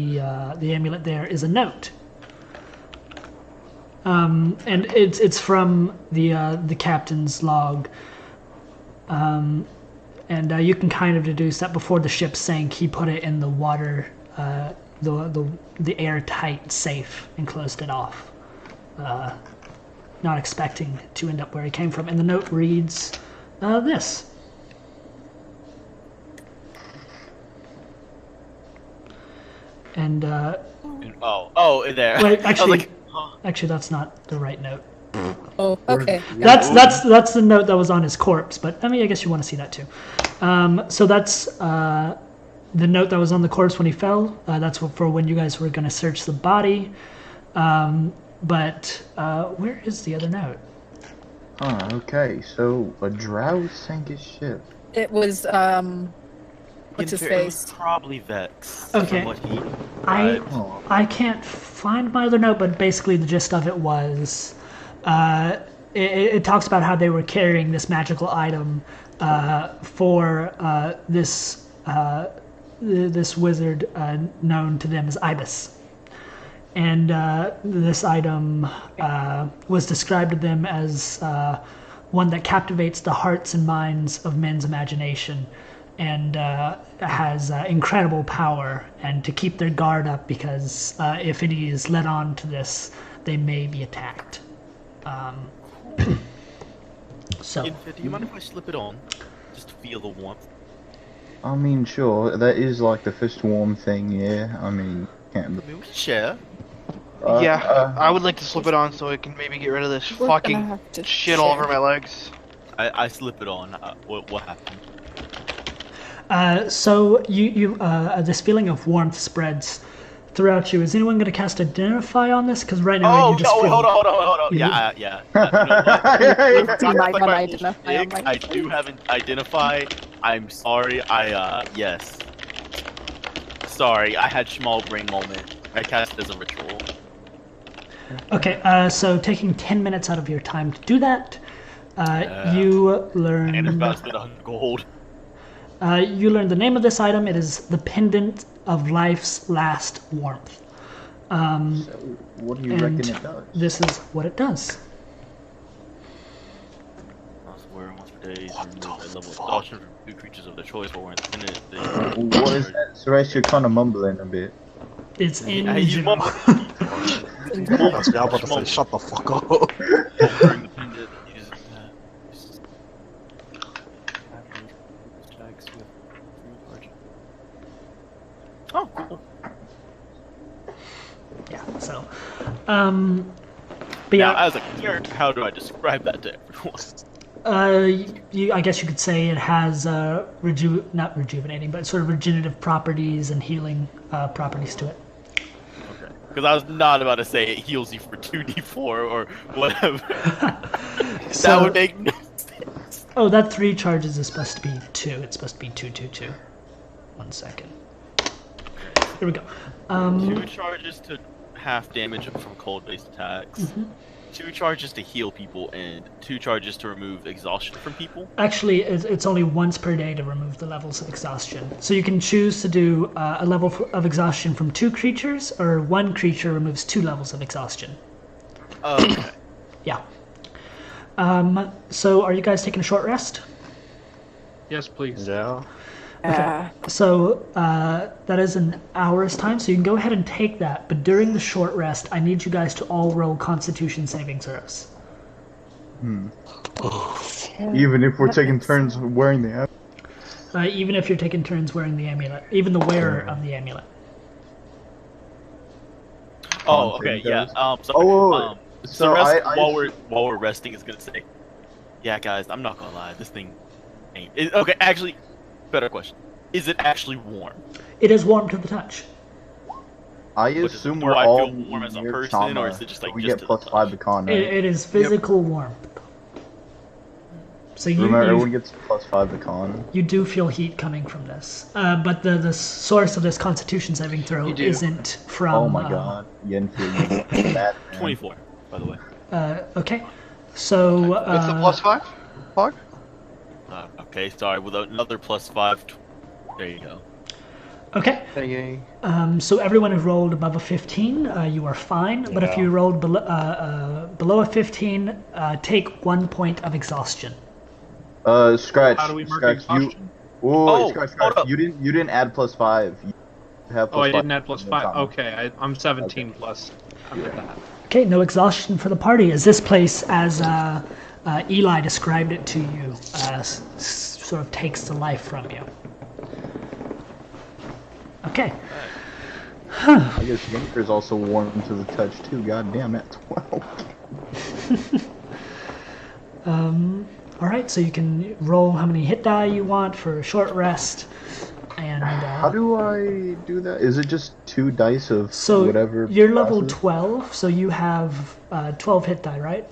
amulet there is a note, and it's from the captain's log, and you can kind of deduce that before the ship sank, he put it in the water, the airtight safe, and closed it off. Not expecting to end up where he came from. And the note reads this. And Oh, there. wait, I was actually, like, huh. actually, that's not the right note. Oh, okay. That's the note that was on his corpse. But I mean, I guess you want to see that too. So that's the note that was on the corpse when he fell. That's for when you guys were going to search the body. But where is the other note? Okay, so a drow sank his ship. It was what's his It was face? Probably Vex. Okay. From what he I described. Oh, can't find my other note, but basically the gist of it was, it talks about how they were carrying this magical item for this wizard known to them as Ibis. And this item was described to them as one that captivates the hearts and minds of men's imagination, and has incredible power, and to keep their guard up, because if any is led on to this, they may be attacked. So, Infant, do you mind if I slip it on? Just to feel the warmth. I mean, sure, that is like the fist warm thing, yeah. I mean, can't. I mean, we can share. Yeah, I would like to slip it on so it can maybe get rid of this We're gonna fucking have to shit all share. over my legs. I slip it on. What happened? so this feeling of warmth spreads throughout you. Is anyone going to cast Identify on this? Because right now Oh you just no! feel... Hold on. you- Yeah. You know what? See my Like one my Identify on dick, my- I do have an Identify. I'm sorry. Yes. Sorry, I had small brain moment. I cast it as a ritual. Okay, so taking 10 minutes out of your time to do that, you learn... And it's about to spend 100 gold. You learn the name of this item. It is the Pendant of Life's Last Warmth. So, what do you reckon it does? This is what it does. I swear, once per day, remove a level of exhaustion from 2 creatures of their choice or when it's in it. What is that? Suresh, you're kind of mumbling a bit. It's in I use general. That's what I'm about to say. Shut the fuck up. During the pendant, uses checks with free charge. Oh, cool. Yeah, so... but yeah, Now, as a character, how do I describe that to everyone? I guess you could say it has not rejuvenating, but sort of regenerative properties and healing properties to it. Okay. Because I was not about to say it heals you for 2d4 or whatever. That would make no sense. Oh, that 3 charges is supposed to be 2. It's supposed to be 2, 2, 2. 1 second. Here we go. 2 charges to half damage from cold-based attacks. 2 charges to heal people, and 2 charges to remove exhaustion from people. Actually, it's only once per day to remove the levels of exhaustion. So you can choose to do a level of exhaustion from 2 creatures, or 1 creature removes 2 levels of exhaustion. Okay. Yeah. So are you guys taking a short rest? Yes, please. Yeah. Okay. So that is an hour's time, so you can go ahead and take that. But during the short rest, I need you guys to all roll Constitution saving throws. Even if we're taking turns wearing the amulet. Even if you're taking turns wearing the amulet, even the wearer of the amulet. Oh, okay, yeah. So while we're resting, is gonna say, yeah, guys, I'm not gonna lie, this thing ain't. Okay, actually, better question: is it actually warm? It is warm to the touch. I But assume do we're I all feel warm as a near person, trauma. or is it just like we just get to plus the 5 to con, right? It is physical warmth. So Remember, everyone you gets plus 5 to con. you do feel heat coming from this, but the source of this Constitution saving throw You do. isn't from. Oh my god. Yenfu, you bad man. 24, by the way. Okay, so What's the plus 5? Fog? Okay, sorry. With another plus 5, there you go. okay. Hey. So everyone who rolled above a 15, you are fine. But if Yeah. you rolled below a 15, take 1 point of exhaustion. Scratch. How do we mark Scratch, exhaustion? Oh, Scratch. hold up. You didn't add plus 5. You have Oh, plus I 5 didn't add plus to 5. con. Okay, I'm 17 plus. I'm at that. Okay, no exhaustion for the party. As this place, as Eli described it to you, sort of takes the life from you. Okay. I guess Yenker's also warm to the touch too. God damn, at 12. All right, so you can roll how many hit die you want for a short rest, and How do I do that? Is it just 2 dice of so whatever? you're level classes? 12, so you have 12 hit die, right?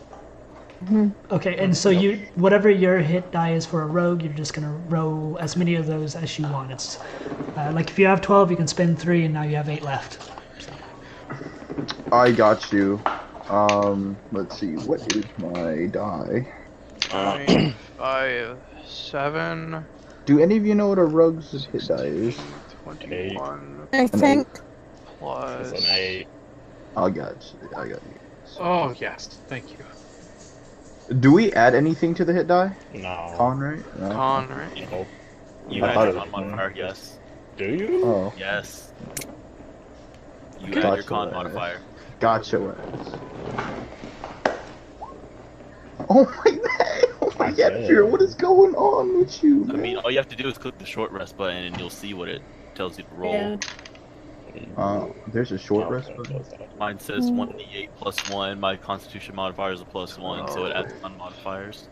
Okay, and so whatever your hit die is for a rogue, you're just gonna roll as many of those as you want. It's like if you have 12, you can spend 3, and now you have 8 left. I got you. Let's see. What is my die? 5, 7, Do any of you know what a rogue's hit die is? 21 I think. plus. It's an 8. I got you. Oh, yes. Thank you. Do we add anything to the hit die? No. Con, right? No. Con, right? Nope. You I add thought your it con was modifier, yes. Do you? Oh, Yes. You add Gotcha. your con modifier. gotcha. Wes. Oh my god, Fear, what is going on with you, man? I mean, all you have to do is click the short rest button and you'll see what it tells you to roll. Yeah. There's a short rest Okay, button. Mine says 1d8 plus 1. My constitution modifier is a +1, so it adds on modifiers.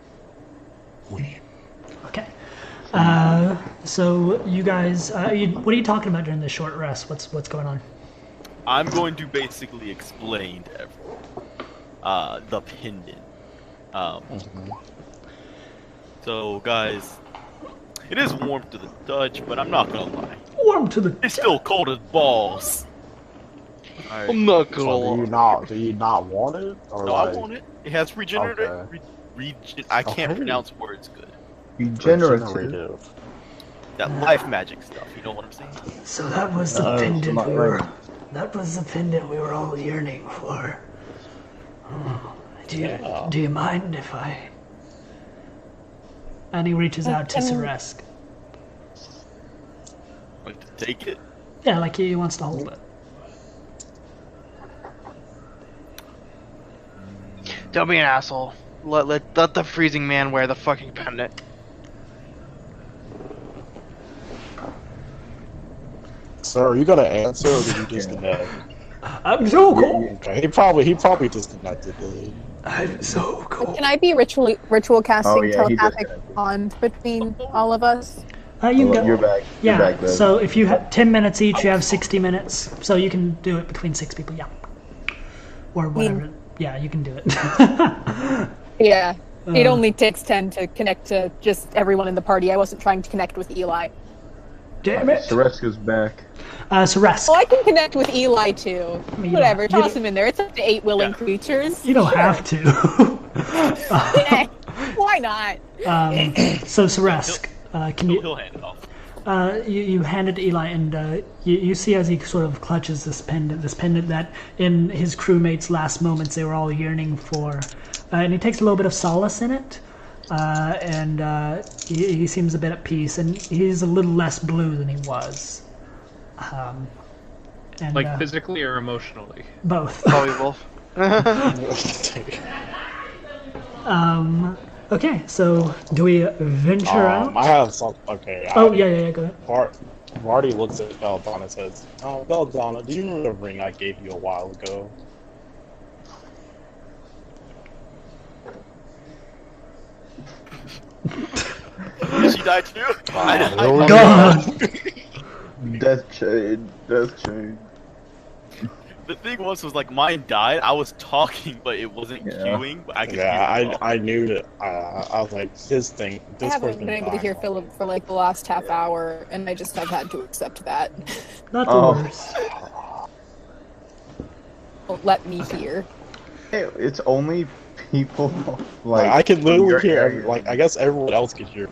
Okay. So you guys, what are you talking about during the short rest? What's going on? I'm going to basically explain to everyone the pendant. So, guys, it is warm to the touch, but I'm not gonna lie. Warm to the. It's still cold as balls. Alright. I'm not So gonna. do you not want it? Or No, like, I want it. It has regenerative. Okay. I can't Okay. pronounce words good. Regenerative. That life magic stuff. You know what I'm saying? So that was the No, pendant not we were. right. That was the pendant we were all yearning for. Oh, do you mind if I? And he reaches out to Saresk. Like to take it. Yeah, like he wants to hold it. Don't be an asshole. Let the freezing man wear the fucking pendant. sir, are you gonna answer or did you disconnect? I'm so cold. Okay, he probably disconnected. I'm so cold. Can I be ritual casting Oh, yeah, he telepathic disconnected. bond between all of us? You Hello, go. you're back. Yeah. You're back, Bev. So if you have 10 minutes each, you have 60 minutes. So you can do it between 6 people. Yeah. Or whatever. Yeah, you can do it. Yeah. It only takes 10 to connect to just everyone in the party. I wasn't trying to connect with Eli. Damn it. Sareska's back. Saresk. Oh, I can connect with Eli too. mean, Whatever, you toss don't- him in there. It's up to 8 willing creatures. You don't Sure. have to. Why not? So Saresk, can you? He'll hand it off. You hand it to Eli, and you see as he sort of clutches this pendant that in his crewmates' last moments they were all yearning for, and he takes a little bit of solace in it, and he seems a bit at peace, and he's a little less blue than he was. And, Like physically or emotionally? both. Probably both. Okay, so do we venture out? I have some. Okay. Oh yeah, go ahead. Marty looks at Belladonna and says, "Oh, Belladonna, do you remember the ring I gave you a while ago?" She died too? God. Death chain. Death chain. The thing was like mine died. I was talking, but it wasn't Yeah. queuing. But I could hear Yeah, it all. I knew that. I was like, this I person haven't been able to hear Philip for like the last half hour, and I just have had to accept that. Not the Oh. worst. Don't let me hear. Hey, it's only people Like, like I can literally your hear. area. Like, I guess everyone else could hear.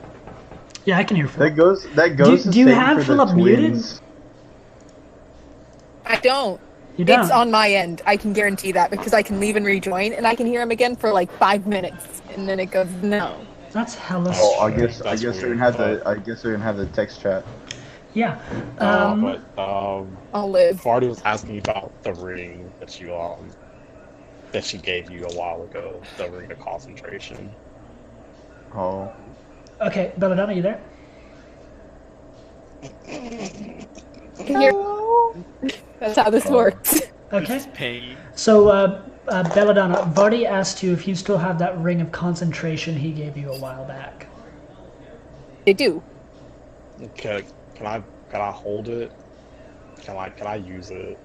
Yeah, I can hear Philip. That goes. Do you the same have for the Philip muted? twins. I don't. You don't. It's on my end. I can guarantee that because I can leave and rejoin, and I can hear him again for like 5 minutes, and then it goes no. That's hella. Oh, I Sure, guess that's they're weird, gonna have but- the. I guess they're gonna have the text chat. Yeah. I'll live. Marty was asking about the ring that that she gave you a while ago, the ring of concentration. Oh. Okay, Belladonna, you there? Can hear. That's how this works. Okay. It's pain. So, Belladonna, Vardy asked you if you still have that ring of concentration he gave you a while back. They do. Okay, can I hold it? Can I use it?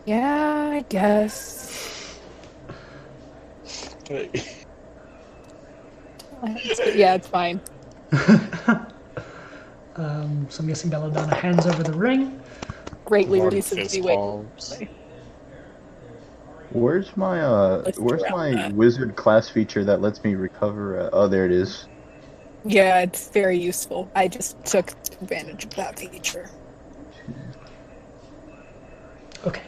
Yeah, I guess. Yeah, it's fine. So I'm guessing Belladonna hands over the ring. Greatly Marty reduces fist the weight. palms. Where's my Let's Where's figure out my that. wizard class feature that lets me recover? Oh, there it is. Yeah, it's very useful. I just took advantage of that feature. Okay.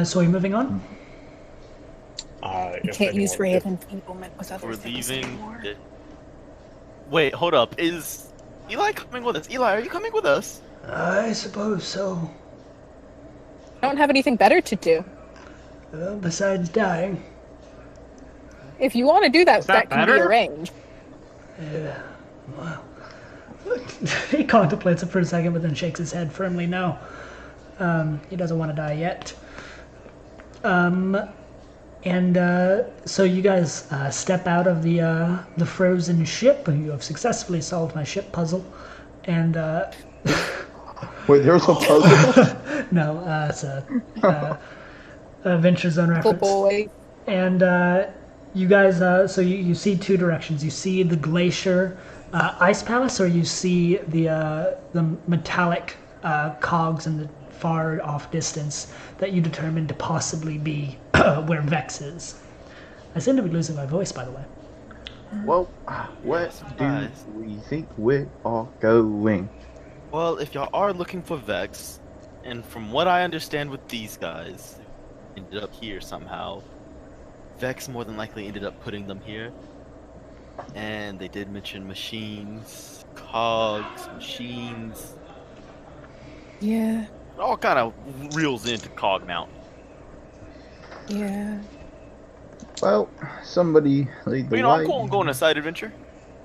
So we're moving on? I If can't use Ray anyone- of Enfeeblement with other We're things leaving. anymore. Wait, hold up. Is Eli coming with us? Eli, are you coming with us? I suppose so. I don't have anything better to do. Well, besides dying. If you want to do that, Is that can be better? arranged. Yeah. Well, he contemplates it for a second, but then shakes his head firmly no. He doesn't want to die yet. So you guys step out of the frozen ship. You have successfully solved my ship puzzle, and Wait, there's a puzzle? no, it's a Adventure Zone Oh reference. boy. And you guys, so you see two directions. You see the glacier ice palace, or you see the metallic cogs in the far off distance that you determined to possibly be where Vex is. I seem to be losing my voice, by the way. Well, where do we think we are going? Well, if y'all are looking for Vex, and from what I understand with these guys, ended up here somehow. Vex more than likely ended up putting them here. And they did mention machines, cogs, machines. Yeah. It all kind of reels into Cog Mountain. Yeah. Well, somebody lead the But, way. I'm cool on going on a side adventure.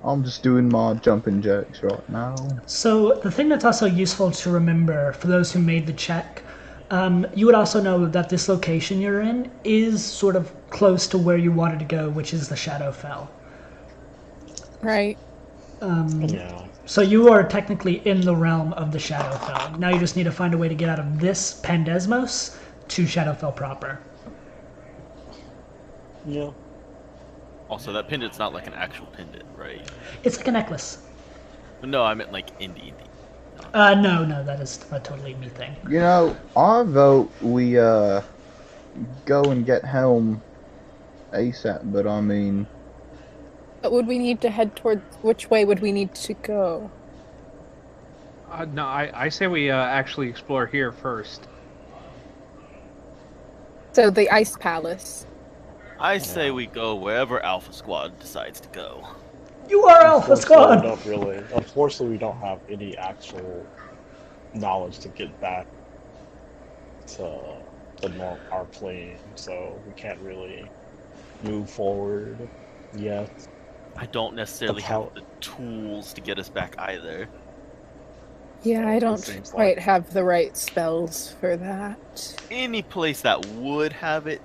I'm just doing my jumping jacks right now. So the thing that's also useful to remember for those who made the check, you would also know that this location you're in is sort of close to where you wanted to go, which is the Shadowfell. Right. Yeah. So you are technically in the realm of the Shadowfell. Now you just need to find a way to get out of this Pandesmos to Shadowfell proper. Yeah. Also, that pendant's not like an actual pendant, right? It's like a necklace. No, I meant like indie. No, that is a totally me thing. You know, I vote we go and get Helm ASAP, but I mean, But would we need to head towards... Which way would we need to go? No, I say we actually explore here first. So the Ice Palace. I say we go wherever Alpha Squad decides to go. You are Alpha Squad! Unfortunately, we don't have any actual knowledge to get back to our plane, so we can't really move forward yet. I don't necessarily have the tools to get us back either. Yeah, I don't seems quite like- have the right spells for that. Any place that would have it,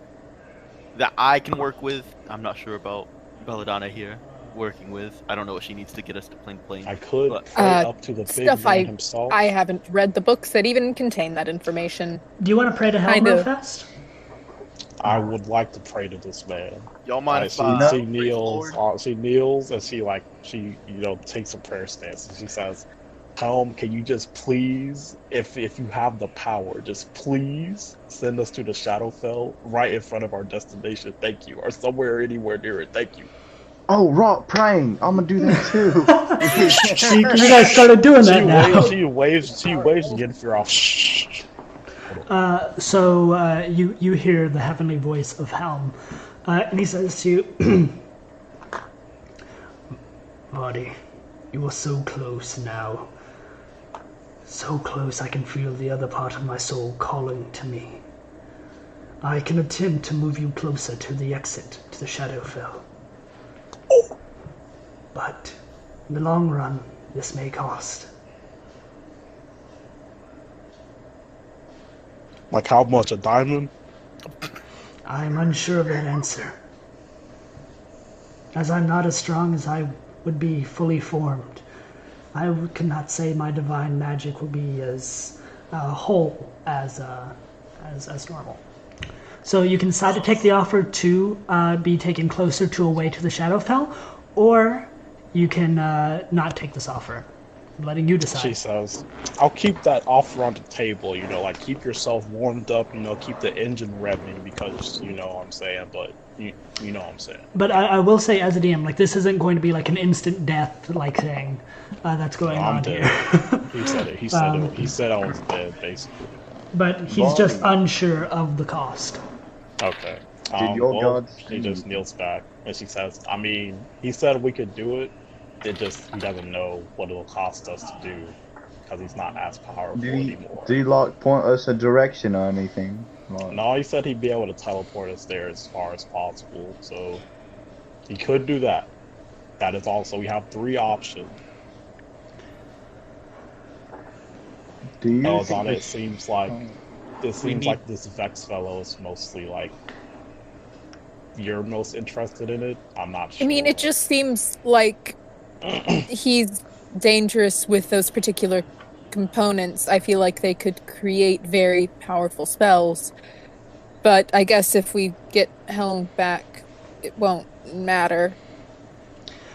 that I can work with, I'm not sure about Belladonna here working with. I don't know what she needs to get us to plane. I could But- pray up to the big Stuff man himself. I haven't read the books that even contain that information. Do you want to pray to Helm Kind real of. fast? I would like to pray to this man. Y'all mind if She I she praise the kneels. Lord? She kneels and she takes a prayer stance and she says, "Helm, can you just please, if you have the power, just please send us to the Shadowfell right in front of our destination. Thank you, or somewhere anywhere near it. Thank you." oh, rock praying. I'm gonna do that too. You guys started doing that now. She waves to Yennefer off. Shh. So you hear the heavenly voice of Helm, and he says to you, "Buddy, you are so close now. So close I can feel the other part of my soul calling to me. I can attempt to move you closer to the exit to the Shadowfell. But in the long run, this may cost. Like how much? A diamond? I'm unsure of that answer, as I'm not as strong as I would be fully formed. I cannot say my divine magic will be as whole as normal. So you can decide to take the offer to be taken closer to a way to the Shadowfell, or you can not take this offer. I'm letting you decide. She says, "I'll keep that offer on the table. Like keep yourself warmed up. Keep the engine revving because you know what I'm saying. But you know what I'm saying." But I will say, as a DM, like this isn't going to be like an instant death like thing that's going on dead. here. He said it. He said it. He said I was dead, basically. But he's just unsure of the cost. Okay. Did your gods He just kneels back and she says, "I mean, he said we could do it. He doesn't know what it'll cost us to do because he's not as powerful anymore." Did he like point us a direction or anything? Like, No, he said he'd be able to teleport us there as far as possible. So He could do that. That is also, we have 3 options. Do you Elzana, think it seems like need- this Vex fellow is mostly like you're most interested in it. I'm not sure. I mean, it just seems like he's dangerous with those particular components. I feel like they could create very powerful spells. But I guess if we get Helm back, it won't matter.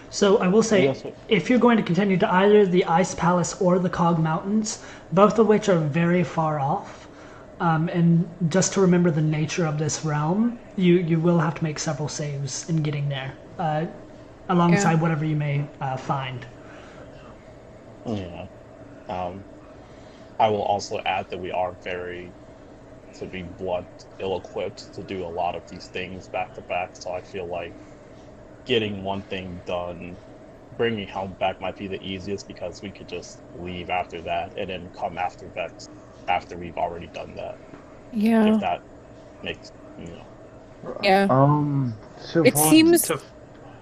So I will say, Yes. if you're going to continue to either the Ice Palace or the Cog Mountains, both of which are very far off, and just to remember the nature of this realm, you will have to make several saves in getting there, alongside whatever you may find. Yeah. I will also add that we are very, to be blunt, ill-equipped to do a lot of these things back to back. So I feel like getting one thing done, bringing Helm back might be the easiest because we could just leave after that and then come after Vex after we've already done that. Yeah. If that makes, Yeah. So It Vaughn, seems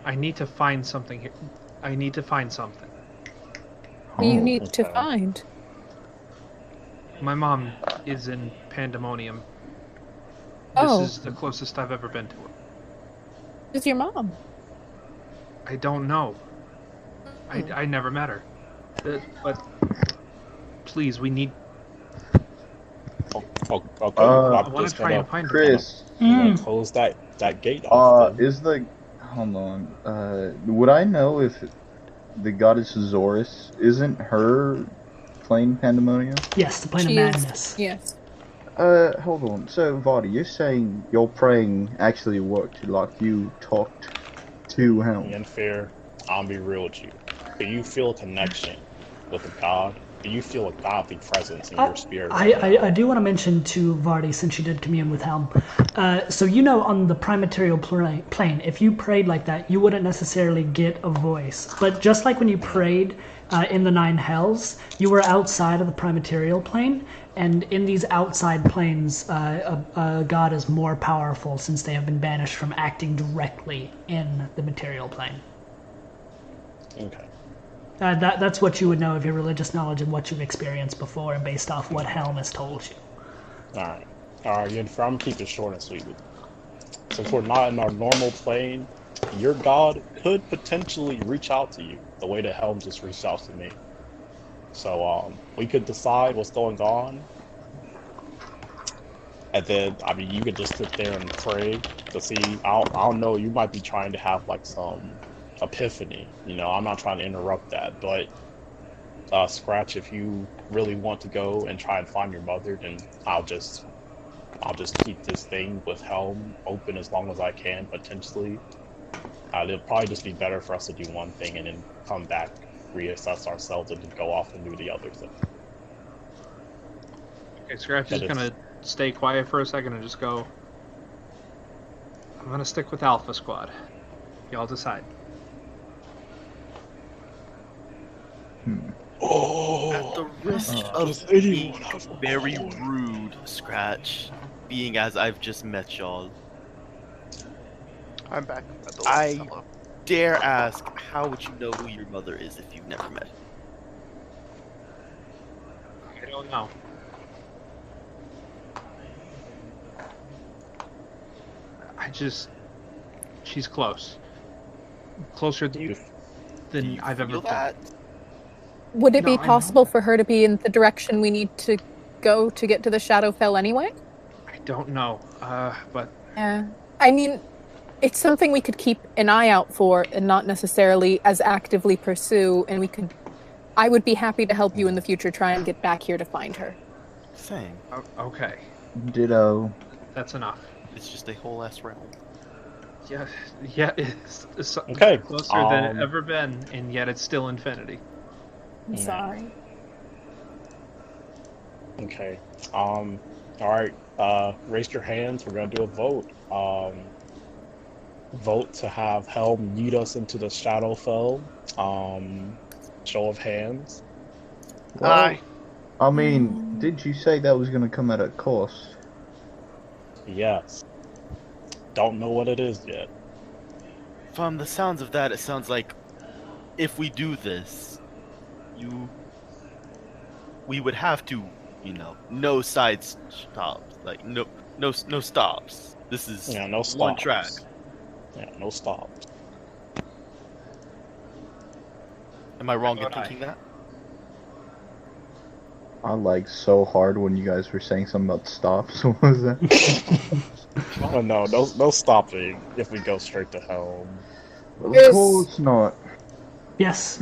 I need to find something here. I need to find something. you Oh, need to okay. find. My mom is in Pandemonium. Oh. This is the closest I've ever been to her. Who's your mom? I don't know. I never met her. But please, we need. Okay. I want to try and find her. Chris, Close that gate off. then. hold on. Would I know if the goddess Zoris isn't her playing Pandemonium? Yes, the Plane of She is- Madness. Yes. Hold on. So, Vardy, you're saying your praying actually worked, like you talked to him? In fear, I'll be real with you. Do you feel a connection with a god? Do you feel a godly presence in your spirit? I do want to mention to Vardy, since she did commune with Helm. So on the prime material plane, if you prayed like that, you wouldn't necessarily get a voice. But just like when you prayed in the 9 hells, you were outside of the prime material plane, and in these outside planes, a god is more powerful since they have been banished from acting directly in the material plane. Okay. That's what you would know of your religious knowledge and what you've experienced before, and based off what Helm has told you. Alright. I'm gonna keep it short and sweet with you. Since we're not in our normal plane, your god could potentially reach out to you the way that Helm just reached out to me. So, we could decide what's going on. And then, you could just sit there and pray to see. I don't know, you might be trying to have, like, some epiphany. I'm not trying to interrupt that, but Scratch, if you really want to go and try and find your mother, then I'll just keep this thing with Helm open as long as I can, potentially. It'll probably just be better for us to do one thing and then come back, reassess ourselves, and then go off and do the other thing. Okay, Scratch is gonna stay quiet for a second and just go. I'm gonna stick with Alpha Squad. Y'all decide. At the risk of being very rude, Scratch, being as I've just met y'all, I'm back. I dare ask, how would you know who your mother is if you've never met her? I don't know. She's close. Closer than I've ever Feel been. that? Would it No, be I know. possible for her to be in the direction we need to go to get to the Shadowfell anyway? I don't know. But Yeah. I mean, it's something we could keep an eye out for and not necessarily as actively pursue, and I would be happy to help you in the future try and get back here to find her. Same. Okay, Ditto. that's enough. It's just a whole ass realm. Yeah, it's Okay, closer than it's ever been, and yet it's still infinity. I'm sorry. Okay. Alright. Raise your hands. We're gonna do a vote. Vote to have Helm lead us into the Shadowfell. Show of hands. Aye. I mean, did you say that was going to come at a cost? Yes. Don't know what it is yet. from the sounds of that, it sounds like if we do this, we would have to, no side stops, like no stops. This is Yeah, no stops. one track. Yeah, no stops. Am I wrong in thinking that? I like so hard when you guys were saying something about stops. What was that? Oh no, no stopping if we go straight to home. Of Yes. course not. Yes.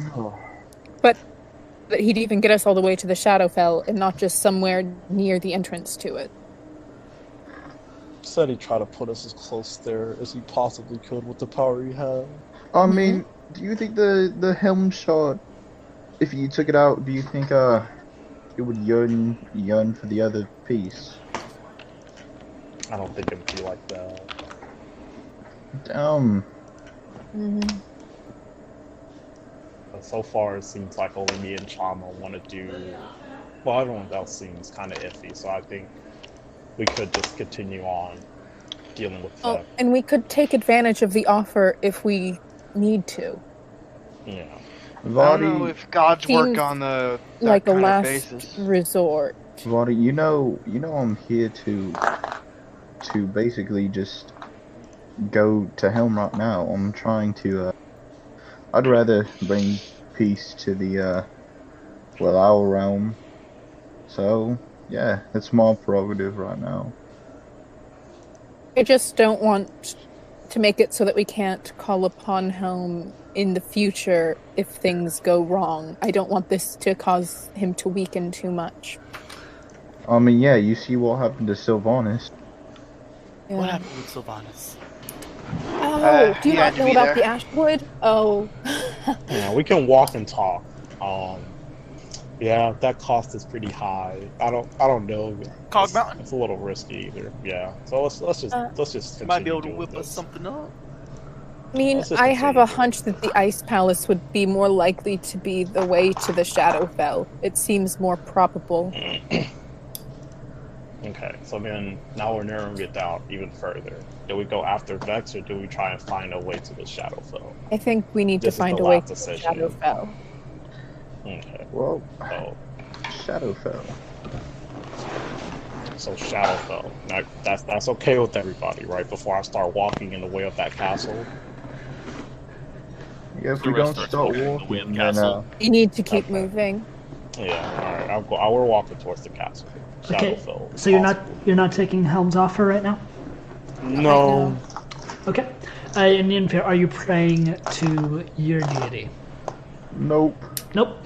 But that he'd even get us all the way to the Shadowfell and not just somewhere near the entrance to it. Said he'd try to put us as close there as he possibly could with the power he had. I mean, do you think the helm shot, if you took it out, do you think it would yearn for the other piece? I don't think it'd be like that. But so far, it seems like only me and Chama want to do. Well, everyone else seems kind of iffy, so I think we could just continue on dealing with that. And we could take advantage of the offer if we need to. Yeah. I don't know if gods work Seems on the that like a kind of last basis. resort. Vadi, you know I'm here to basically just go to Helm right now. I'm trying to, I'd rather bring peace to the, our realm. So, yeah, it's my prerogative right now. I just don't want to make it so that we can't call upon Helm in the future if things go wrong. I don't want this to cause him to weaken too much. I mean, yeah, you see what happened to Sylvanas. Yeah. What happened with Sylvanas? Oh, do you he had not to know be about there. the Ashwood? Oh. Yeah, we can walk and talk. Yeah, that cost is pretty high. I don't know. Cog Mountain? It's a little risky either. Yeah. So let's just continue Might be able to doing whip us this. something up. I mean, Let's just I have continue a doing hunch that the Ice Palace would be more likely to be the way to the Shadowfell. It seems more probable. Okay, so then now we're narrowing it down even further. Do we go after Vex or do we try and find a way to the Shadowfell? I think we need This to is find the a way last to the decision. Shadowfell. Okay. Well, So Shadowfell. Shadowfell. Now, that's okay with everybody, right? Before I start walking in the way of that castle. Yeah, if The we rest don't are start still in the walking, wind castle. You need to keep Okay. moving. Yeah. All right. We're walking towards the castle. Okay. Shadowfell. So you're possibly. not taking Helm's offer right now? No. Okay. And Yenfir, are you praying to your deity? Nope. Nope.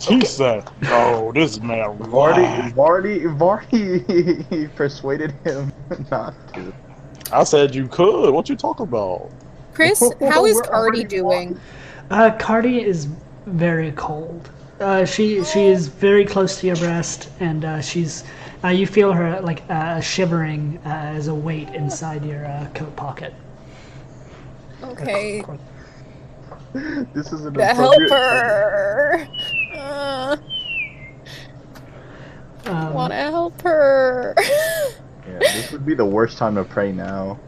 Who said no? This man. Vardy persuaded him not to. I said you could. What you talking about? Chris, how is We're already Cardi doing? Cardi is very cold. She is very close to your breast, and she's you feel her like shivering as a weight inside your coat pocket. Okay. This is an The appropriate helper. Want to help her. Yeah, this would be the worst time to pray now.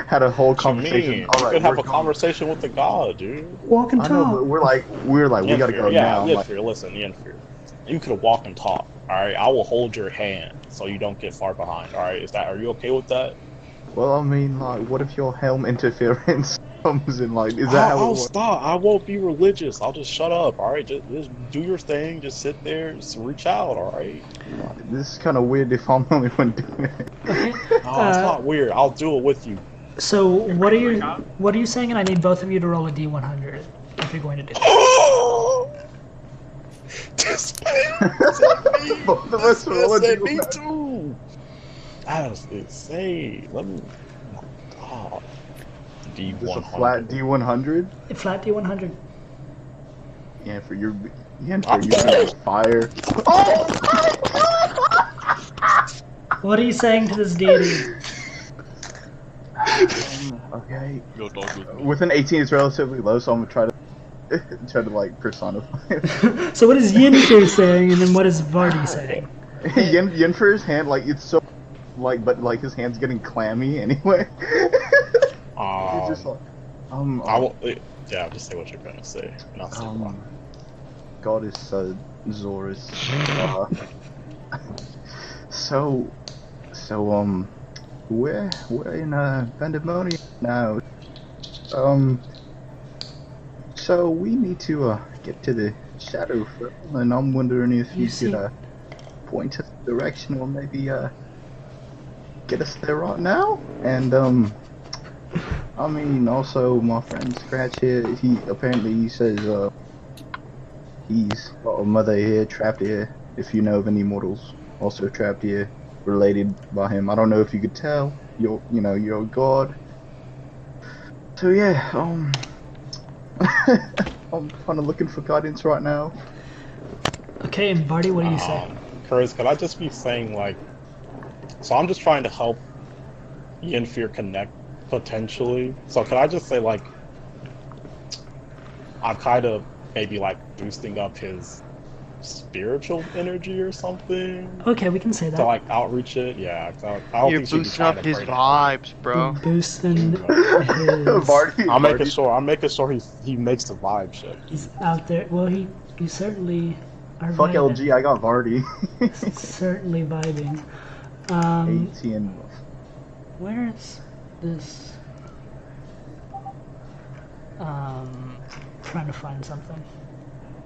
Had a whole What you conversation. mean? All You right, could have we're a going. conversation with the god, dude. Walk and I know, talk. but we gotta go now. I'm like, Yenfir, listen, Yenfir. You could walk and talk. All right, I will hold your hand so you don't get far behind. All right, are you okay with that? well, I mean, like, what if your helm interference comes in? Like, is that how it I'll works? stop. I won't be religious. I'll just shut up. All right, just do your thing. Just sit there. Just reach out. All right. This is kind of weird if I'm the only one doing it. Okay. No, it's not weird. I'll do it with you. So what are you God. what are you saying? And I need both of you to roll a d100 if you're going to do that. This man Both of us roll a said me D100. too. That is insane. Let me. Oh, God. This a D100. flat D100? Flat d100. Yeah, for your fire. What are you saying to this deity? Okay. Go dog with me. With an 18, it's relatively low, so I'm gonna try to like personify it. So what is Yenfir saying, and then what is Vardy saying? Yenfir's hand, like, it's so, like, but like his hand's getting clammy anyway. He's just like, I will. Yeah, just say what you're gonna say, and I'll say why. Goddess Zorus. So we're in Pandemonium now. So we need to get to the Shadow Realm, and I'm wondering if you could point us the direction, or maybe get us there right now. And I mean, also my friend Scratch here. He says he's got a mother here, trapped here. If you know of any mortals also trapped here, related by him. I don't know if you could tell. You're a god. So yeah, I'm kind of looking for guidance right now. Okay, and Vardy, what do you say? Curtis, could I just be saying, like, so I'm just trying to help Yenfear connect, potentially. So could I just say, like, I'm kind of maybe, like, boosting up his spiritual energy or something? Okay, we can say that. To, like, outreach it? Yeah. I don't You're think she'd be boosting trying up to his bring it. vibes, bro. Boosting his... Vardy, I'm making sure he makes the vibe shit. He's out there. Well, you certainly are Fuck vibing. LG, I got Vardy. Certainly vibing. 18. Where's this? Trying to find something.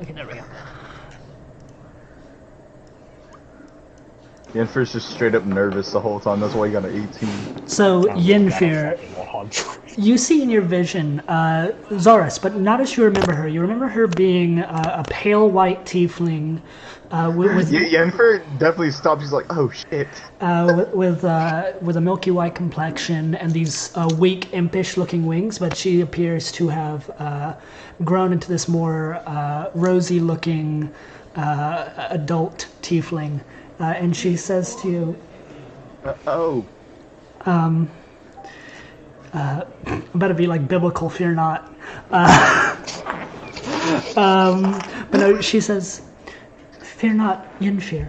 Okay, there we go. Yenfear's just straight up nervous the whole time. That's why he got an 18. So, Yenfear, you see in your vision Zoris, but not as you remember her. You remember her being a pale white tiefling with Yenfear definitely stops. He's like, oh shit. with a milky white complexion and these weak, impish-looking wings, but she appears to have grown into this more rosy-looking adult tiefling. And she says to you, better be like biblical, fear not. But no, she says, fear not, Yenfear.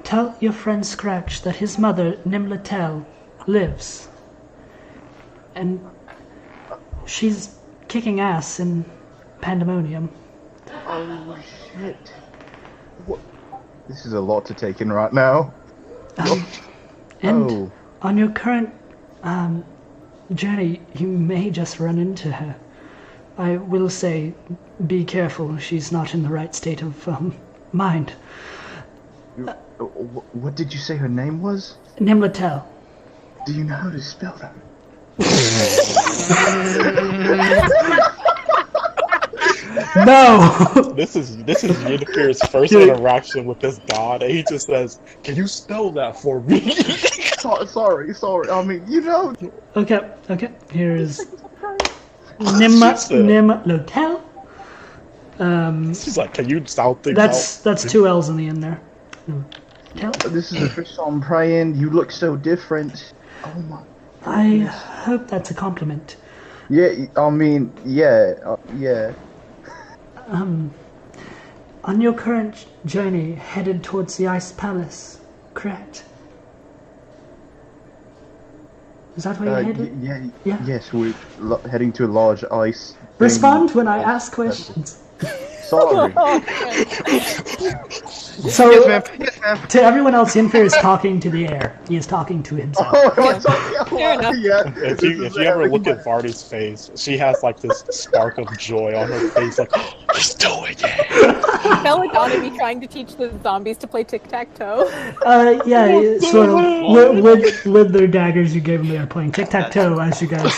Tell your friend Scratch that his mother, Nimlatel, lives. And she's kicking ass in Pandemonium. Oh shit. What? This is a lot to take in right now. And on your current journey, you may just run into her. I will say, be careful. She's not in the right state of mind. What did you say her name was? Nimlatel. Do you know how to spell that? No! This is Yenfear's first interaction with this god, and he just says, "Can you spell that for me?" Sorry. I mean, you know. Okay. Here's Nimlatel. She's like, "Can you sound things That's out?" 2 L's in the end there. This is the first time I'm praying. You look so different. Oh my. I hope that's a compliment. Yeah, I mean, yeah. On your current journey, headed towards the Ice Palace, correct? Is that where you're headed? Yeah. Yes, we're heading to a large ice. Respond when I ask questions. Sorry. So, Yes, ma'am. to everyone else, Yenfear is talking to the air. He is talking to himself. Fair enough. Yeah. If you ever look at Vardy's face, she has like this spark of joy on her face, like, "He's doing it." Belladonna be trying to teach the zombies to play tic-tac-toe. Yeah, sort of. With their daggers you gave them, they are playing tic-tac-toe as you guys.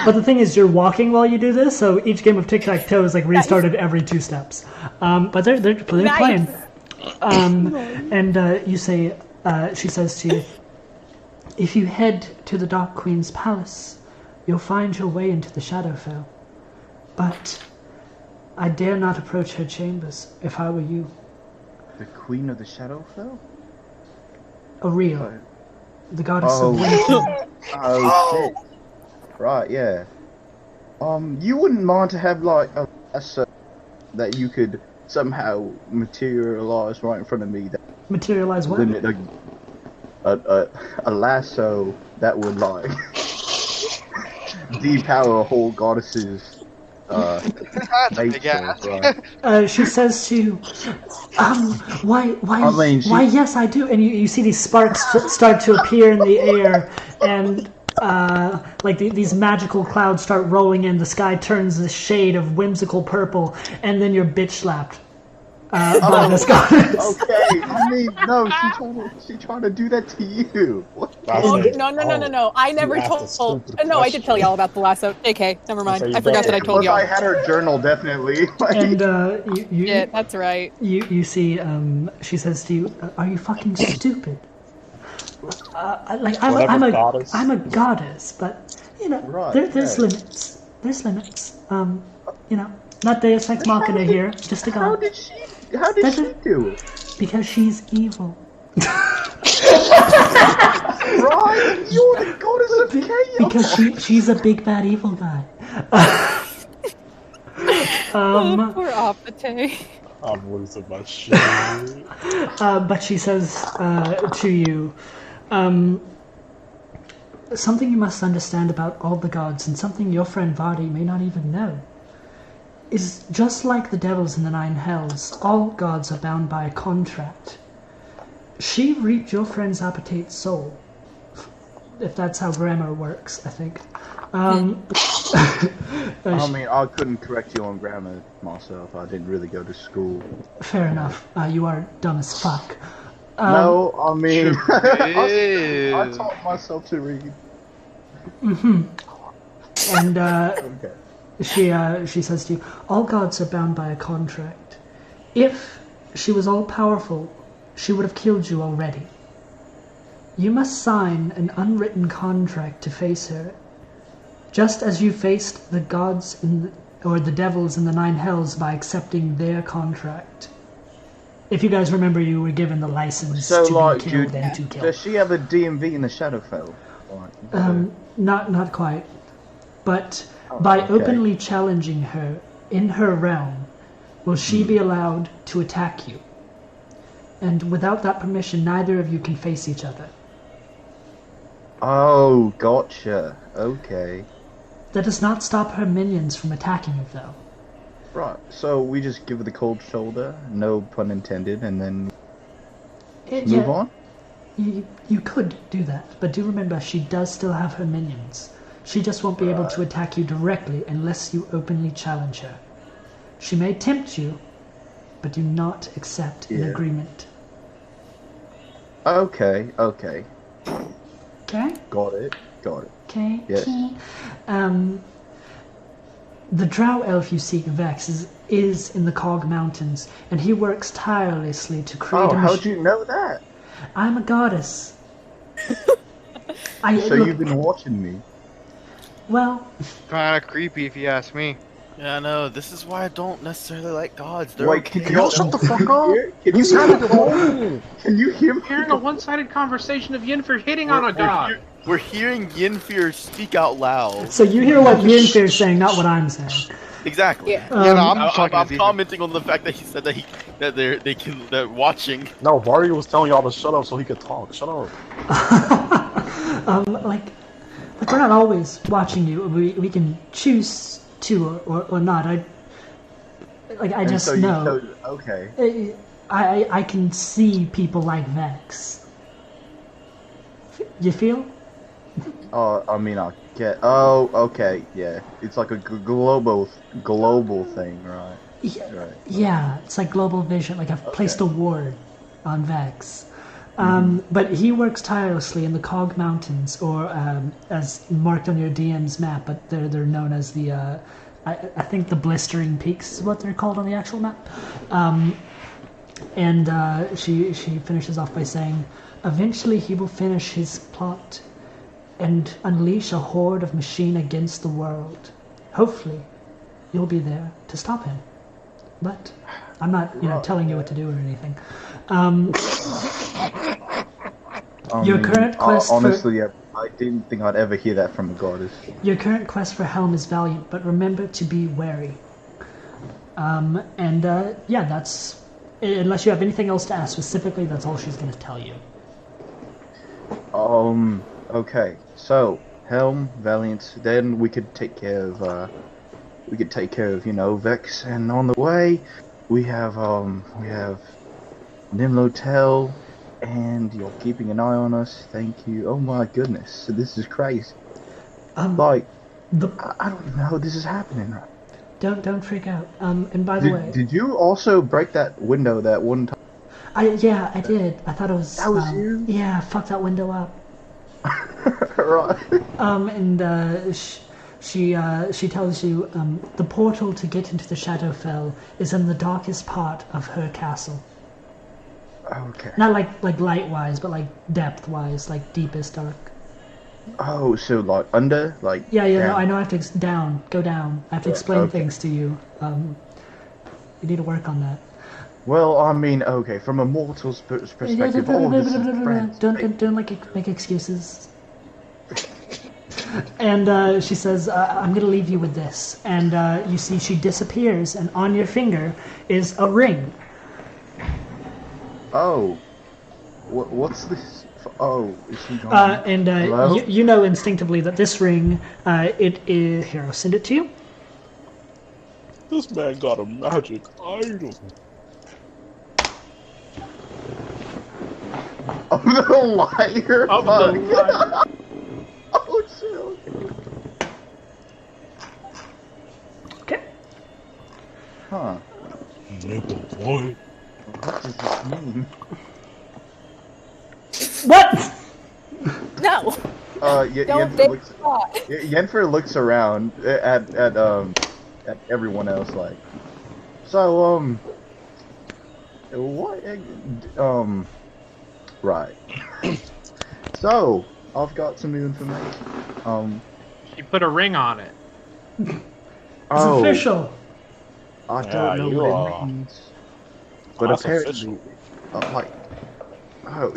But the thing is, you're walking while you do this, so each game of tic-tac-toe is like restarted every 2 steps. But they're playing. And you say, she says to you, if you head to the Dark Queen's palace, you'll find your way into the Shadowfell. But I dare not approach her chambers if I were you. The Queen of the Shadowfell? Ariel, the goddess of winter. Oh shit. Right, yeah. You wouldn't mind to have like a lasso that you could somehow materialize right in front of me. That Materialize what? a lasso that would like depower a whole goddess's That's a fate big soul, ask. right? She says to you, why, I mean, why, yes, I do. And you see these sparks start to appear in the air, and like these magical clouds start rolling in. The sky turns this shade of whimsical purple, and then you're bitch slapped by this goddess. Okay, I mean, no, she trying to do that to you. What? That's Oh, it. no. I never asked a told. stupid No, I did tell question. y'all about the lasso. Okay, never mind. So you I forgot don't- that I told Plus, y'all. I had her journal, definitely. Like, And you Yeah, that's right. you see, she says to you, "Are you fucking stupid?" Like Whatever I'm goddess. a goddess, but you know, Right, there's right. limits. There's limits. You know, not Deus Ex Machina here, just a how god. did she do it? Because she's evil. Right? You're the goddess of chaos. Because she's a big bad evil guy. Poor Apate. I'm losing my shit. But she says to you, something you must understand about all the gods, and something your friend Vardy may not even know, is just like the devils in the nine hells, all gods are bound by a contract. She reaped your friend's Apate's soul, if that's how grammar works, I think. I mean, I couldn't correct you on grammar myself. I didn't really go to school. Fair enough. You are dumb as fuck. No, I mean, I Ew. taught myself to read. And Okay. she says to you, all gods are bound by a contract. If she was all powerful, she would have killed you already. You must sign an unwritten contract to face her, just as you faced the gods or the devils in the nine hells by accepting their contract. If you guys remember, you were given the license So, to like, be killed and to kill. does she have a DMV in the Shadowfell? Like, Not quite. But by okay. openly challenging her in her realm, will she be allowed to attack you. And without that permission, neither of you can face each other. Oh, gotcha. Okay. That does not stop her minions from attacking you, though. Right, so we just give her the cold shoulder, no pun intended, and then move on? You could do that, but do remember she does still have her minions. She just won't be able to attack you directly unless you openly challenge her. She may tempt you, but do not accept an Yeah. agreement. Okay. Okay? Got it. Okay. Yes. The drow elf you seek, Vex, is in the Cog Mountains, and he works tirelessly to create Oh, a how'd you know that? I'm a goddess. So look, you've been watching me. well, Kinda creepy if you ask me. Yeah, no, this is why I don't necessarily like gods. They're Wait, okay. can y'all shut the fuck up? Can He's you having hear a whole. Can you hear me? Hearing a one-sided conversation of Yennefer hitting on a god. We're hearing Yennefer speak out loud. so you hear what Yennefer is saying, not what I'm saying. Exactly. Yeah. Yeah, no, Um, I'm talking I'm to commenting on the fact that he said that they're watching. No, Vardy was telling y'all to shut up so he could talk. Shut up. like we're not always watching you. We can choose to or not. I And just so you know. chose- okay. I can see people like Vex. You feel? I mean, I get. Oh, okay, yeah. It's like a global thing, right? Yeah, Right. yeah, it's like global vision. Like I've placed a ward on Vex. Mm-hmm. But he works tirelessly in the Cog Mountains, or as marked on your DM's map, but they're known as the, I think the Blistering Peaks is what they're called on the actual map. And she finishes off by saying, eventually he will finish his plot and unleash a horde of machine against the world. Hopefully, you'll be there to stop him. But I'm not, telling you what to do or anything. Your current quest honestly, I didn't think I'd ever hear that from a goddess. Your current quest for Helm is valiant, but remember to be wary. Yeah, that's... Unless you have anything else to ask specifically, that's all she's going to tell you. Okay. So, Helm, Valiant. Then we could take care of Vex. And on the way, we have Nimlotel, and you're keeping an eye on us. Thank you. Oh my goodness, this is crazy. Like, I don't know, this is happening right. Don't freak out. And by the way, did you also break that window that one time? Yeah, I did. I thought it was. That was you? Yeah, fuck that window up. Right. And she tells you the portal to get into the Shadowfell is in the darkest part of her castle. Okay. Not like light wise, but like depth wise, like deepest dark. Oh, so like under, like Yeah, down. no, I know. I have to go down. I have to explain Okay. things to you. You need to work on that. Well, I mean, okay, from a mortal's perspective, all this is friends. Don't make excuses. And she says, "I'm gonna leave you with this." And you see, she disappears, and on your finger is a ring. Oh, what's this? Oh, is she gone? And Hello? you know instinctively that this ring, it is. Here, I'll send it to you. This man got a magic item. I'm the liar. I'm the liar. Oh shit. Okay. Huh. Nipple boy. What does this mean? What? No. Don't Yenfer looks around at everyone else like. So what? Right. So I've got some new information. She put a ring on it. It's official. I Yeah, don't know you what are- it means, but That's apparently,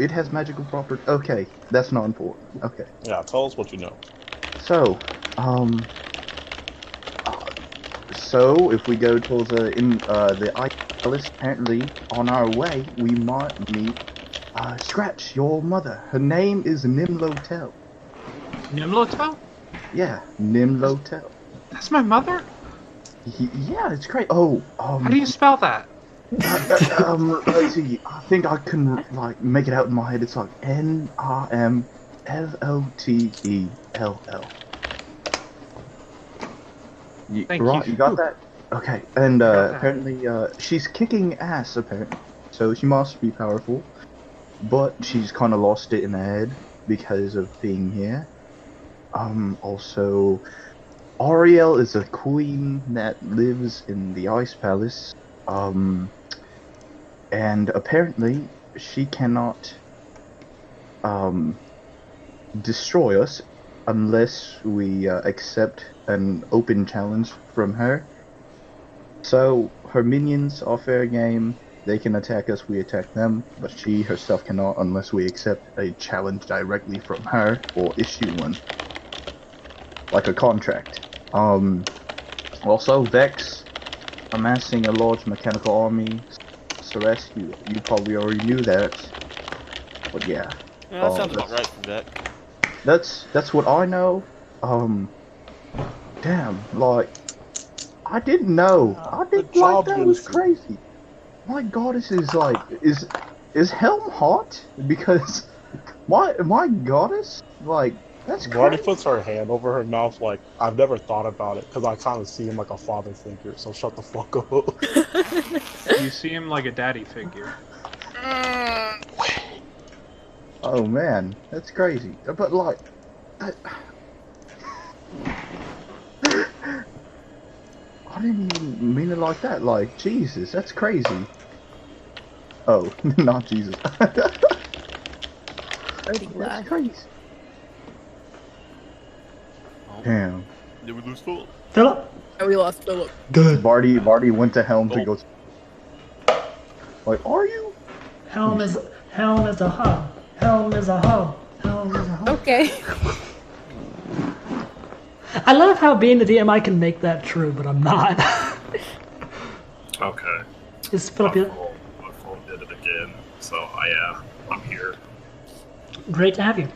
it has magical properties. Okay, that's not important. Okay, Yeah, tell us what you know. so, so if we go towards the Ice Palace, apparently on our way we might meet Scratch, your mother. Her name is Nimlotel. Nimlotel? Yeah, Nimlotel. That's my mother? Yeah, it's great. Oh, How do you spell that? let's see. I think I can like make it out in my head. It's like Nimlottell. Thank Right, you. you got that? Okay, and got that. apparently she's kicking ass. Apparently, so she must be powerful, but she's kind of lost it in her head because of being here. Also, Ariel is a queen that lives in the Ice Palace. And apparently she cannot destroy us unless we accept an open challenge from her. So her minions are fair game. They can attack us, we attack them, but she herself cannot unless we accept a challenge directly from her or issue one. Like a contract. Also, Vex, amassing a large mechanical army. Celeste, you probably already knew that. But yeah. Yeah, that sounds about right for that. That's what I know. Damn, like, I didn't know. I didn't Good like job, that was Lucy. crazy. My goddess is like, is Helm hot? Because my goddess, like, that's Ronnie crazy. puts her hand over her mouth like, I've never thought about it, because I kind of see him like a father figure, so shut the fuck up. You see him like a daddy figure. Oh man, that's crazy. But like, I didn't even mean it like that. Like, Jesus, that's crazy. Oh, not Jesus. That's crazy. Damn. Did we lose Philip? Philip. Oh, we lost Philip. Good. Barty went to Helm to go. Like, are you? Helm is a hub. Helm is a hub. Helm is a hub. Okay. I love how being the DM I can make that true, but I'm not. Okay. Is Philip? My phone did it again. So, yeah, I'm here. Great to have you.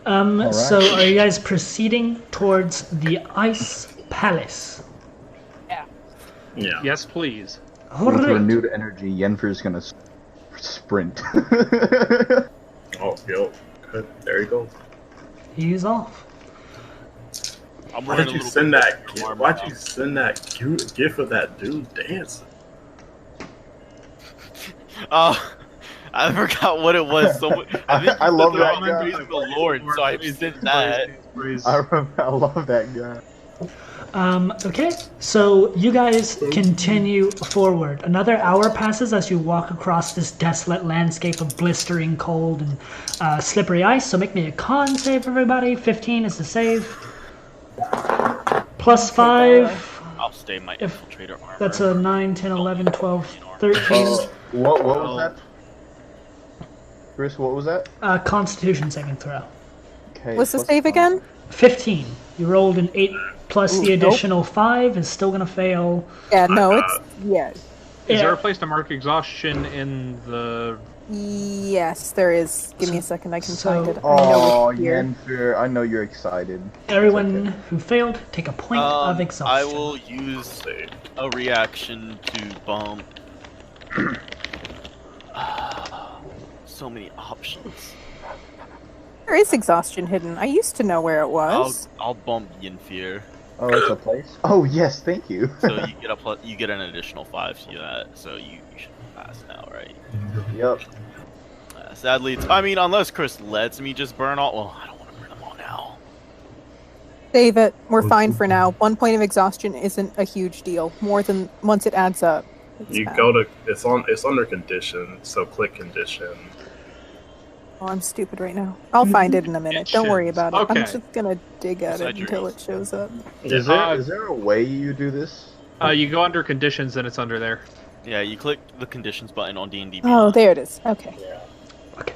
Alright. So are you guys proceeding towards the Ice Palace? Yeah. Yes, please. With Alright. renewed energy, Yenfer's gonna sprint. Oh, yo. Good. There you go. He's off. I'm Why'd running a you little send bit that? of armor Why'd now. you send that cute gif of that dude dancing? I forgot what it was. So I think I love that I'm guy. praising the Lord, so I sent that. I love that guy. Okay, so you guys continue forward. Another hour passes as you walk across this desolate landscape of blistering cold and slippery ice. So make me a con save, everybody. 15 is the save. Plus 5. I'll stay my If- infiltrator armor. That's a 9, 10, 11, 12, 13. What was that? Chris, what was that? Constitution saving throw. Okay. What's the plus save five. again? 15. You rolled an 8 plus Ooh, the nope. additional 5 is still gonna fail. Yeah, no, it's yeah. Is there Yeah. a place to mark exhaustion in the? Yes, there is. Give me a second, I can So- find it. I Oh, know it's here. Yenfer, I know you're excited. Everyone okay. who failed, take a point of exhaustion. I will use a reaction to bump. So many options. There is exhaustion hidden. I used to know where it was. I'll bump Yinfear. Oh, it's a place? Oh, yes, thank you. So you get you get an additional 5 to that. So you should pass now, right? Yep. Sadly, I mean, unless Chris lets me just burn all. Well, I don't want to burn them all now. Save it. We're fine for now. 1 point of exhaustion isn't a huge deal. More than once it adds up. It's You bad. go to it's under condition, so click condition. Oh, I'm stupid right now. I'll find it in a minute. Don't worry about it. I'm Okay. just gonna dig at Beside it your until ease. it shows up. Is there a way you do this? You go under conditions, and it's under there. Yeah, you click the conditions button on D&D. Oh, there it is. Okay.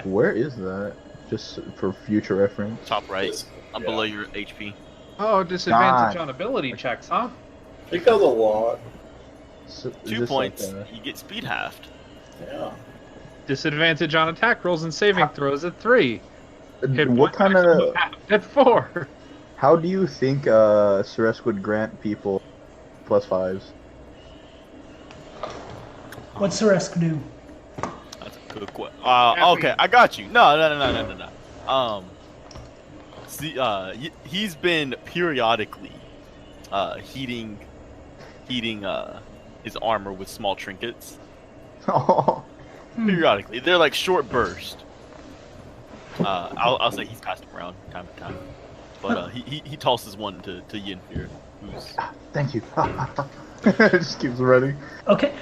Where is that? Just for future reference. Top right. I'm below your HP. Oh, disadvantage on ability checks, huh? Because a lot. So, is 2 this points. like You get speed halved. Yeah. Disadvantage on attack rolls and saving throws at 3. Hit what point kind maximum of? halved at 4. How do you think Ceres would grant people +5s? What's the rest do? That's a good question. Okay, I got you. No. See, he's been periodically heating his armor with small trinkets. Oh, Periodically, they're like short burst. I'll say he's passed them around time to time, but he tosses one to Yinfear, who's thank you. It just keeps running. Okay,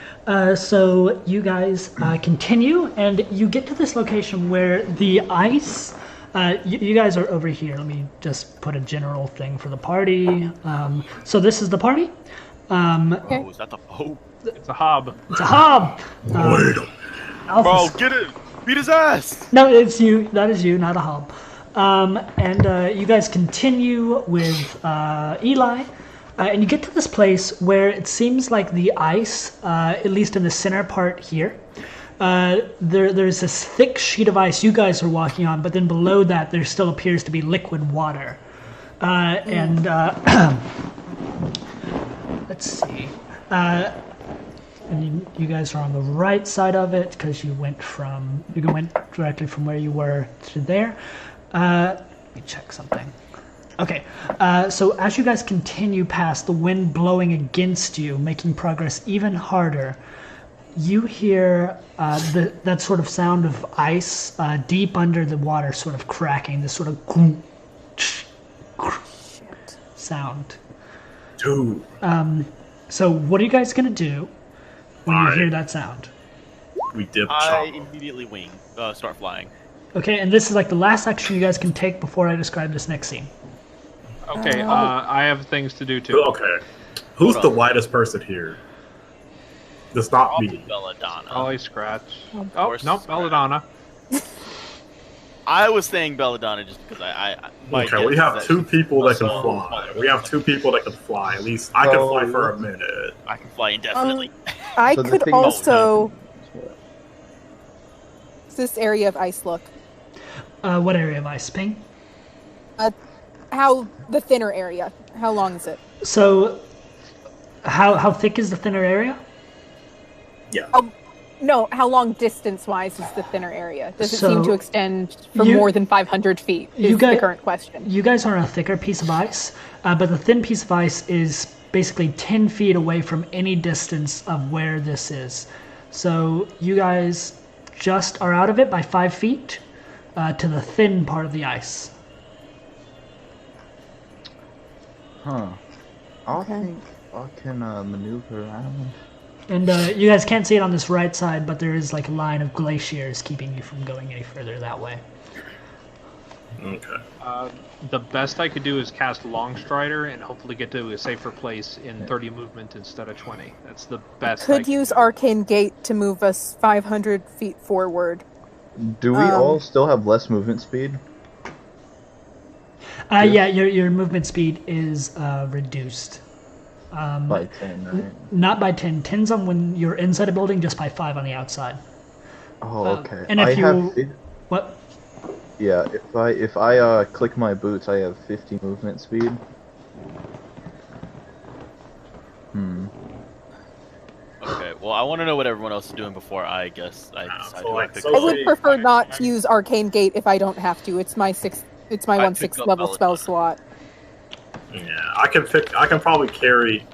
so you guys continue, and you get to this location where the ice. You guys are over here. Let me just put a general thing for the party. So this is the party. oh, is that the It's a hob. It's a hob. bro? Alpha's- Get it! Beat his ass! No, it's you. That is you, not a hob. And you guys continue with Eli, and you get to this place where it seems like the ice, at least in the center part here, there's this thick sheet of ice you guys are walking on, but then below that there still appears to be liquid water. And let's see. And you guys are on the right side of it because you went directly from where you were to there. Let me check something. Okay, so as you guys continue past, the wind blowing against you, making progress even harder, you hear that sort of sound of ice deep under the water, sort of cracking. This sort of sound. Dude. So what are you guys gonna do when you hear that sound? We dip I chop. immediately start flying. Okay, and this is like the last action you guys can take before I describe this next scene. Okay, I have things to do too. Okay. Who's the whitest person here? It's not Probably me. Belladonna. Ollie Scratch. Oh, course. nope, Belladonna. I was saying Belladonna just because my Okay, guess we is have that two people that can so- fly. We have two people that can fly. At least I can So- fly for a minute. I can fly indefinitely. I So the could thing- also. Does this area of ice look? What area of ice? Ping? how the thinner area? How long is it? So, how thick is the thinner area? No, how long distance-wise is the thinner area? Does it seem So, to extend for you- more than 500 feet? Is you the got- current question. You guys are on a thicker piece of ice, but the thin piece of ice is basically 10 feet away from any distance of where this is. So you guys just are out of it by 5 feet to the thin part of the ice. Huh. I think I can maneuver around. And you guys can't see it on this right side, but there is like a line of glaciers keeping you from going any further that way. Okay. The best I could do is cast Long Strider and hopefully get to a safer place in 30 movement instead of 20. That's the best. Could use Arcane Gate to move us 500 feet forward. Do we all still have less movement speed? Yeah, your movement speed is reduced. By 10, right? Not by 10. 10's on when you're inside a building, just by 5 on the outside. Oh, okay. And if I you... have What? Yeah, if I click my boots, I have 50 movement speed. Okay, well, I want to know what everyone else is doing before I guess I decide so who like, I pick. so I would Wait, prefer not to use Arcane Gate if I don't have to. It's my 1/6 up level spell Belladonna. slot. Yeah, I can probably carry.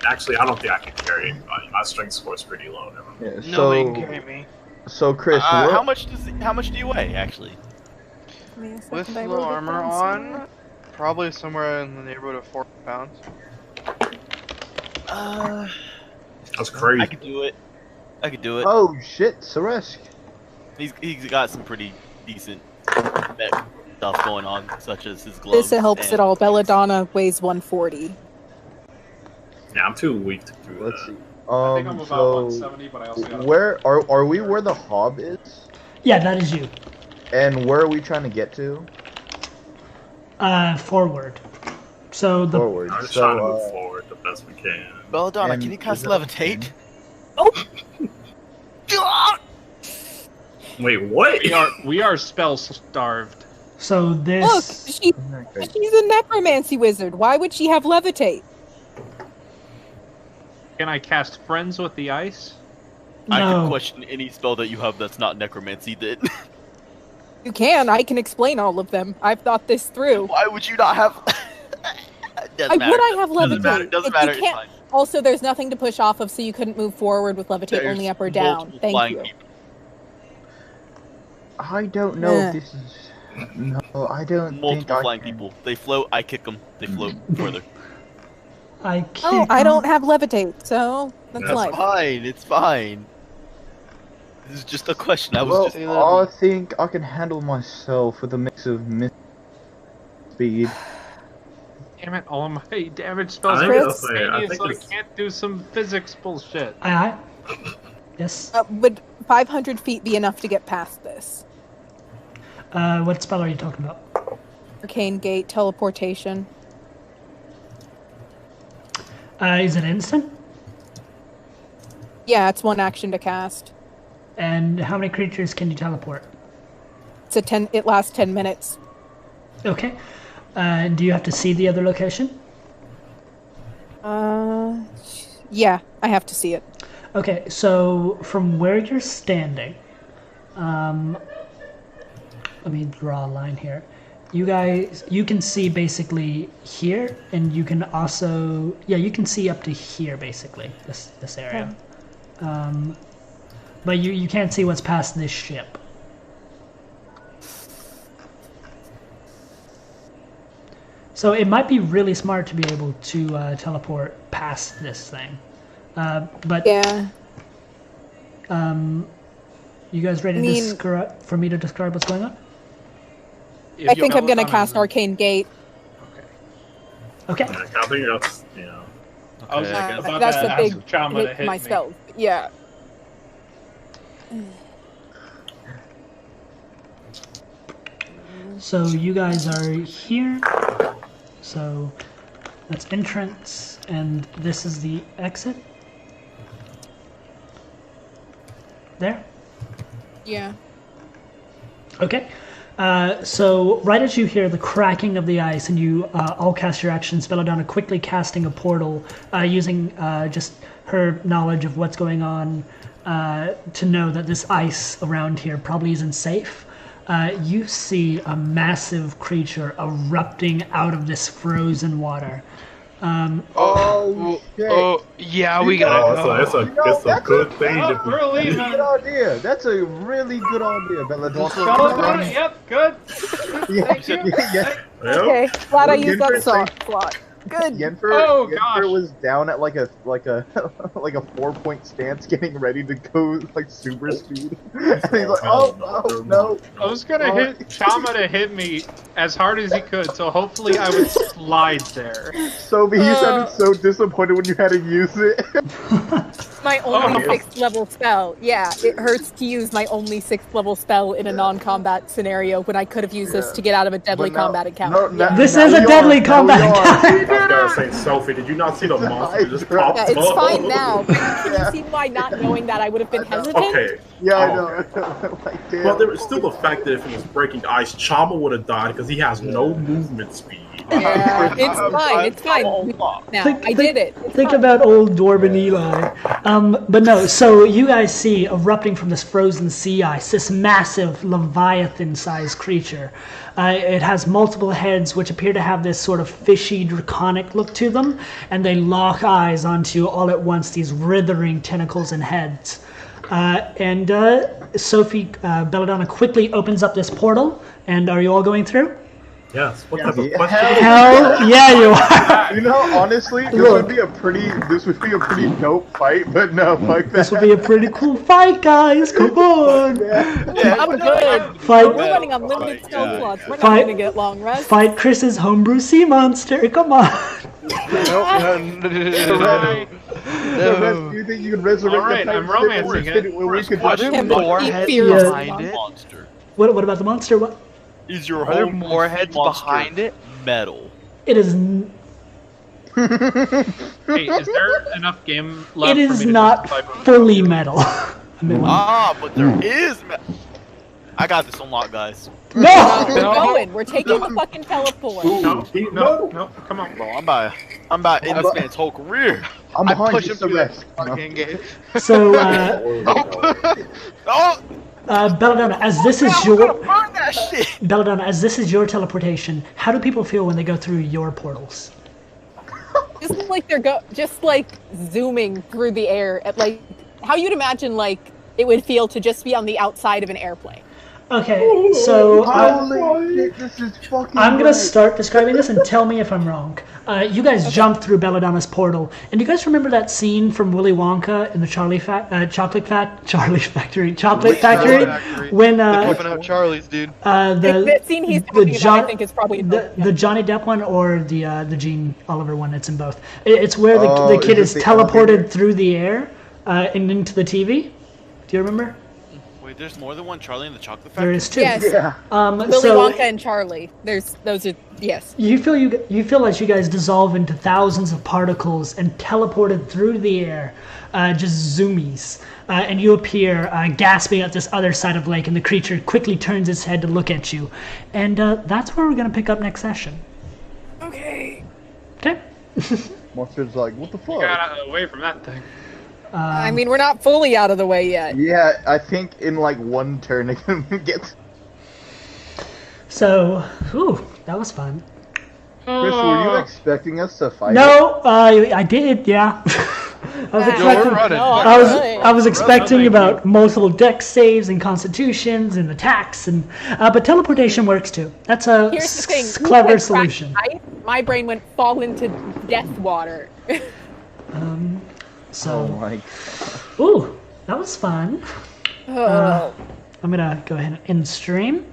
Actually, I don't think I can carry anybody. My strength score is pretty low. Never mind. Yeah, Nobody can carry me. So Chris, How much do you weigh actually? Give me a second, With I the wrote it armor down on, somewhere. probably somewhere in the neighborhood of 4 pounds. That's crazy. I could do it. I could do it. Oh shit, Suresh. He's got some pretty decent mech stuff going on, such as his gloves. This helps and- at all. Belladonna weighs 140. Yeah, I'm too weak to do Let's that. see. I think I'm about So 170, but I also got where are we? Where the hob is? Yeah, that is you. And where are we trying to get to? Forward. So the Forward. I'm just trying to So move forward the best we can. Belladonna, And can you cast is that- levitate? Wait, what? we are spell starved. so Look, this she's a necromancy wizard. Why would she have levitate? Can I cast Friends with the Ice? I No. could question any spell that you have that's not necromancy. Then You can. I can explain all of them. I've thought this through. why would you not have? Doesn't matter. Would I have Doesn't matter. levitate? Doesn't If matter. you It's can't- fine. Also, there's nothing to push off of, so you couldn't move forward with levitate, There's only up or down. multiple Thank flying you. people. I don't know Eh. if this is. No, I don't think Multiple I flying can. people. They float. I kick them. They float further. I Oh, can't. I don't have levitate, so that's That's life. Fine. It's fine. This is just a question. I was Well, just. I think I can handle myself with a mix of speed. Damn it, all my damage spells I are think Chris? that's it. I instantaneous, think so I it's, can't do some physics bullshit. Aye. Yes. Would 500 feet be enough to get past this? What spell are you talking about? Arcane Gate, teleportation. Is it instant? Yeah, it's one action to cast. And how many creatures can you teleport? It's a 10. It lasts 10 minutes. Okay. Do you have to see the other location? Yeah, I have to see it. Okay, so from where you're standing, let me draw a line here. You guys, you can see basically here, and you can also, yeah, you can see up to here basically, this area. But you can't see what's past this ship. So it might be really smart to be able to teleport past this thing. But Yeah. you guys ready I mean- to describe, for me to describe what's going on? If I you think I'm gonna Belladonna cast is- Arcane Gate. Okay. yeah, I think that's, you know. I was Okay, I thinking guess. about That's that the as big trauma to hit hit my me. spells. Yeah. So you guys are here. So that's entrance, and this is the exit. There. Yeah. Okay. So right as you hear the cracking of the ice and you all cast your actions, Belladonna quickly casting a portal, using just her knowledge of what's going on to know that this ice around here probably isn't safe. You see a massive creature erupting out of this frozen water. Oh, shit. Oh, yeah, we gotta go. It's a good thing. Oh, we're That's a leaving. good idea. That's a really good idea, Belladonna. Oh, good. Yep, good. Yeah, Thank you. yeah. Okay, glad I used that Yenfer slot. Good. Yenfer, Oh, Yenfer gosh. was down at like a 4-point stance, getting ready to go like super speed. And he's like, oh no. I was gonna hit Chama to hit me as hard as he could, so hopefully I would slide there. Sophie, you sounded so disappointed when you had to use it. My only Oh. 6th level spell. Yeah, it hurts to use my only 6th level spell in a non-combat scenario when I could have used this to get out of a deadly But now- combat encounter. no, Yeah. This now is a we deadly are- now combat we are. encounter. I was gonna say, Sophie, did you not see the monster just pop Yeah, it's up? fine now. But can Yeah. you see why not knowing that I would have been hesitant? Okay. Yeah, I Oh, know. Like, damn. Well, there was still the fact that if it was breaking ice, Chama would have died because he has no movement speed. Yeah, it's fine. It's fine. Now I did it. It's Think fine. about old Dwarven Eli. But no, so you guys see erupting from this frozen sea ice, this massive Leviathan-sized creature. It has multiple heads which appear to have this sort of fishy, draconic look to them, and they lock eyes onto all at once these writhing tentacles and heads. And Sophie, Belladonna quickly opens up this portal, and are you all going through? Yes. What type of Yeah. question? Hell yeah, you are! You know, honestly, this Look. would be a pretty dope fight. But no, fuck that. This will be a pretty cool fight, guys. Come on! I'm good. Fight, We're running on limited Fight, spell yeah. slots. We're not Fight. gonna get long rest. fight Chris's homebrew sea monster. Come on! Perez, do you think you can resurrect Alright, the I'm Titan romancing Spirit? it. We could Are there Him more keep heads fears behind it? Monster. What about the monster? What? Is your Are there home more heads monster behind it? metal? It is. Hey, is there enough game left It for is me to not justify both? fully metal. I mean, Ah, but there is I got this unlocked, guys. no! We're going. We're taking the fucking teleport. No, come on. Bro, I'm about in this man's whole career. I'm I behind push you, him through that Celeste. fucking gate. So, Oh, Belladonna, as this is I'm your gonna burn that shit. Belladonna, as this is your teleportation, how do people feel when they go through your portals? Just like just like zooming through the air at like how you'd imagine like it would feel to just be on the outside of an airplane. Okay, so Holy shit, this is fucking I'm gonna great. start describing this and tell me if I'm wrong. You guys jumped through Belladonna's portal, and do you guys remember that scene from Willy Wonka in the Charlie Factory when Flipping out Charlie's, dude. That scene he's talking about, I think, is probably the Johnny Depp one or the Gene Oliver one. It's in both. It's where the Oh, kid is is it the teleported elevator? through the air and into the TV. Do you remember? Wait, there's more than one Charlie in the Chocolate There Factory? is two. Yes. Yeah. Willy so Wonka and Charlie. Those are yes. you feel as you guys dissolve into thousands of particles and teleported through the air, just zoomies, and you appear gasping at this other side of the lake, and the creature quickly turns its head to look at you, and that's where we're gonna pick up next session. Okay. Okay. Monster's like, what the fuck? Got away from that thing. I mean, we're not fully out of the way yet. Yeah, I think in like one turn it can get. So, that was fun. Chris, were you expecting us to fight? No, I did, yeah. I was expecting. running. I was expecting about multiple dex saves and constitutions and attacks, and but teleportation works too. That's a Here's the thing. you clever said solution. crack ice, my brain went fall into death water. Oh So, my. ooh, that was fun. Oh. I'm gonna go ahead and end stream.